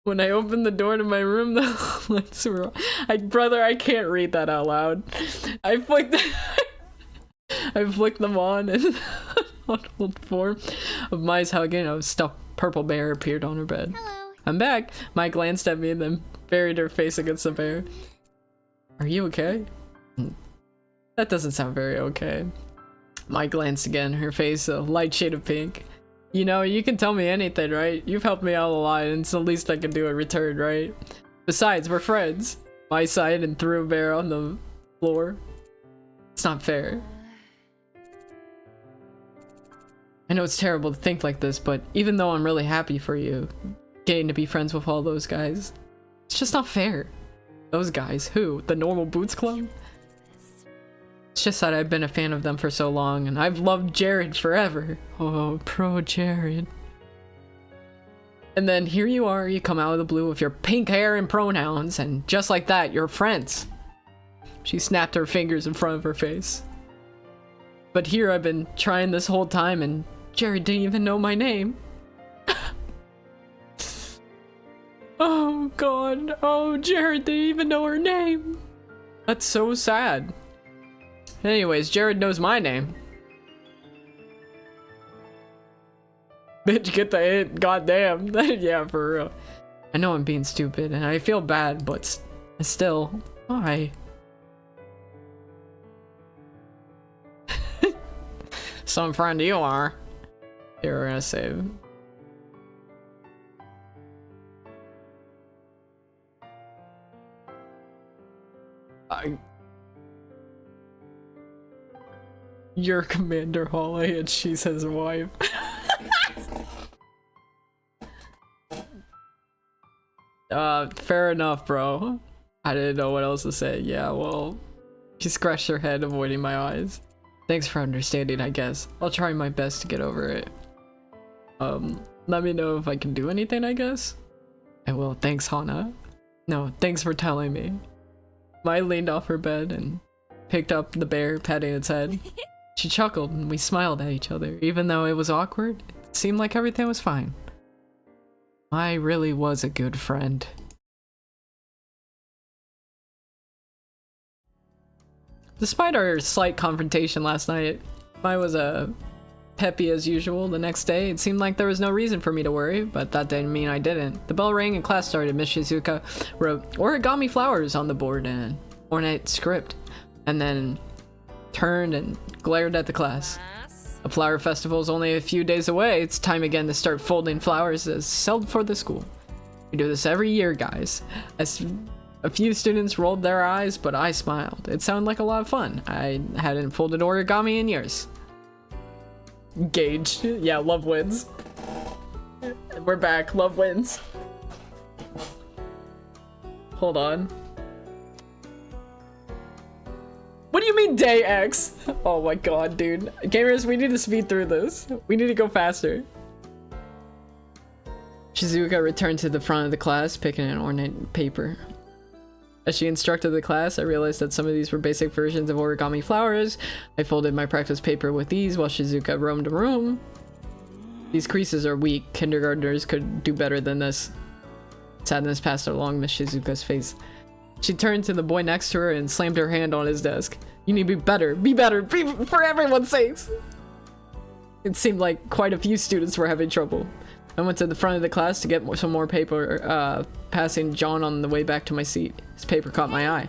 When I opened the door to my room, the lights were on. Brother, I can't read that out loud. I flicked them on, and the form of Mai's hugging a stuffed purple bear appeared on her bed. Hello. I'm back. Mai glanced at me and then buried her face against the bear. Are you okay? That doesn't sound very okay. Mai glanced again, her face a light shade of pink. You know, you can tell me anything, right? You've helped me out a lot, and it's the least I can do in return, right? Besides, we're friends. Mai sighed and threw a bear on the floor. It's not fair. I know it's terrible to think like this, but even though I'm really happy for you, getting to be friends with all those guys, it's just not fair. Those guys? Who? The Normal Boots Club? It's just that I've been a fan of them for so long, and I've loved Jared forever. Oh, pro Jared. And then here you are, you come out of the blue with your pink hair and pronouns, and just like that, you're friends. She snapped her fingers in front of her face. But here I've been trying this whole time, and Jared didn't even know my name. Oh god, oh Jared didn't even know her name. That's so sad. Anyways, Jared knows my name. Bitch, get the hint, goddamn. Yeah, for real. I know I'm being stupid and I feel bad, but still, why? Some friend you are. Here, we're gonna save. You're Commander Holly and she's his wife. Fair enough, bro. I didn't know what else to say. Yeah, well, she scratched her head, avoiding my eyes. Thanks for understanding, I guess. I'll try my best to get over it. Let me know if I can do anything, I guess. I will. Thanks, Hana. No, thanks for telling me. Mai leaned off her bed and picked up the bear, patting its head. She chuckled and we smiled at each other. Even though it was awkward, it seemed like everything was fine. Mai really was a good friend. Despite our slight confrontation last night, Mai was peppy as usual. The next day, it seemed like there was no reason for me to worry, but that didn't mean I didn't. The bell rang and class started. Miss Shizuka wrote origami flowers on the board in an ornate script, and then turned and glared at the class. The flower festival is only a few days away. It's time again to start folding flowers as sold for the school. We do this every year, guys. As a few students rolled their eyes, but I smiled. It sounded like a lot of fun. I hadn't folded origami in years. Gage. Yeah, love wins. We're back. Love wins. Hold on. What do you mean day X? Oh my god, dude. Gamers, we need to speed through this. We need to go faster. Shizuka returned to the front of the class, picking an ornate paper. As she instructed the class, I realized that some of these were basic versions of origami flowers. I folded my practice paper with these while Shizuka roamed the room. These creases are weak. Kindergartners could do better than this. Sadness passed along Miss Shizuka's face. She turned to the boy next to her and slammed her hand on his desk. You need to be better, for everyone's sakes! It seemed like quite a few students were having trouble. I went to the front of the class to get some more paper, passing John on the way back to my seat. His paper caught my eye.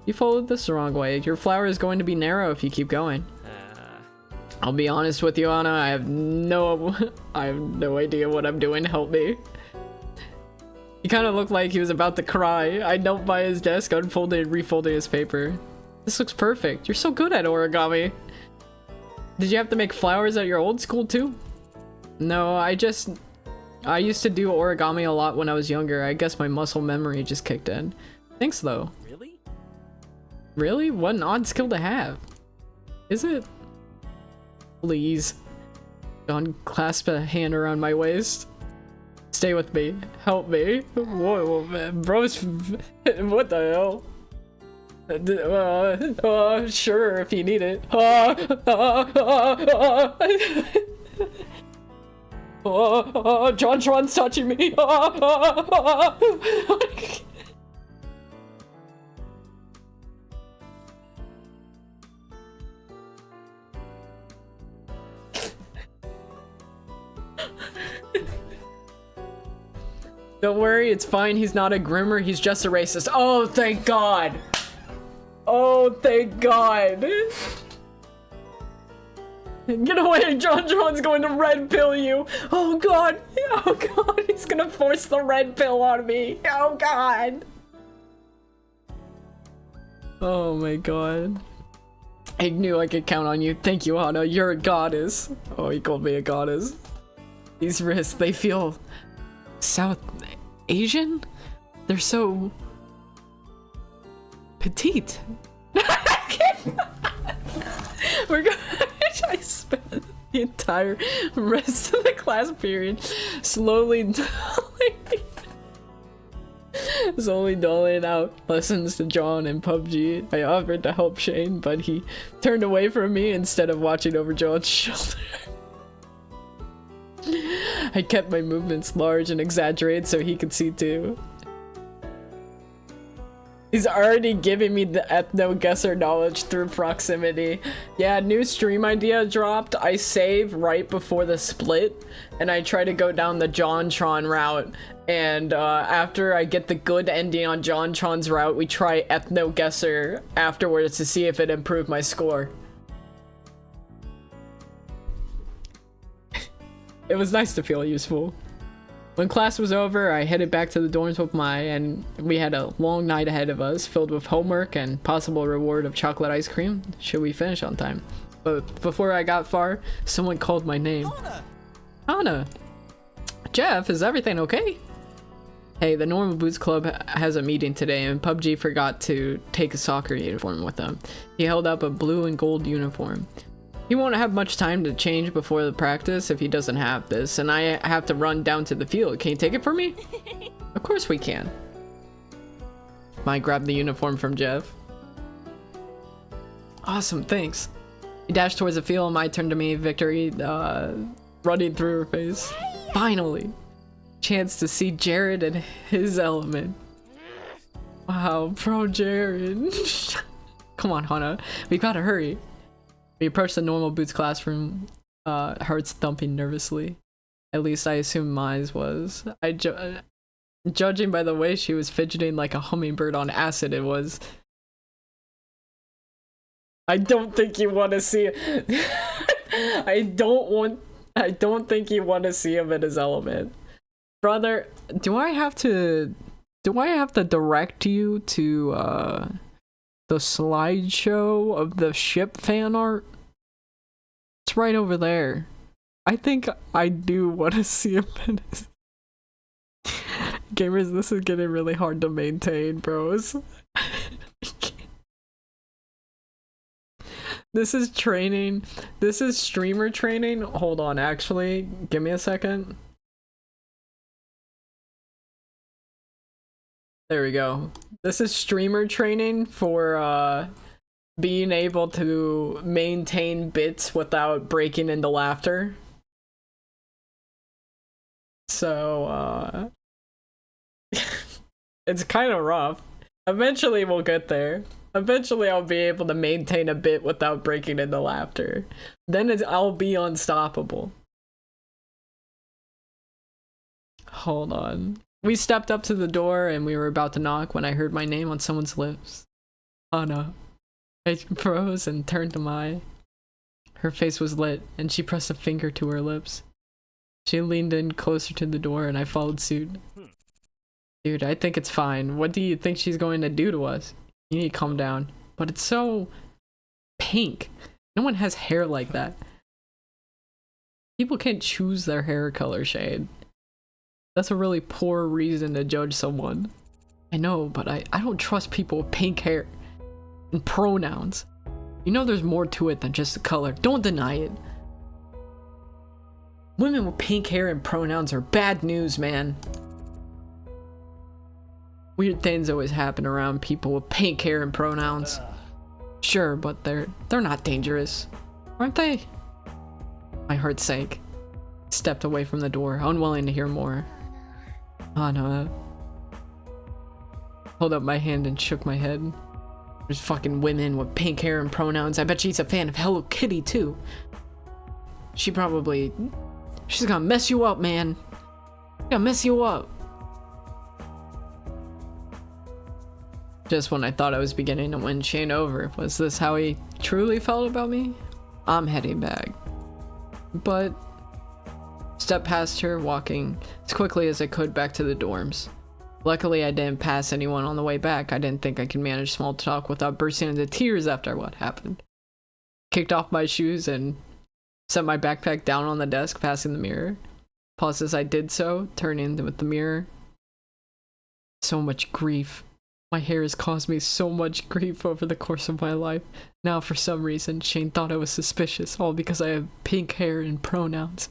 You folded this the wrong way. Your flower is going to be narrow if you keep going. I'll be honest with you, Anna, I have no idea what I'm doing. Help me. He kind of looked like he was about to cry. I knelt by his desk, unfolding and refolding his paper. This looks perfect. You're so good at origami. Did you have to make flowers at your old school too? No, I used to do origami a lot when I was younger. I guess my muscle memory just kicked in. Thanks though. Really? Really? What an odd skill to have. Is it? Please. John clasped a hand around my waist. Stay with me. Help me. Whoa, man. Bros. What the hell? Sure, if you need it. John Tron's touching me. Don't worry, it's fine. He's not a groomer. He's just a racist. Oh, thank God. Oh, thank God. Get away, John John's going to red pill you. Oh God, oh God, he's gonna force the red pill on me. Oh God. Oh my God. I knew I could count on you. Thank you, Hana. You're a goddess. Oh, he called me a goddess. These wrists, they feel South Asian? They're so petite. We're gonna I spent the entire rest of the class period slowly doling out lessons to John and PUBG. I offered to help Shane, but he turned away from me instead of watching over John's shoulder. I kept my movements large and exaggerated so he could see too. He's already giving me the ethno-guesser knowledge through proximity. Yeah, new stream idea dropped. I save right before the split, and I try to go down the JonTron route. And after I get the good ending on JonTron's route, we try ethno-guesser afterwards to see if it improved my score. It was nice to feel useful. When class was over, I headed back to the dorms with Mai, and we had a long night ahead of us, filled with homework and possible reward of chocolate ice cream, should we finish on time. But before I got far, someone called my name. Hana! Jeff, is everything okay? Hey, the Normal Boots Club has a meeting today, and PUBG forgot to take a soccer uniform with them. He held up a blue and gold uniform. He won't have much time to change before the practice if he doesn't have this, and I have to run down to the field. Can you take it for me? Of course we can. Mai grabbed the uniform from Jeff. Awesome, thanks. He dashed towards the field, and Mai turned to me, victory running through her face. Finally! Chance to see Jared in his element. Wow, pro Jared. Come on, Hana. We gotta hurry. We approached the Normal Boots classroom, hearts thumping nervously. At least I assumed Mai's was. Judging by the way she was fidgeting like a hummingbird on acid, it was. I don't think you want to see it. I don't think you want to see him in his element. Brother, do I have to direct you to the slideshow of the ship fan art? It's right over there. I think I do want to see him in his... Gamers, this is getting really hard to maintain, bros. This is training. This is streamer training. Hold on, actually, give me a second. There we go. This is streamer training for being able to maintain bits without breaking into laughter. So it's kind of rough. Eventually we'll get there. Eventually I'll be able to maintain a bit without breaking into laughter. Then I'll be unstoppable. Hold on. We stepped up to the door and we were about to knock when I heard my name on someone's lips. Hana. I froze and turned to Mai. Her face was lit and she pressed a finger to her lips. She leaned in closer to the door and I followed suit. Dude, I think it's fine. What do you think she's going to do to us? You need to calm down. But it's so pink. No one has hair like that. People can't choose their hair color shade. That's a really poor reason to judge someone. I know, but I don't trust people with pink hair. And pronouns. You know there's more to it than just the color. Don't deny it. Women with pink hair and pronouns are bad news, man. Weird things always happen around people with pink hair and pronouns. Sure, but they're not dangerous. Aren't they? My heart sank. Stepped away from the door, unwilling to hear more. Hana. Hold up my hand and shook my head. There's fucking women with pink hair and pronouns. I bet she's a fan of Hello Kitty too. She's gonna mess you up, man. She's gonna mess you up. Just when I thought I was beginning to win Shane over, was this how he truly felt about me? I'm heading back. But stepped past her, walking as quickly as I could back to the dorms. Luckily, I didn't pass anyone on the way back. I didn't think I could manage small talk without bursting into tears after what happened. Kicked off my shoes and set my backpack down on the desk, passing the mirror. Paused as I did so, turning with the mirror. So much grief. My hair has caused me so much grief over the course of my life. Now, for some reason, Shane thought I was suspicious, all because I have pink hair and pronouns.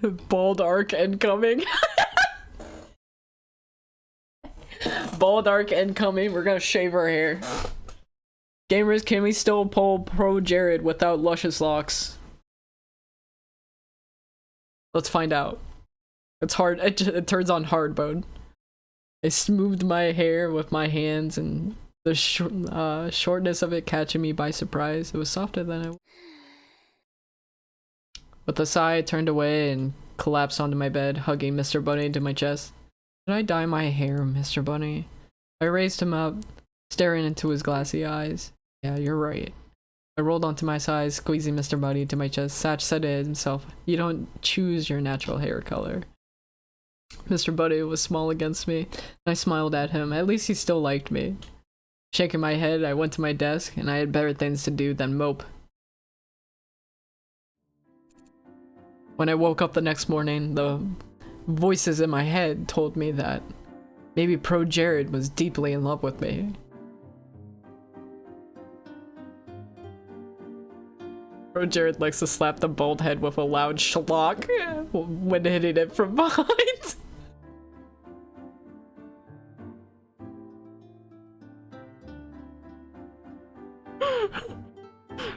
Bald arc incoming. Bald arc incoming. We're gonna shave our hair. Gamers, can we still pull pro Jared without luscious locks? Let's find out. It's hard. It turns on hard mode. I smoothed my hair with my hands and the shortness of it catching me by surprise. It was softer than I... With a sigh, I turned away and collapsed onto my bed, hugging Mr. Bunny to my chest. Did I dye my hair, Mr. Bunny? I raised him up, staring into his glassy eyes. Yeah, you're right. I rolled onto my side, squeezing Mr. Buddy to my chest. Satch said to himself, "You don't choose your natural hair color." Mr. Buddy was small against me, and I smiled at him. At least he still liked me. Shaking my head, I went to my desk, and I had better things to do than mope. When I woke up the next morning, the voices in my head told me that maybe Pro Jared was deeply in love with me. Pro Jared likes to slap the bald head with a loud schlock when hitting it from behind.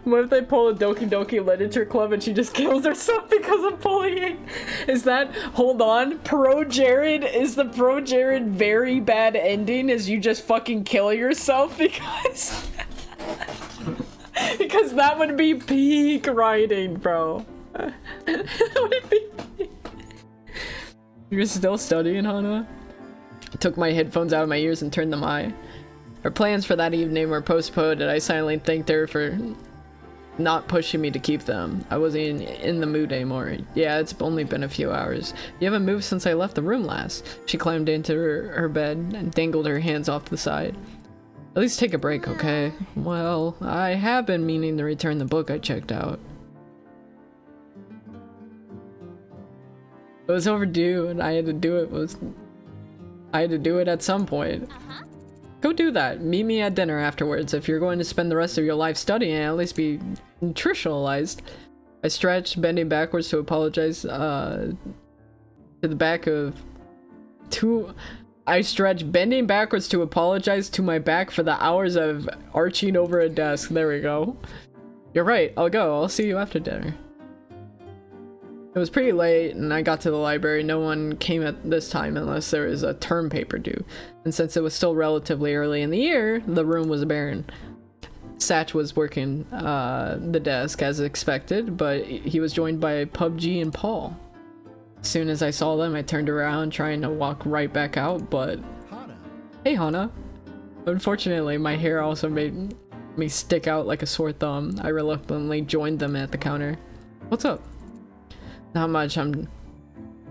What if they pull a Doki Doki Literature Club and she just kills herself because of bullying? Is that, hold on, Pro Jared, is the Pro Jared very bad ending? Is you just fucking kill yourself because... because that would be peak writing, bro. That would be peak. You're still studying, Hana? I took my headphones out of my ears and turned them on. Our plans for that evening were postponed, and I silently thanked her for not pushing me to keep them. I wasn't in the mood anymore. Yeah, it's only been a few hours. You haven't moved since I left the room last. She climbed into her bed and dangled her hands off the side. At least take a break, okay? Well, I have been meaning to return the book I checked out. It was overdue, and I had to do it at some point. Go do that. Meet me at dinner afterwards. If you're going to spend the rest of your life studying, at least be nutritionalized. I stretched, bending backwards to apologize to the back of I stretched, bending backwards to apologize to my back for the hours of arching over a desk. There we go. You're right. I'll go. I'll see you after dinner. It was pretty late, and I got to the library. No one came at this time unless there was a term paper due. And since it was still relatively early in the year, the room was barren. Satch was working the desk as expected, but he was joined by PUBG and Paul. As soon as I saw them, I turned around, trying to walk right back out, but... Hana. Hey, Hana. Unfortunately, my hair also made me stick out like a sore thumb. I reluctantly joined them at the counter. What's up? Not much. I'm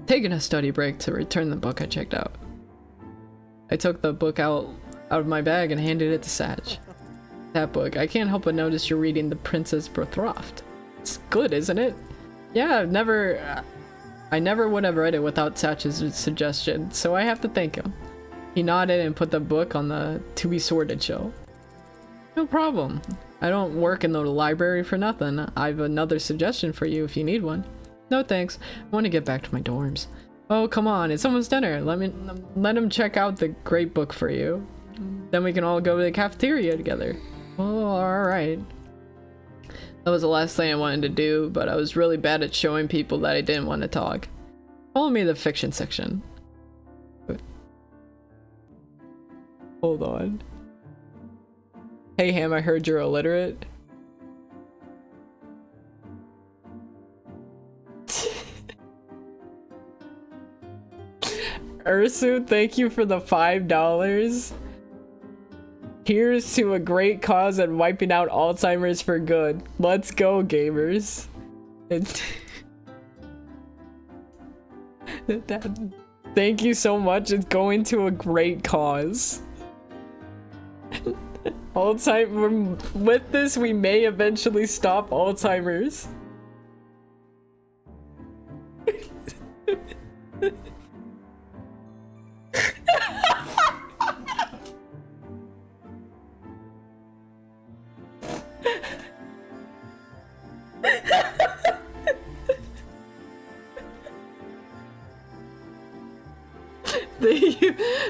taking a study break to return the book I checked out. I took the book out of my bag and handed it to Satch. That book. I can't help but notice you're reading The Princess Betrothed. It's good, isn't it? Yeah, I never would have read it without Satch's suggestion, so I have to thank him. He nodded and put the book on the to be sorted shelf. No problem. I don't work in the library for nothing. I have another suggestion for you if you need one. No thanks. I want to get back to my dorms. Oh, come on. It's almost dinner. Let him check out the great book for you. Then we can all go to the cafeteria together. Oh, alright. That was the last thing I wanted to do, but I was really bad at showing people that I didn't want to talk. Follow me to the fiction section. Hold on. Hey Ham, I heard you're illiterate. Ursu, thank you for the $5. Here's to a great cause and wiping out Alzheimer's for good. Let's go, gamers. Thank you so much. It's going to a great cause. Alzheimer's. With this, we may eventually stop Alzheimer's.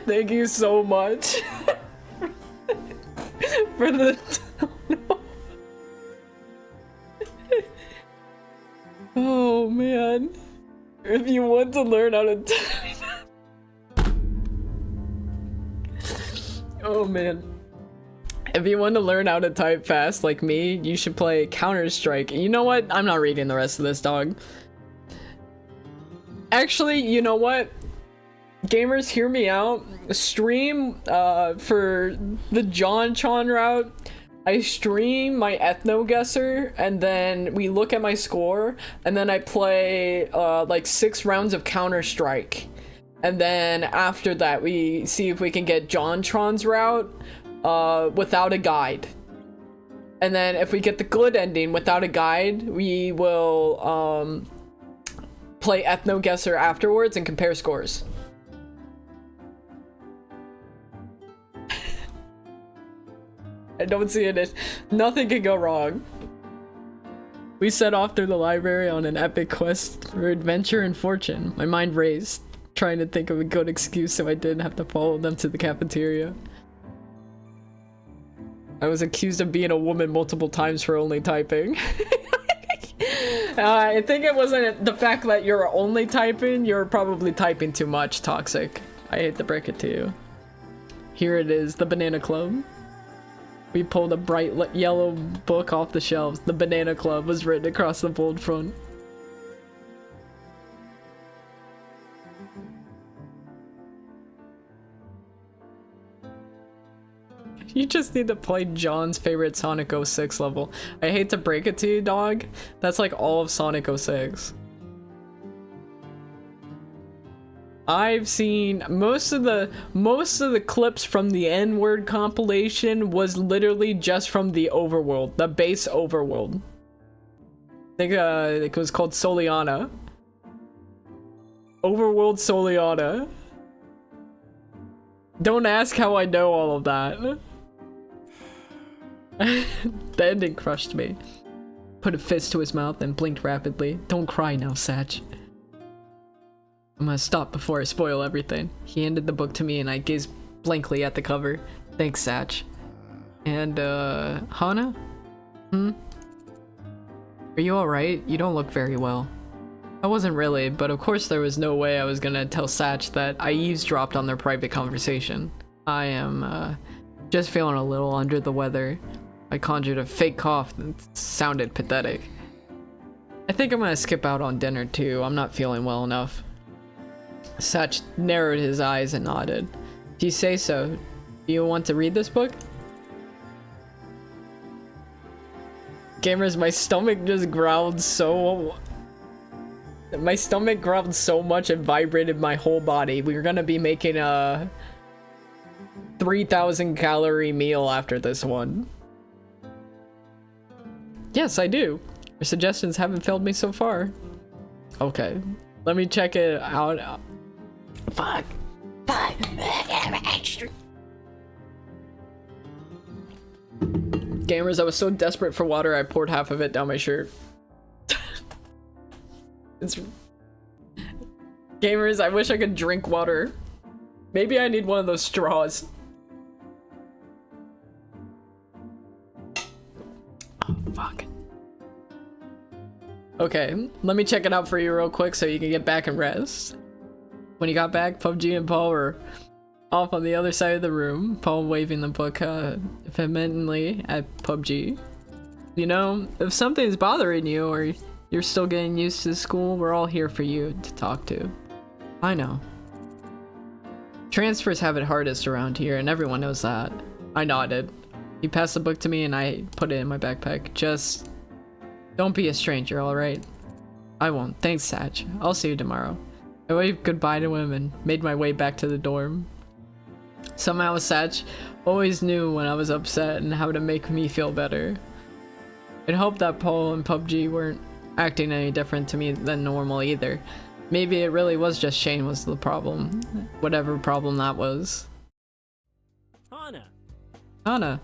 Thank you so much for the oh man, if you want to learn how to type oh man, if you want to learn how to type fast like me, you should play Counter-Strike. You know what? I'm not reading the rest of this, dog. Actually, you know what? Gamers, hear me out. Stream for the JonTron route. I stream my ethno guesser, and then we look at my score, and then I play like 6 rounds of Counter-Strike. And then after that, we see if we can get JonTron's route without a guide. And then if we get the good ending without a guide, we will play ethno guesser afterwards and compare scores. I don't see it. Nothing can go wrong. We set off through the library on an epic quest for adventure and fortune. My mind raced, trying to think of a good excuse so I didn't have to follow them to the cafeteria. I was accused of being a woman multiple times for only typing. I think it wasn't the fact that you're only typing, you're probably typing too much, Toxic. I hate to break it to you. Here it is, the Banana Club. We pulled a bright yellow book off the shelves. The Banana Club was written across the bold front. You just need to play John's favorite Sonic 06 level. I hate to break it to you, dog. That's like all of Sonic 06. I've seen most of the clips from the N-word compilation was literally just from the overworld, the base overworld. I think it was called Soliana. Overworld Soliana. Don't ask how I know all of that. The ending crushed me. Put a fist to his mouth and blinked rapidly. Don't cry now, Satch. I'm gonna stop before I spoil everything. He handed the book to me and I gazed blankly at the cover. Thanks, Satch. And, Hana? Are you alright? You don't look very well. I wasn't really, but of course there was no way I was gonna tell Satch that I eavesdropped on their private conversation. I am, just feeling a little under the weather. I conjured a fake cough that sounded pathetic. I think I'm gonna skip out on dinner too. I'm not feeling well enough. Satch narrowed his eyes and nodded. If you say so, do you want to read this book? Gamers, my stomach just growled so... My stomach growled so much it vibrated my whole body. We're gonna be making a 3,000 calorie meal after this one. Yes, I do. Your suggestions haven't failed me so far. Okay, let me check it out. Fuck. Gamers, I was so desperate for water I poured half of it down my shirt. Gamers, I wish I could drink water. Maybe I need one of those straws. Oh, fuck. Okay, let me check it out for you real quick so you can get back and rest. When he got back, PUBG and Paul were off on the other side of the room, Paul waving the book vehemently at PUBG. You know, if something's bothering you or you're still getting used to school, we're all here for you to talk to. I know. Transfers have it hardest around here, and everyone knows that. I nodded. He passed the book to me and I put it in my backpack. Just don't be a stranger, alright? I won't. Thanks, Satch. I'll see you tomorrow. I waved goodbye to him and made my way back to the dorm. Somehow Satch always knew when I was upset and how to make me feel better. I'd hoped that Paul and PUBG weren't acting any different to me than normal either. Maybe it really was just Shane was the problem. Whatever problem that was. Hana. Hana.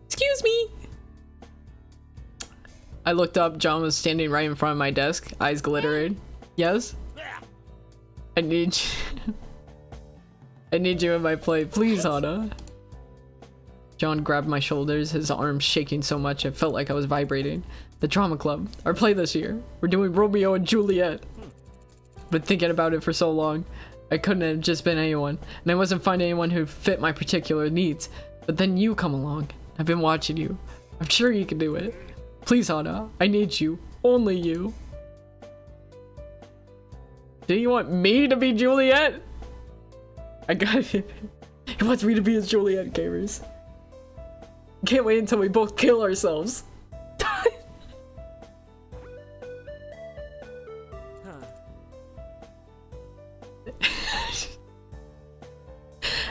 Excuse me. I looked up. John was standing right in front of my desk, eyes glittering. Yes? I need you. I need you in my play. Please, Hana. John grabbed my shoulders, his arms shaking so much it felt like I was vibrating. The drama club. Our play this year. We're doing Romeo and Juliet. Been thinking about it for so long. I couldn't have just been anyone, and I wasn't finding anyone who fit my particular needs. But then you come along. I've been watching you. I'm sure you can do it. Please, Hana, I need you. Only you. Do you want me to be Juliet? I got it. He wants me to be his Juliet, gamers. Can't wait until we both kill ourselves.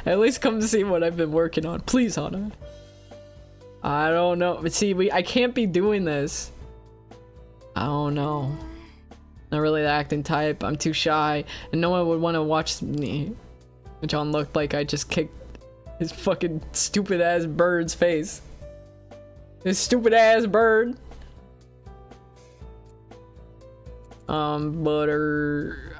At least come to see what I've been working on. Please, Hana. I don't know. But see, I can't be doing this. I don't know. Not really the acting type. I'm too shy. And no one would want to watch me. John looked like I just kicked his fucking stupid ass bird's face. His stupid ass bird. Butter,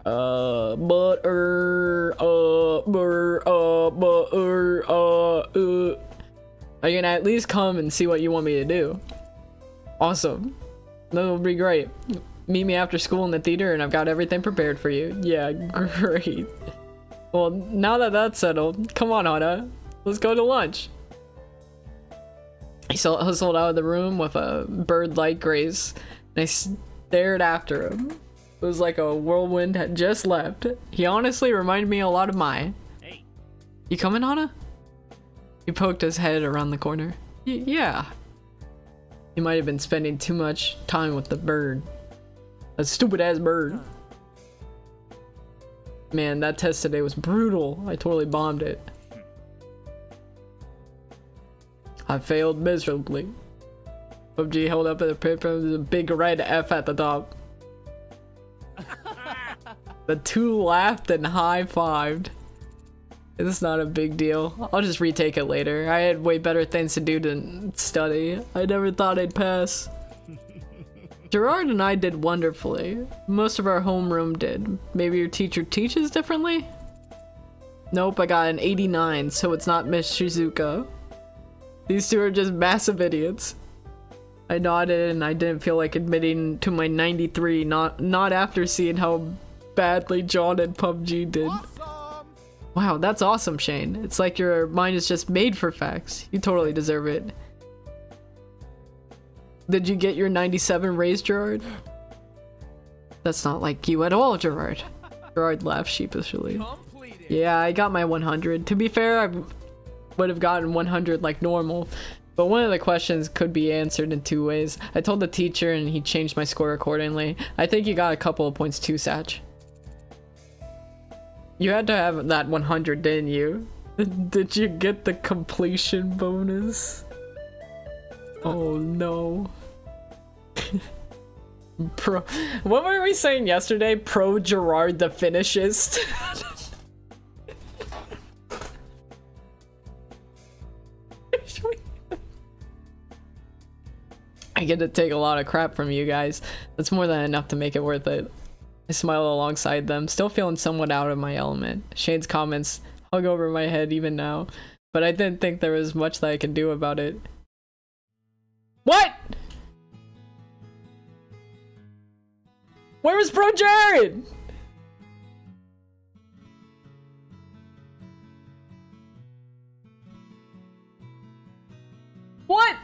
Are you gonna at least come and see what you want me to do? Awesome. That would be great. Meet me after school in the theater and I've got everything prepared for you. Yeah, great. Well, now that that's settled, come on, Hana. Let's go to lunch. He hustled out of the room with a bird-like grace, and I stared after him. It was like a whirlwind had just left. He honestly reminded me a lot of Mai. Hey. You coming, Hana? He poked his head around the corner. Yeah. He might have been spending too much time with the bird. A stupid-ass bird. Man, that test today was brutal. I totally bombed it. I failed miserably. PUBG held up the paper with a big red F at the top. The two laughed and high-fived. It's not a big deal. I'll just retake it later. I had way better things to do than study. I never thought I'd pass. Gerard and I did wonderfully. Most of our homeroom did. Maybe your teacher teaches differently? Nope, I got an 89, so it's not Miss Shizuka. These two are just massive idiots. I nodded and I didn't feel like admitting to my 93, not after seeing how badly John and PUBG did. Awesome. Wow, that's awesome, Shane. It's like your mind is just made for facts. You totally deserve it. Did you get your 97 raised, Gerard? That's not like you at all, Gerard. Gerard laughed sheepishly. Completed. Yeah, I got my 100. To be fair, I would have gotten 100 like normal. But one of the questions could be answered in two ways. I told the teacher and he changed my score accordingly. I think you got a couple of points too, Satch. You had to have that 100, didn't you? Did you get the completion bonus? Oh no. What were we saying yesterday? Pro Gerard the finishist. I get to take a lot of crap from you guys. That's more than enough to make it worth it. I smiled alongside them, still feeling somewhat out of my element. Shane's comments hung over my head even now, but I didn't think there was much that I could do about it. What? Where was Bro Jared? What?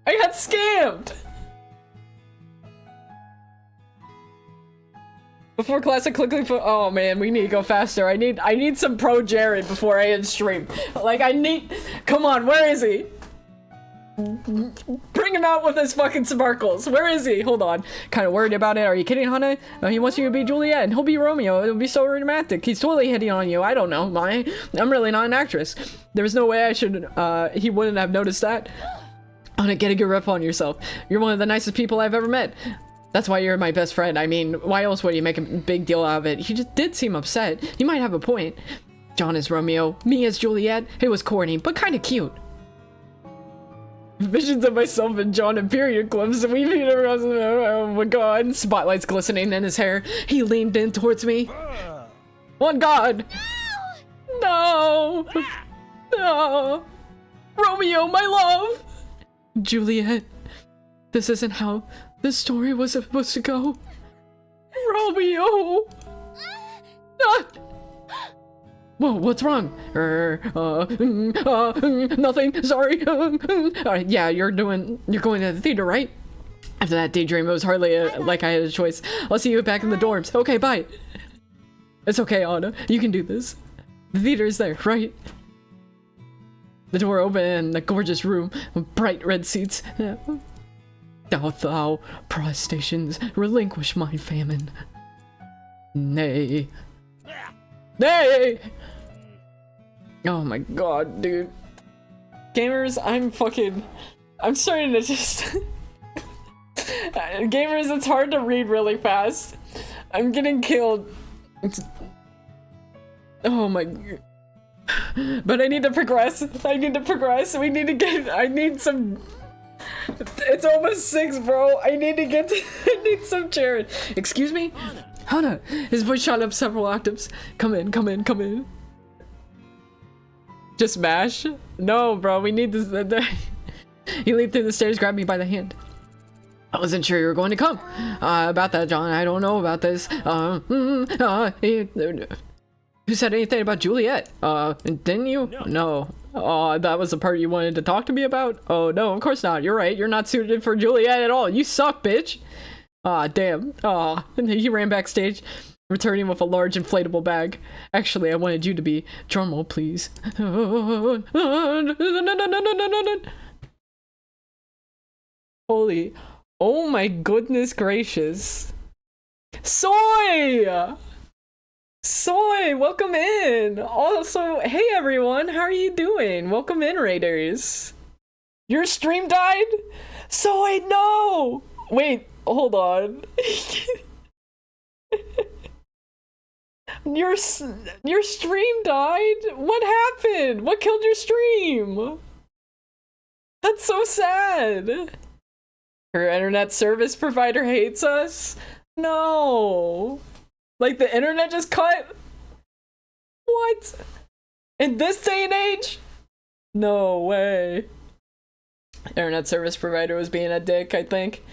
I got scammed! Before class, I quickly put— oh man, we need to go faster. I need some Pro Jared before I end stream. Like, come on, where is he? Bring him out with his fucking sparkles. Where is he? Hold on. Kind of worried about it. Are you kidding, Hana? He wants you to be Juliet and he'll be Romeo. It'll be so romantic. He's totally hitting on you. I don't know. I'm really not an actress. There's no way he wouldn't have noticed that. Hana, get a good rep on yourself. You're one of the nicest people I've ever met. That's why you're my best friend. I mean, why else would you make a big deal out of it? He just did seem upset. You might have a point. John is Romeo. Me as Juliet. It was corny, but kind of cute. Visions of myself and John in period clips. Weaving around. Oh my god. Spotlights glistening in his hair. He leaned in towards me. On God. No. No. Romeo, my love. Juliet. This isn't how the story was supposed to go. Romeo. Whoa, what's wrong? Nothing, sorry. Yeah, you're going to the theater, right? After that daydream, it was hardly like I had a choice. I'll see you back in the dorms. Okay, bye. It's okay, Anna. You can do this. The theater is there, right? The door opened in the gorgeous room with bright red seats. Doth thou, prostrations, relinquish my famine? Nay. Nay! Oh my god, dude. Gamers, I'm starting to just... Gamers, it's hard to read really fast. I'm getting killed. Oh my... But I need to progress. I need to progress. We need to get... I need some... It's almost 6, bro. I need to get... I need some Jared. Excuse me? Hana. His voice shot up several octaves. Come in, come in, come in. Just mash? No, bro. We need this... He leaped through the stairs, grabbed me by the hand. I wasn't sure you were going to come. About that, John. I don't know about this. Who said anything about Juliet? Didn't you? No. Oh, that was the part you wanted to talk to me about? Oh, no, of course not. You're right. You're not suited for Juliet at all. You suck, bitch. Aw, damn. Aw. And he ran backstage, returning with a large inflatable bag. Actually, I wanted you to be. Drumroll, please. Holy. Oh my goodness gracious. Soy! Soy, welcome in! Also, hey everyone, how are you doing? Welcome in, Raiders. Your stream died? Soy, no! Wait, hold on. Your stream died? What happened? What killed your stream? That's so sad. Her internet service provider hates us? No. Like the internet just cut? What? In this day and age? No way. Internet service provider was being a dick, I think.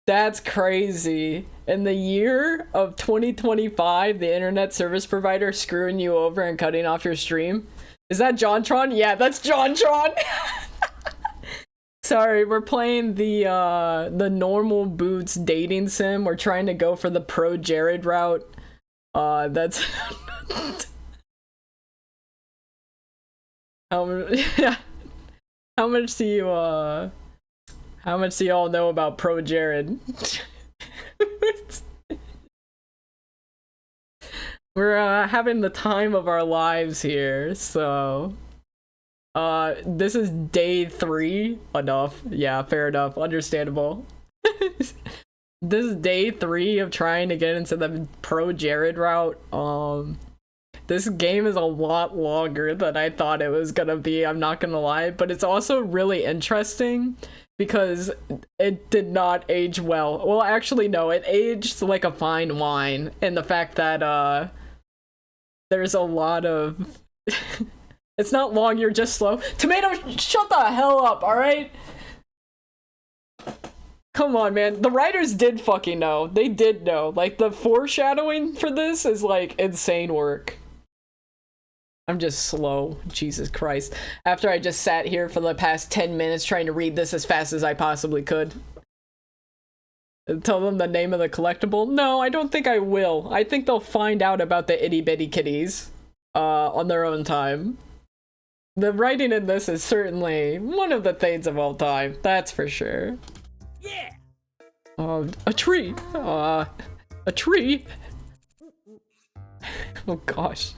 That's crazy. In the year of 2025, the internet service provider screwing you over and cutting off your stream? Is that JonTron? Yeah, that's JonTron! Sorry, we're playing the normal boots dating sim. We're trying to go for the pro Jared route. That's how much do you all know about pro Jared? We're having the time of our lives here, so this is day 3. Enough. Yeah, fair enough. Understandable. This is day 3 of trying to get into the pro Jared route. This game is a lot longer than I thought it was gonna be, I'm not gonna lie, but it's also really interesting because it did not age well. Well, actually, no, it aged like a fine wine, and the fact that there's a lot of it's not long, you're just slow. Tomato, shut the hell up, alright? Come on, man. The writers did fucking know. They did know. Like, the foreshadowing for this is, like, insane work. I'm just slow. Jesus Christ. After I just sat here for the past 10 minutes trying to read this as fast as I possibly could. Tell them the name of the collectible? No, I don't think I will. I think they'll find out about the itty bitty kitties on their own time. The writing in this is certainly one of the things of all time. That's for sure. Yeah. A tree. A tree. Oh gosh.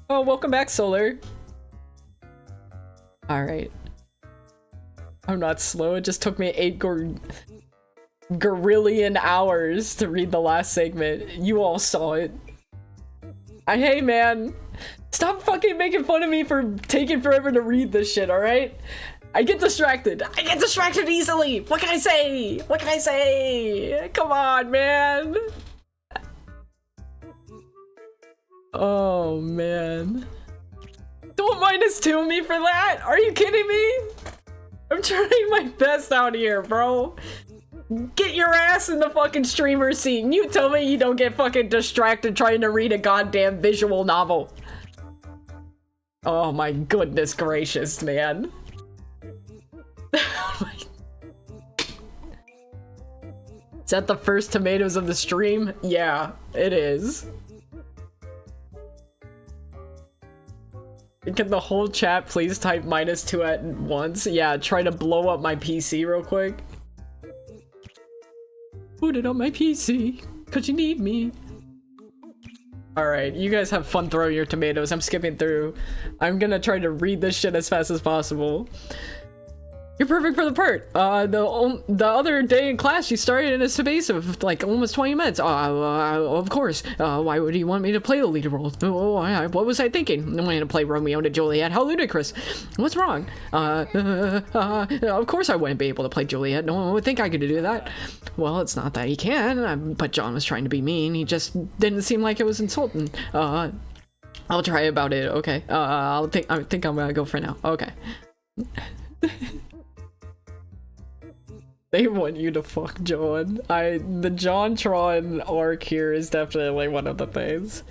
Oh, welcome back, Solar. Alright. I'm not slow, it just took me 8 gorillion hours to read the last segment. You all saw it. Hey man, stop fucking making fun of me for taking forever to read this shit, alright? I get distracted. I get distracted easily. What can I say? What can I say? Come on, man. Oh, man. Don't -2 me for that. Are you kidding me? I'm trying my best out here, bro. Get your ass in the fucking streamer seat and you tell me you don't get fucking distracted trying to read a goddamn visual novel. Oh my goodness gracious, man. that the first tomatoes of the stream? Yeah, it is. Can the whole chat please type -2 at once? Yeah, try to blow up my PC real quick. Put it on my PC, cause you need me. Alright, you guys have fun throwing your tomatoes. I'm skipping through. I'm gonna try to read this shit as fast as possible. You're perfect for the part. The other day in class, you started in a space of like almost 20 minutes. Of course. Why would you want me to play the lead role? What was I thinking? I wanted to play Romeo to Juliet. How ludicrous. What's wrong? Of course I wouldn't be able to play Juliet. No one would think I could do that. Well, it's not that he can, but John was trying to be mean. He just didn't seem like it was insulting. I'll try about it. Okay. I think I'm gonna go for now. Okay. They want you to fuck John. The JonTron arc here is definitely one of the things.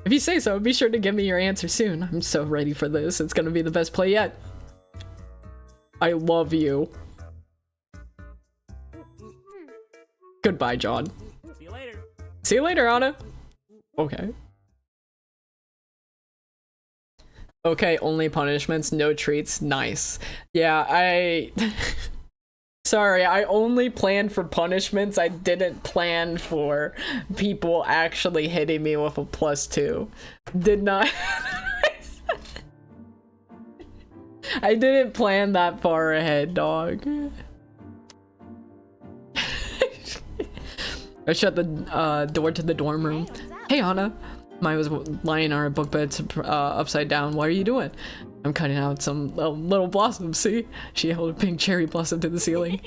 If you say so, be sure to give me your answer soon. I'm so ready for this. It's gonna be the best play yet. I love you. Goodbye, John. See you later. See you later, Anna. Okay. Okay, only punishments, no treats. Nice. Yeah, Sorry, I only planned for punishments. I didn't plan for people actually hitting me with a +2. Did not. I didn't plan that far ahead, dog. I shut the door to the dorm room. Hey, Anna. Maya was lying on her book bed upside down. What are you doing? I'm cutting out some little blossoms, see? She held a pink cherry blossom to the ceiling.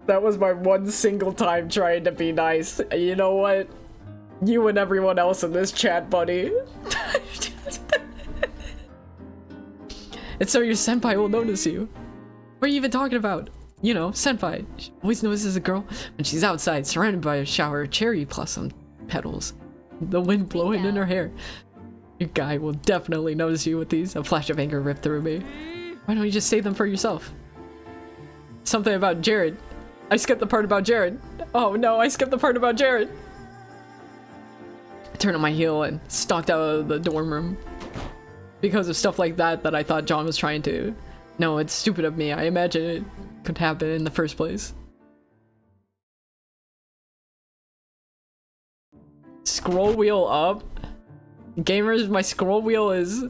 That was my one single time trying to be nice. You know what? You and everyone else in this chat, buddy. And so your senpai will notice you. What are you even talking about? You know, senpai. She always notices a girl when she's outside, surrounded by a shower of cherry blossom petals. The wind blowing in her hair. Your guy will definitely notice you with these. A flash of anger ripped through me. Why don't you just save them for yourself? Something about Jared. I skipped the part about Jared. Oh no, I skipped the part about Jared. I turned on my heel and stalked out of the dorm room. Because of stuff like that I thought John was trying to. No, it's stupid of me. I imagine it could happen in the first place. Scroll wheel up. Gamers, my scroll wheel is...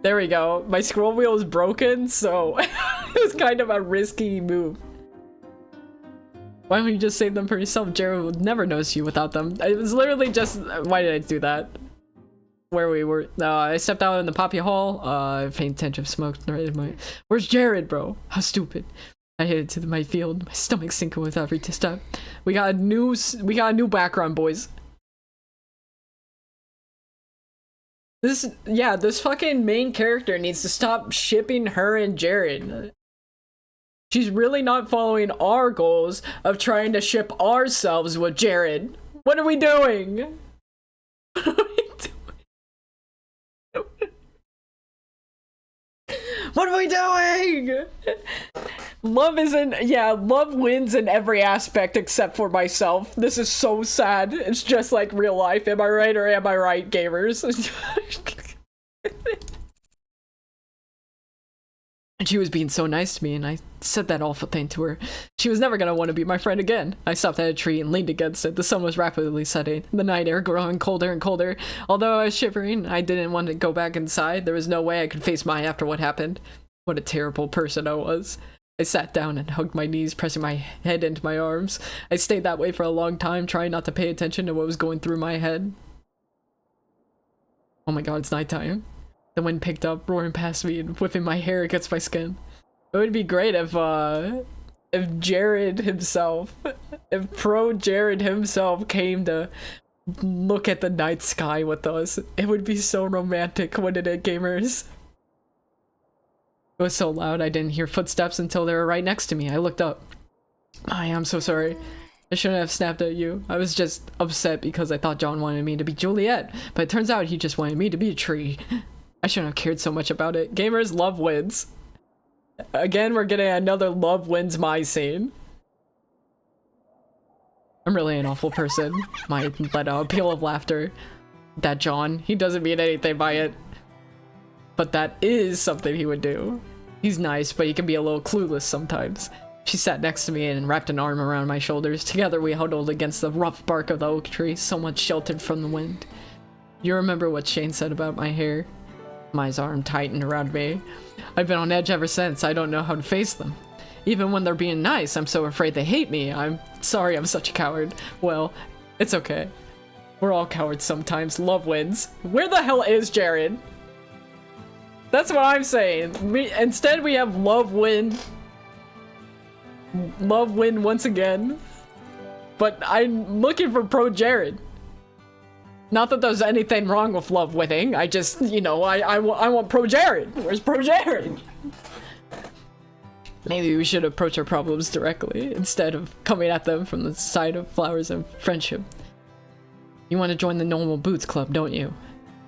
There we go. My scroll wheel is broken, so it was kind of a risky move. Why don't you just save them for yourself? Jared would never notice you without them. It was literally just... Why did I do that? Where we were... I stepped out in the poppy hall. Faint tinge of smoke. Where's Jared, bro? How stupid. I headed to my field. My stomach sinking with every step. We got a new background, boys. This fucking main character needs to stop shipping her and Jared. She's really not following our goals of trying to ship ourselves with Jared. What are we doing? What are we doing? What are we doing? Love wins in every aspect except for myself. This is so sad. It's just like real life. Am I right or am I right, gamers? And she was being so nice to me, and I said that awful thing to her. She was never gonna want to be my friend again. I stopped at a tree and leaned against it. The sun was rapidly setting, the night air growing colder and colder. Although I was shivering, I didn't want to go back inside. There was no way I could face Maya after what happened. What a terrible person I was. I sat down and hugged my knees, pressing my head into my arms. I stayed that way for a long time, trying not to pay attention to what was going through my head. Oh my god, it's nighttime. The wind picked up, roaring past me and whipping my hair against my skin. It would be great if Jared himself, if pro Jared himself came to look at the night sky with us. It would be so romantic, wouldn't it, gamers? It was so loud I didn't hear footsteps until they were right next to me. I looked up. I am so sorry. I shouldn't have snapped at you. I was just upset because I thought John wanted me to be Juliet, but it turns out he just wanted me to be a tree. I shouldn't have cared so much about it. Gamers, love wins. Again, we're getting another love wins my scene. I'm really an awful person. Might let out a peal of laughter. That John, he doesn't mean anything by it. But that is something he would do. He's nice, but he can be a little clueless sometimes. She sat next to me and wrapped an arm around my shoulders. Together we huddled against the rough bark of the oak tree, somewhat sheltered from the wind. You remember what Shane said about my hair? My arm tightened around me. I've been on edge ever since. I don't know how to face them. Even when they're being nice, I'm so afraid they hate me. I'm sorry I'm such a coward. Well, it's okay. We're all cowards sometimes. Love wins. Where the hell is Jared? That's what I'm saying. Instead, we have love win. Love win once again. But I'm looking for pro Jared. Not that there's anything wrong with love winning. I just, you know, I want pro Jared. Where's pro Jared? Maybe we should approach our problems directly instead of coming at them from the side of flowers and friendship. You want to join the Normal Boots Club, don't you?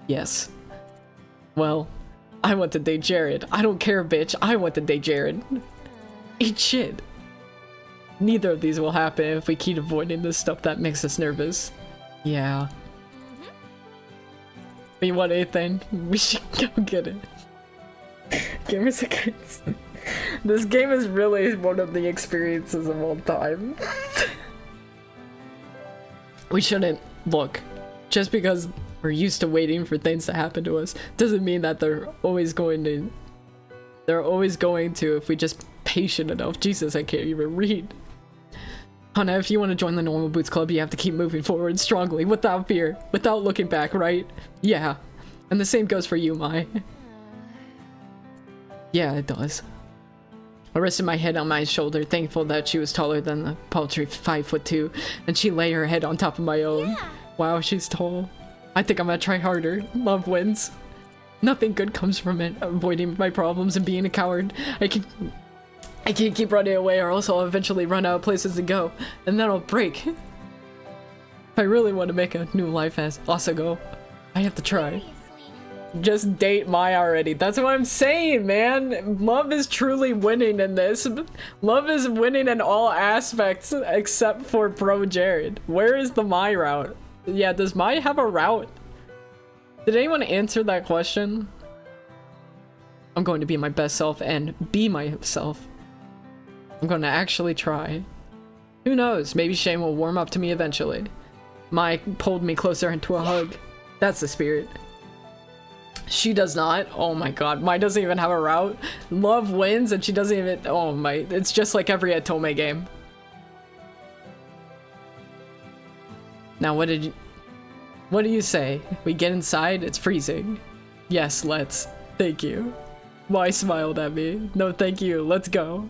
Yes. Well, I want to date Jared. I don't care, bitch. I want to date Jared. Eat shit. Neither of these will happen if we keep avoiding the stuff that makes us nervous. Yeah. You want anything? We should go get it. Give me seconds. This game is really one of the experiences of all time. We shouldn't look. Just because we're used to waiting for things to happen to us doesn't mean that they're always going to. They're always going to if we just patient enough. Jesus, I can't even read. Hana, if you want to join the Normal Boots Club, you have to keep moving forward strongly, without fear, without looking back, right? Yeah. And the same goes for you, Mai. Yeah, it does. I rested my head on Mai's shoulder, thankful that she was taller than the paltry 5'2", and she lay her head on top of my own. Yeah. Wow, she's tall. I think I'm gonna try harder. Love wins. Nothing good comes from it. Avoiding my problems and being a coward. I can't keep running away or else I'll eventually run out of places to go, and then I'll break. If I really want to make a new life as Asagao, I have to try. Just date Mai already. That's what I'm saying, man. Love is truly winning in this. Love is winning in all aspects except for Pro Jared. Where is the Mai route? Yeah, does Mai have a route? Did anyone answer that question? I'm going to be my best self and be myself. I'm going to actually try. Who knows? Maybe Shane will warm up to me eventually. Mai pulled me closer into a hug. That's the spirit. She does not. Oh my god. Mai doesn't even have a route. Love wins and she doesn't even. Oh my. It's just like every Atome game. Now what do you say? We get inside? It's freezing. Yes, let's. Thank you. Mai smiled at me. No, thank you. Let's go.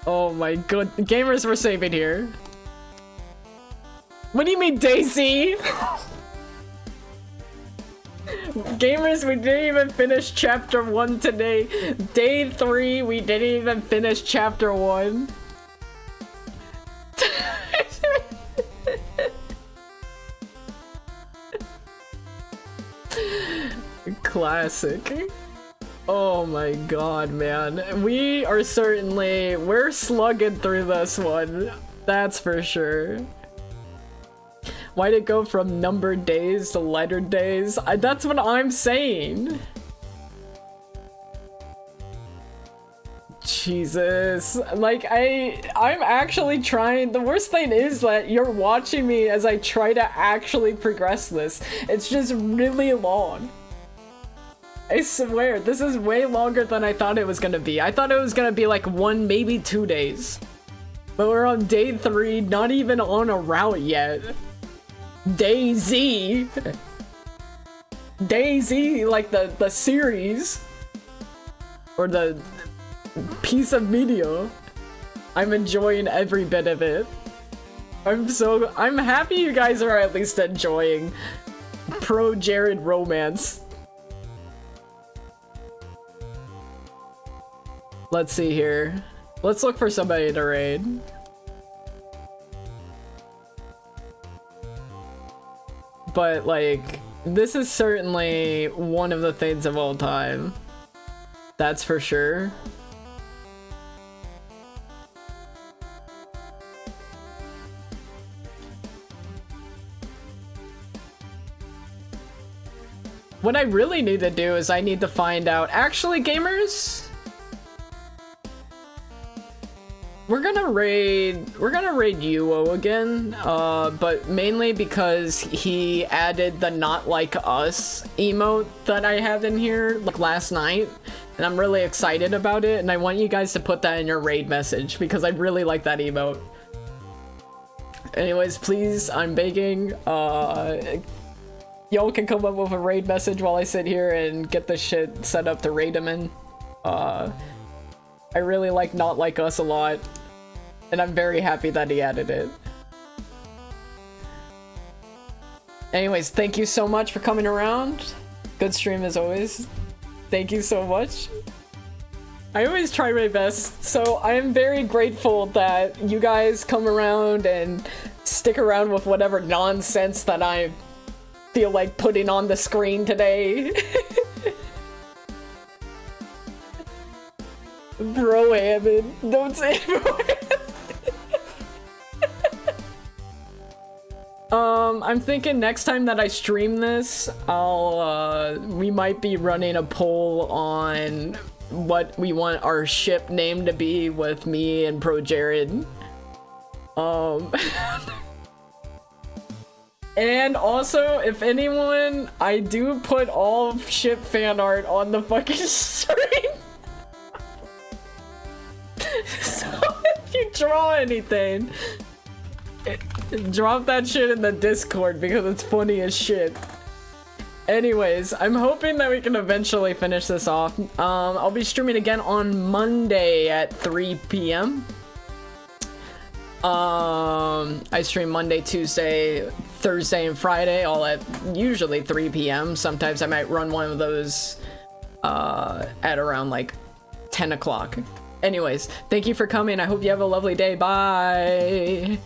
Oh my god. Gamers were saving here. What do you mean, Daisy? Gamers, we didn't even finish chapter 1 today. Day 3, we didn't even finish chapter 1. Classic. Oh my god, man. We're slugging through this one. That's for sure. Why'd it go from numbered days to lettered days? That's what I'm saying. Jesus. Like, I'm actually trying. The worst thing is that you're watching me as I try to actually progress this. It's just really long. I swear, this is way longer than I thought it was gonna be. I thought it was gonna be like 1, maybe 2 days. But we're on day 3, not even on a route yet. Daisy, like the series or the piece of media. I'm enjoying every bit of it. I'm happy you guys are at least enjoying Pro Jared romance. Let's see here. Let's look for somebody to raid. but like, this is certainly one of the things of all time. That's for sure. What I really need to do is I need to find out. Actually, gamers, we're gonna raid Yuo again, but mainly because he added the "not like us" emote that I have in here like last night, and I'm really excited about it, and I want you guys to put that in your raid message because I really like that emote. Anyways, please, I'm begging, y'all can come up with a raid message while I sit here and get this shit set up to raid him in. I really like "not like us" a lot, and I'm very happy that he added it. Anyways, thank you so much for coming around. Good stream as always. Thank you so much. I always try my best, so I am very grateful that you guys come around and stick around with whatever nonsense that I feel like putting on the screen today. Bro Hammond, don't say bro. I'm thinking next time that I stream this, we might be running a poll on what we want our ship name to be with me and Pro Jared. And also, if anyone, I do put all ship fan art on the fucking stream. So if you draw anything, drop that shit in the Discord because it's funny as shit. Anyways, I'm hoping that we can eventually finish this off. I'll be streaming again on Monday at 3 p.m. I stream Monday, Tuesday, Thursday, and Friday, all at usually 3 p.m. Sometimes I might run one of those at around like 10 o'clock. Anyways, thank you for coming. I hope you have a lovely day. Bye.